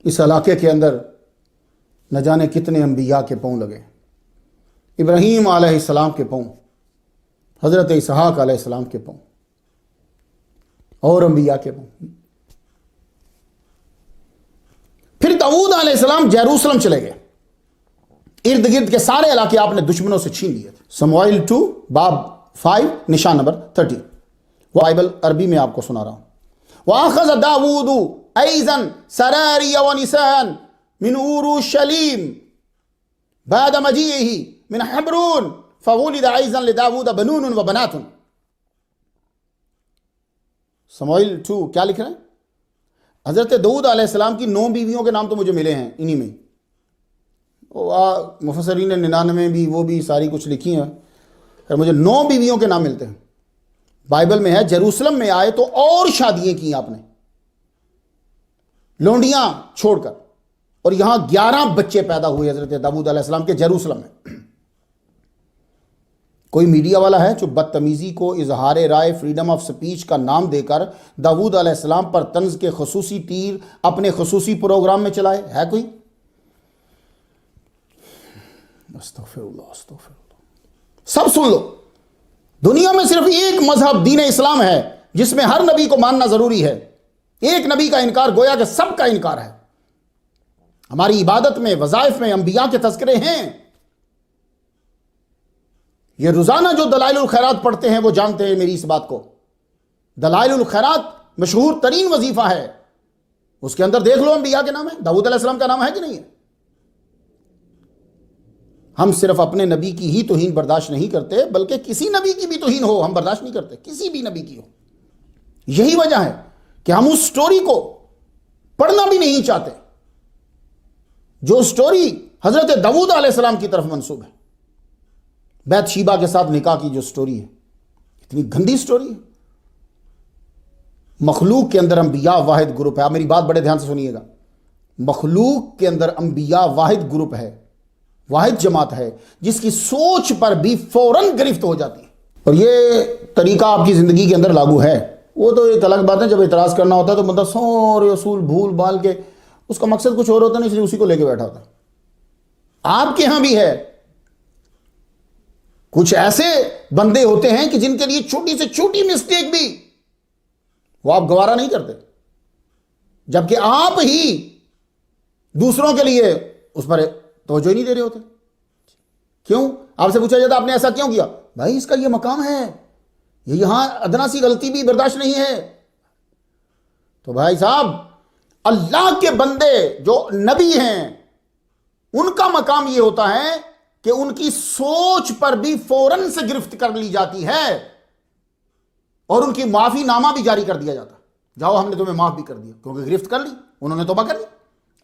اس علاقے کے اندر نہ جانے کتنے انبیاء کے پاؤں لگے، ابراہیم علیہ السلام کے پاؤں، حضرت اسحاق علیہ السلام کے پاؤں، اور انبیاء کے پاؤں۔ پھر داؤد علیہ السلام یروشلم چلے گئے، ارد گرد کے سارے علاقے آپ نے دشمنوں سے چھین لیے تھے۔ سموئیل 2 باب 5 نشان نمبر 30، وہ بائبل عربی میں آپ کو سنا رہا ہوں۔ وَأَخَذَ دَاوُودُ أَيْضًا سَرَارِيَ وَنِسَاءً مِنْ أُورُشَلِيمَ بَعْدَ مَجِيئِهِ مِنْ حَبْرون فَوُلِدَ أَيْضًا لِدَاوُودَ بَنُونٌ وَبَنَاتٌ۔ سموئیل 2 کیا لکھ رہے ہیں؟ حضرت داؤد علیہ السلام کی 9 بیویوں کے نام تو مجھے ملے ہیں انہی میں، مفسرین 99 بھی وہ بھی ساری کچھ لکھی ہیں، مجھے 9 بیویوں کے نام ملتے ہیں۔ بائبل میں ہے یروشلم میں آئے تو اور شادیاں کی آپ نے، لونڈیاں چھوڑ کر، اور یہاں 11 بچے پیدا ہوئے حضرت داؤد علیہ السلام کے یروشلم میں۔ کوئی میڈیا والا ہے جو بدتمیزی کو اظہار رائے، فریڈم آف سپیچ کا نام دے کر داؤد علیہ السلام پر طنز کے خصوصی تیر اپنے خصوصی پروگرام میں چلائے؟ ہے کوئی؟ استغفر اللہ استغفر اللہ۔ سب سن لو، دنیا میں صرف ایک مذہب دین اسلام ہے جس میں ہر نبی کو ماننا ضروری ہے۔ ایک نبی کا انکار گویا کہ سب کا انکار ہے۔ ہماری عبادت میں، وظائف میں انبیاء کے تذکرے ہیں۔ یہ روزانہ جو دلائل الخیرات پڑھتے ہیں وہ جانتے ہیں میری اس بات کو۔ دلائل الخیرات مشہور ترین وظیفہ ہے، اس کے اندر دیکھ لو انبیاء کے نام ہے، داؤد علیہ السلام کا نام ہے کہ نہیں ہے؟ ہم صرف اپنے نبی کی ہی توہین برداشت نہیں کرتے، بلکہ کسی نبی کی بھی توہین ہو ہم برداشت نہیں کرتے، کسی بھی نبی کی ہو۔ یہی وجہ ہے کہ ہم اس سٹوری کو پڑھنا بھی نہیں چاہتے جو سٹوری حضرت داؤد علیہ السلام کی طرف منسوب ہے۔ بیت شیبہ کے ساتھ نکاح کی جو سٹوری ہے، اتنی گندی سٹوری ہے۔ مخلوق کے اندر انبیاء واحد گروپ ہے۔ آپ میری بات بڑے دھیان سے سنیے گا، مخلوق کے اندر انبیاء واحد گروپ ہے، واحد جماعت ہے جس کی سوچ پر بھی فوراً گرفت ہو جاتی ہے، اور یہ طریقہ آپ کی زندگی کے اندر لاگو ہے۔ وہ تو ایک الگ بات ہے، جب اعتراض کرنا ہوتا ہے تو بندہ سارے اصول بھول بال کے، اس کا مقصد کچھ اور ہوتا نہیں، اس لیے اسی کو لے کے بیٹھا ہوتا ہے۔ آپ کے ہاں بھی ہے، کچھ ایسے بندے ہوتے ہیں کہ جن کے لیے چھوٹی سے چھوٹی مسٹیک بھی وہ آپ گوارا نہیں کرتے، جبکہ آپ ہی دوسروں کے لیے اس پر توجہ ہی نہیں دے رہے ہوتے۔ کیوں؟ آپ سے پوچھا جاتا آپ نے ایسا کیوں کیا؟ بھائی اس کا یہ مقام ہے، یہ یہاں ادنا سی غلطی بھی برداشت نہیں ہے۔ تو بھائی صاحب، اللہ کے بندے جو نبی ہیں ان کا مقام یہ ہوتا ہے کہ ان کی سوچ پر بھی فوراً سے گرفت کر لی جاتی ہے، اور ان کی معافی نامہ بھی جاری کر دیا جاتا ہے، جاؤ ہم نے تمہیں معاف بھی کر دیا، کیونکہ گرفت کر لی، انہوں نے توبہ کر لی۔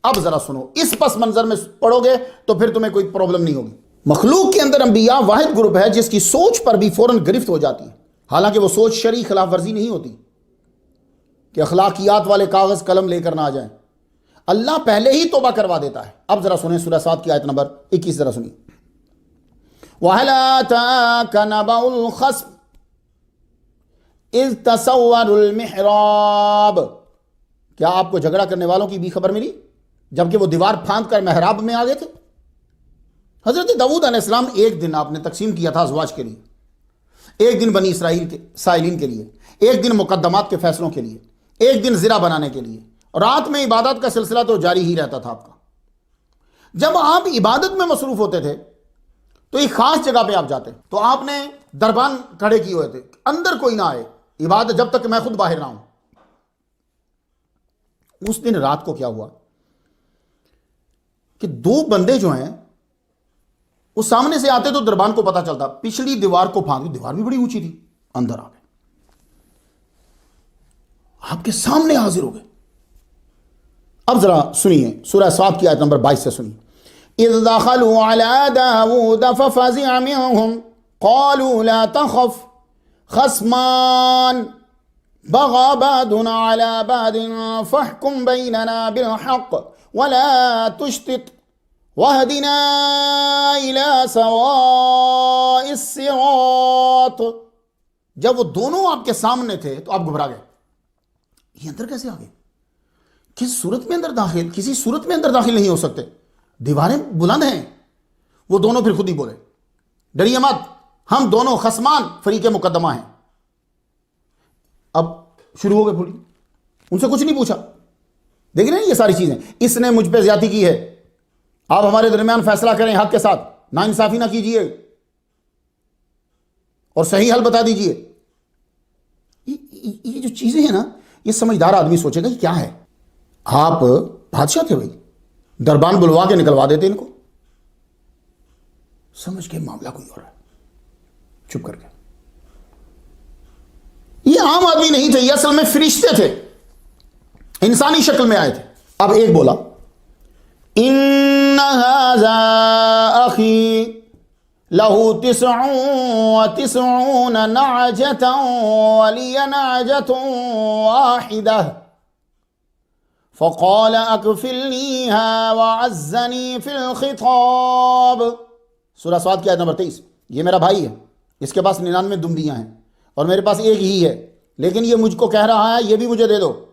اب ذرا سنو، اس پس منظر میں پڑھو گے تو پھر تمہیں کوئی پرابلم نہیں ہوگی۔ مخلوق کے اندر انبیاء واحد گروپ ہے جس کی سوچ پر بھی فوراً گرفت ہو جاتی ہے، حالانکہ وہ سوچ شرعی خلاف ورزی نہیں ہوتی کہ اخلاقیات والے کاغذ قلم لے کر نہ آ جائیں، اللہ پہلے ہی توبہ کروا دیتا ہے۔ اب ذرا سنیں سورہ 7 کی آیت نمبر 21، ذرا سنیں۔ وَهَلْ آتَاكَ نَبَأُ الْخَصْمِ اِذْ تَسَوَّرُوا الْمِحْرَابَ، کیا آپ کو جھگڑا کرنے والوں کی بھی خبر ملی جبکہ وہ دیوار پھاند کر محراب میں آ گئے تھے؟ حضرت داؤد علیہ السلام ایک دن آپ نے تقسیم کیا تھا ازواج کے لیے، ایک دن بنی اسرائیل کے سائلین کے لیے، ایک دن مقدمات کے فیصلوں کے لیے، ایک دن زرہ بنانے کے لیے، اور رات میں عبادت کا سلسلہ تو جاری ہی رہتا تھا آپ کا۔ جب آپ عبادت میں مصروف ہوتے تھے تو ایک خاص جگہ پہ آپ جاتے تو آپ نے دربان کھڑے کیے ہوئے تھے، اندر کوئی نہ آئے عبادت جب تک کہ میں خود باہر نہ ہوں۔ اس دن رات کو کیا ہوا کہ 2 بندے جو ہیں وہ سامنے سے آتے تو دربان کو پتا چلتا، پچھلی دیوار کو پھاند، دیوار بھی بڑی اونچی تھی، اندر آ گئے، آپ کے سامنے حاضر ہو گئے۔ اب ذرا سنیے سورہ 7 کی آیت نمبر 22 سے سنیے۔ اذ دخلوا على داود ففزع منهم قالوا لا تخف خصمان بغى بعضنا على بعض فاحكم بيننا بالحق ولا تشطط واهدنا الى سواء الصراط۔ جب وہ دونوں آپ کے سامنے تھے تو آپ گھبرا گئے، یہ اندر کیسے آ گئے؟ کس صورت میں اندر داخل، کسی صورت میں اندر داخل نہیں ہو سکتے. دیواریں بلند ہیں. وہ دونوں پھر خود ہی بولے ڈریے مت، ہم دونوں خصمان فریق مقدمہ ہیں. اب شروع ہو گئے پھولی، ان سے کچھ نہیں پوچھا. دیکھ رہے ہیں یہ ساری چیزیں، اس نے مجھ پہ زیادتی کی ہے، آپ ہمارے درمیان فیصلہ کریں حق کے ساتھ، نا انصافی نہ کیجئے اور صحیح حل بتا دیجئے. یہ جو چیزیں ہیں نا، یہ سمجھدار آدمی سوچے گا کہ کیا ہے. آپ بادشاہ تھے بھائی، دربان بلوا کے نکلوا دیتے ان کو. سمجھ کے معاملہ کوئی اور ہے، چپ کر کے. یہ عام آدمی نہیں تھے، یہ اصل میں فرشتے تھے، انسانی شکل میں آئے تھے. اب ایک بولا ان ھذا اخی لہ 99 نعجة ولی نعجة واحدة فقال اکفلنیها وعزنی فی الخطاب. سورہ صاد کی آیت نمبر 23. یہ میرا بھائی ہے، اس کے پاس 99 دمبیاں ہیں اور میرے پاس ایک ہی ہے، لیکن یہ مجھ کو کہہ رہا ہے یہ بھی مجھے دے دو،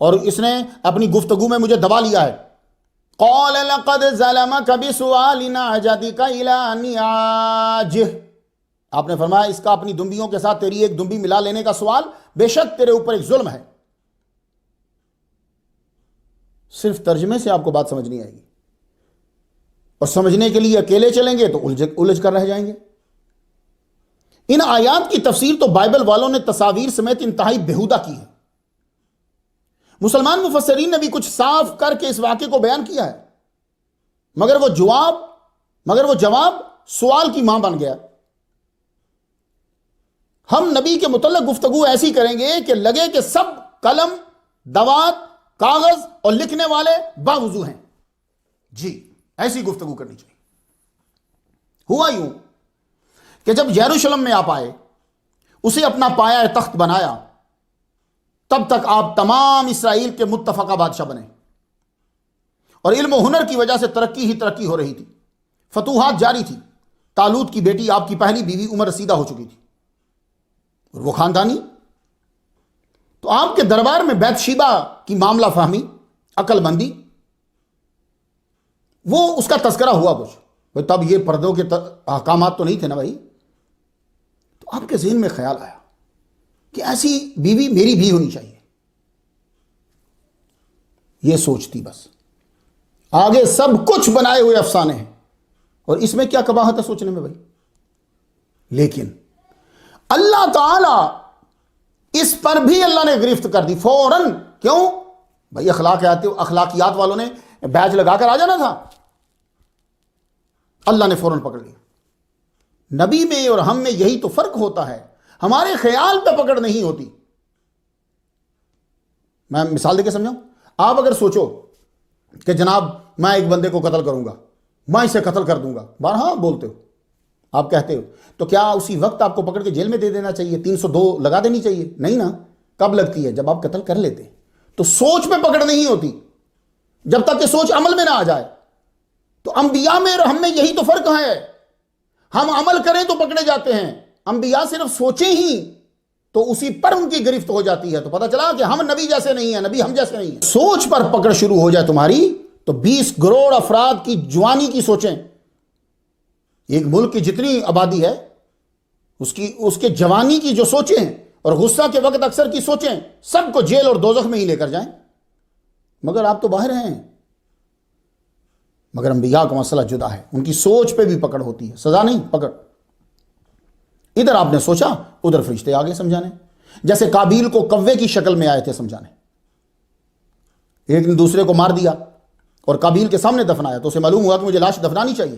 اور اس نے اپنی گفتگو میں مجھے دبا لیا ہے. قال لقد ظلمك بسؤال نعجتك الى نعاجه. آپ نے فرمایا اس کا اپنی دمبیوں کے ساتھ تیری ایک دمبی ملا لینے کا سوال بے شک تیرے اوپر ایک ظلم ہے. صرف ترجمے سے آپ کو بات سمجھ نہیں آئے گی، اور سمجھنے کے لیے اکیلے چلیں گے تو الجھ کر رہ جائیں گے. ان آیات کی تفسیر تو بائبل والوں نے تصاویر سمیت انتہائی بیہودہ کی ہے. مسلمان مفسرین نے بھی کچھ صاف کر کے اس واقعے کو بیان کیا ہے، مگر وہ جواب سوال کی ماں بن گیا. ہم نبی کے متعلق گفتگو ایسی کریں گے کہ لگے کہ سب قلم، دوات، کاغذ اور لکھنے والے باوضو ہیں. جی ایسی گفتگو کرنی چاہیے. ہوا یوں کہ جب یروشلم میں آپ آئے، اسے اپنا پایا تخت بنایا، تب تک آپ تمام اسرائیل کے متفقہ بادشاہ بنے، اور علم و ہنر کی وجہ سے ترقی ہی ترقی ہو رہی تھی. فتوحات جاری تھی. طالوت کی بیٹی آپ کی پہلی بیوی عمر رسیدہ ہو چکی تھی، اور وہ خاندانی. تو آپ کے دربار میں بیت شیبہ کی معاملہ فہمی، عقل مندی، وہ اس کا تذکرہ ہوا کچھ. تب یہ پردوں کے احکامات تو نہیں تھے نا بھائی. تو آپ کے ذہن میں خیال آیا کہ ایسی بیوی میری بھی ہونی چاہیے. یہ سوچتی بس. آگے سب کچھ بنائے ہوئے افسانے ہیں، اور اس میں کیا قباحت ہے سوچنے میں بھائی. لیکن اللہ تعالی اس پر بھی اللہ نے گرفت کر دی فوراً. کیوں بھائی؟ اخلاقیات والوں نے بیج لگا کر آ جانا تھا. اللہ نے فوراً پکڑ لیا. نبی میں اور ہم میں یہی تو فرق ہوتا ہے، ہمارے خیال پہ پکڑ نہیں ہوتی. میں مثال دے کے سمجھاؤں. آپ اگر سوچو کہ جناب میں ایک بندے کو قتل کروں گا، میں اسے قتل کر دوں گا، بارہا بولتے ہو، آپ کہتے ہو، تو کیا اسی وقت آپ کو پکڑ کے جیل میں دے دینا چاہیے؟ 302 لگا دینی چاہیے؟ نہیں نا. کب لگتی ہے؟ جب آپ قتل کر لیتے. تو سوچ پہ پکڑ نہیں ہوتی جب تک کہ سوچ عمل میں نہ آ جائے. تو انبیاء میں اور ہم میں یہی تو فرق ہے. ہم عمل کریں تو پکڑے جاتے ہیں، انبیاء صرف سوچیں ہی تو اسی پر ان کی گرفت ہو جاتی ہے. تو پتہ چلا کہ ہم نبی جیسے نہیں ہیں، نبی ہم جیسے نہیں ہیں. سوچ پر پکڑ شروع ہو جائے تمہاری تو 20 کروڑ افراد کی جوانی کی سوچیں، ایک ملک کی جتنی آبادی ہے اس کے جوانی کی جو سوچیں ہیں اور غصہ کے وقت اکثر کی سوچیں، سب کو جیل اور دوزخ میں ہی لے کر جائیں. مگر آپ تو باہر ہیں. مگر انبیاء کا مسئلہ جدا ہے، ان کی سوچ پہ بھی پکڑ ہوتی ہے، سزا نہیں پکڑ. ادھر آپ نے سوچا، ادھر فرشتے آگے سمجھانے. جیسے قابیل کو کوے کی شکل میں آئے تھے سمجھانے. ایک نے دوسرے کو مار دیا اور قابیل کے سامنے دفنایا تو اسے معلوم ہوا کہ مجھے لاش دفنانی چاہیے.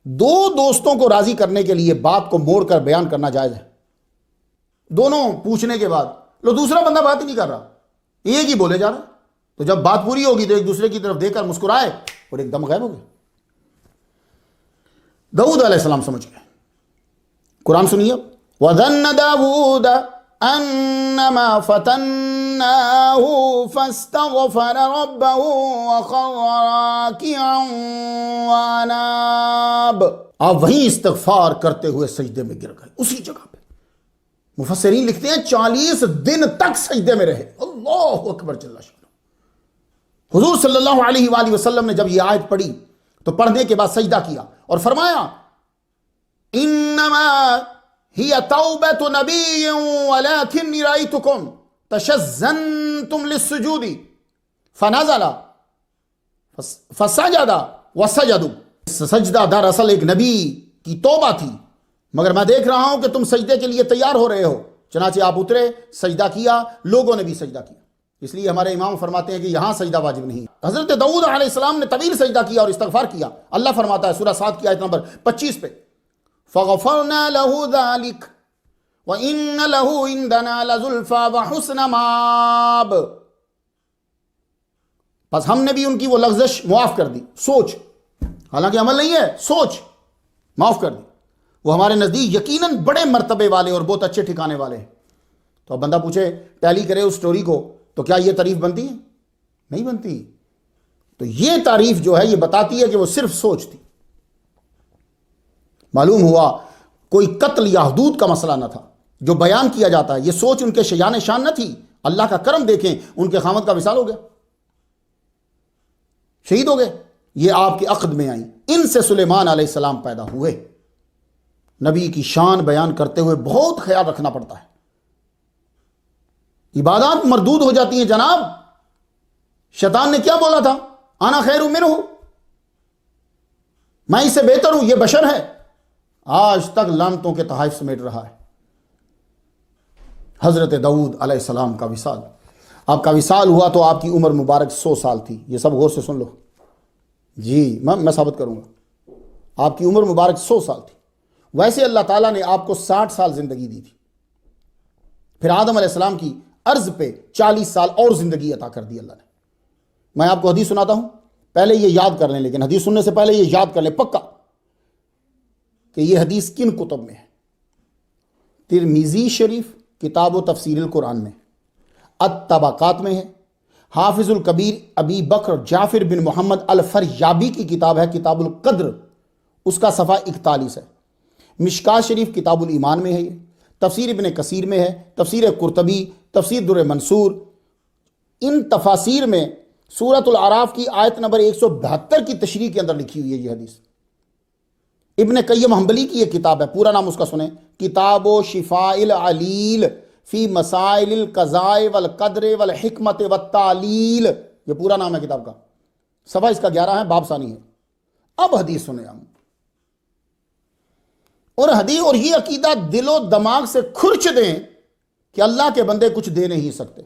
دو دوستوں کو راضی کرنے کے لیے بات کو موڑ کر بیان کرنا جائز ہے. دونوں پوچھنے کے بعد لو دوسرا بندہ بات ہی نہیں کر رہا، ایک ہی بولے جا رہا. تو جب بات پوری ہوگی تو ایک دوسرے کی طرف دیکھ کر مسکرائے اور ایک دم غائب ہو گئے. داؤد علیہ السلام سمجھ گئے. قرآن سنیے. وَظَنَّ دَاوُودَ أَنَّمَا فَتَنَّاهُ فَاسْتَغْفَرَ رَبَّهُ وَخَرَّ رَاكِعًا وَأَنَابَ. آپ وہیں استغفار کرتے ہوئے سجدے میں گر گئے، اسی جگہ پہ. مفسرین لکھتے ہیں 40 دن تک سجدے میں رہے. اللہ اکبر جل شانہ. حضور صلی اللہ علیہ وآلہ وسلم نے جب یہ آیت پڑھی تو پڑھنے کے بعد سجدہ کیا اور فرمایا انما ہی توبۃ نبی ولکنی رأیتکم تشزنتم للسجود فنزل فسجد وسجدوا. سجدہ دراصل ایک نبی کی توبہ تھی، مگر میں دیکھ رہا ہوں کہ تم سجدے کے لیے تیار ہو رہے ہو، چنانچہ آپ اترے، سجدہ کیا، لوگوں نے بھی سجدہ کیا. اس لیے ہمارے امام فرماتے ہیں کہ یہاں سجدہ واجب نہیں. حضرت داؤد علیہ السلام نے طویل سجدہ کیا اور استغفار کیا. اللہ فرماتا ہے سورہ 7 کی آیت نمبر 25 پہ فغفرنا له ذلك وان له عندنا لزلفى وحسن مآب. بس ہم نے بھی ان کی وہ لغزش معاف کر دی، سوچ، حالانکہ عمل نہیں ہے، سوچ معاف کر دی. وہ ہمارے نزدیک یقیناً بڑے مرتبے والے اور بہت اچھے ٹھکانے والے ہیں. تو اب بندہ پوچھے ٹیلی کرے اس سٹوری کو تو کیا یہ تعریف بنتی ہے؟ نہیں بنتی. تو یہ تعریف جو ہے یہ بتاتی ہے کہ وہ صرف سوچ تھی. معلوم ہوا کوئی قتل یا حدود کا مسئلہ نہ تھا جو بیان کیا جاتا ہے. یہ سوچ ان کے شیان شان نہ تھی. اللہ کا کرم دیکھیں، ان کے خامد کا وصال ہو گیا، شہید ہو گئے. یہ آپ کے عقد میں آئیں. ان سے سلیمان علیہ السلام پیدا ہوئے. نبی کی شان بیان کرتے ہوئے بہت خیال رکھنا پڑتا ہے. عبادات مردود ہو جاتی ہیں جناب. شیطان نے کیا بولا تھا؟ انا خیر منہ، میں اس سے بہتر ہوں، یہ بشر ہے. آج تک لعنتوں کے تحائف سمیٹ رہا ہے. حضرت داؤد علیہ السلام کا وصال. آپ کا وصال ہوا تو آپ کی عمر مبارک 100 سال تھی. یہ سب غور سے سن لو. جی میں ثابت کروں گا. آپ کی عمر مبارک 100 سال تھی. ویسے اللہ تعالیٰ نے آپ کو 60 سال زندگی دی تھی. پھر آدم علیہ السلام کی عرض پہ 40 سال اور زندگی عطا کر دی اللہ نے. میں آپ کو حدیث سناتا ہوں، پہلے یہ یاد کر لیں، لیکن حدیث سننے سے پہلے یہ یاد کر لیں پکا کہ یہ حدیث کن کتب میں ہے. ترمذی شریف کتاب و تفسیر القرآن میں، الطبقات میں ہے، حافظ الکبیر ابی بکر جعفر بن محمد الفریابی کی کتاب ہے کتاب القدر، اس کا صفحہ 41 ہے. مشکاۃ شریف کتاب الایمان میں ہے. یہ تفسیر ابن کثیر میں ہے، تفسیر قرطبی، تفسیر در منصور. ان تفاسیر میں سورۃ الاعراف کی آیت نمبر 172 کی تشریح کے اندر لکھی ہوئی ہے یہ حدیث. ابن قیم حنبلی کی یہ کتاب ہے، پورا نام اس کا سنیں، کتاب و شفاء العلیل فی مسائل القضاء والقدر والحکمت والتعلیل. یہ پورا نام ہے کتاب کا. صفحہ اس کا 11 ہے، باب ثانی ہے. اب حدیث سنیں ہم. اور حدیث اور یہ عقیدہ دل و دماغ سے کھرچ دیں کہ اللہ کے بندے کچھ دے نہیں سکتے.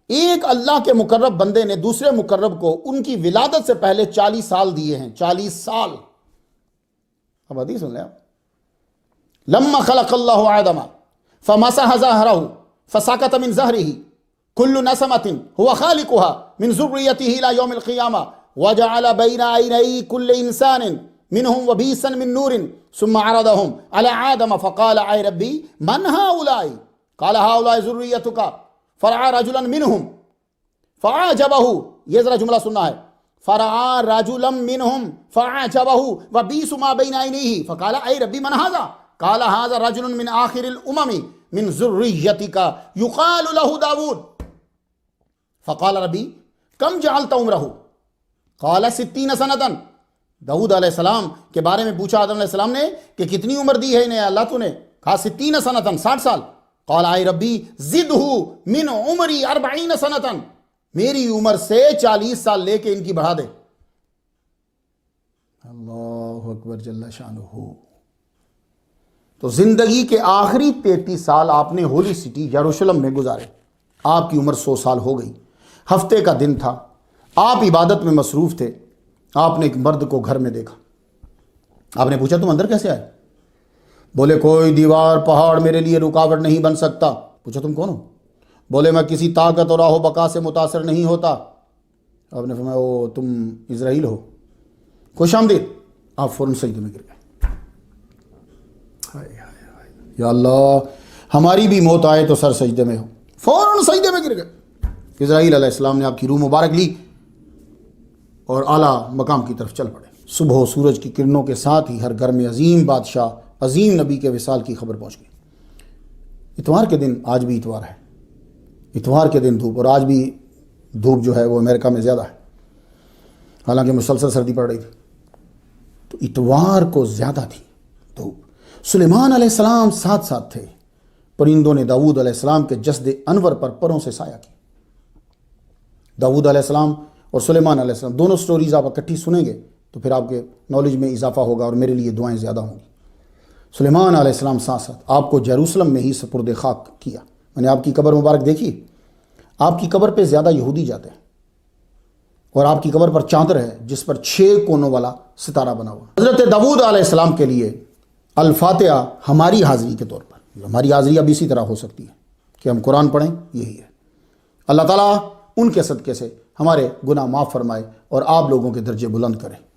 ایک اللہ کے مقرب بندے نے دوسرے مقرب کو ان کی ولادت سے پہلے 40 سال دیے ہیں. 40 سال. اب حدیث سن لیں آپ. لما خلق اللہ آدم فمسح ظہرہ فسکت من ظہرہ کل نسمۃ هو خالقها من ذریته الى یوم القیامہ وجعل بین عینی کل انسان منهم وبیسا من نور ثم عرضهم على آدم فقال اے ربی من هؤلاء قال هؤلاء ذریتک فرعى رجلا منهم فعجبه. یہ ذرا جملہ سننا ہے. فرعى رجلا منهم فعجبه وبيس ما بين عينيه فقال اي ربي من هذا قال هذا رجل من آخر الامم من ذريتك يقال له داود فقال ربي كم جعلت عمره قال 60 سنة. داؤد علیہ السلام کے بارے میں پوچھا آدم علیہ السلام نے کہ کتنی عمر دی ہے انہیں اللہ تو نے. کہا 60 سنة 60 سال. قال اے ربی زدہ من عمری 40 سنة، میری عمر سے 40 سال لے کے ان کی بڑھا دے. اللہ اکبر جل شانہ. تو زندگی کے آخری 33 سال آپ نے ہولی سٹی یروشلم میں گزارے. آپ کی عمر 100 سال ہو گئی. ہفتے کا دن تھا، آپ عبادت میں مصروف تھے. آپ نے ایک مرد کو گھر میں دیکھا. آپ نے پوچھا تم اندر کیسے آئے؟ بولے کوئی دیوار پہاڑ میرے لیے رکاوٹ نہیں بن سکتا. پوچھا تم کون ہو؟ بولے میں کسی طاقت اور آہو بقا سے متاثر نہیں ہوتا. آپ نے فرمایا او تم اسرائیل ہو، خوش آمدید. آپ فوراً سجدے میں گر گئے. یا اللہ ہماری بھی موت آئے تو سر سجدے میں ہو. فوراً سجدے میں گر گئے. اسرائیل علیہ السلام نے آپ کی روح مبارک لی اور اعلیٰ مقام کی طرف چل پڑے. صبح و سورج کی کرنوں کے ساتھ ہی ہر گھر میں عظیم بادشاہ عظیم نبی کے وصال کی خبر پہنچ گئی. اتوار کے دن آج بھی اتوار ہے، اتوار کے دن دھوپ، اور آج بھی دھوپ جو ہے وہ امریکہ میں زیادہ ہے، حالانکہ مسلسل سردی پڑ رہی تھی، تو اتوار کو زیادہ تھی دھوپ۔ سلیمان علیہ السلام ساتھ ساتھ تھے، پرندوں نے داؤد علیہ السلام کے جسد انور پر پروں سے سایہ کیا۔ داؤد علیہ السلام اور سلیمان علیہ السلام دونوں سٹوریز آپ اکٹھی سنیں گے تو پھر آپ کے نالج میں اضافہ ہوگا اور میرے لیے دعائیں زیادہ ہوں گی۔ سلیمان علیہ السلام ساتھ ساتھ آپ کو جیروسلم میں ہی سپرد خاک کیا۔ میں نے آپ کی قبر مبارک دیکھی، آپ کی قبر پہ زیادہ یہودی جاتے ہیں، اور آپ کی قبر پر چادر ہے جس پر 6 کونوں والا ستارہ بنا ہوا۔ حضرت داؤد علیہ السلام کے لیے الفاتحہ ہماری حاضری کے طور پر، ہماری حاضری اب اسی طرح ہو سکتی ہے کہ ہم قرآن پڑھیں، یہی ہے۔ اللہ تعالیٰ ان کے صدقے سے ہمارے گناہ معاف فرمائے اور آپ لوگوں کے درجے بلند کرے۔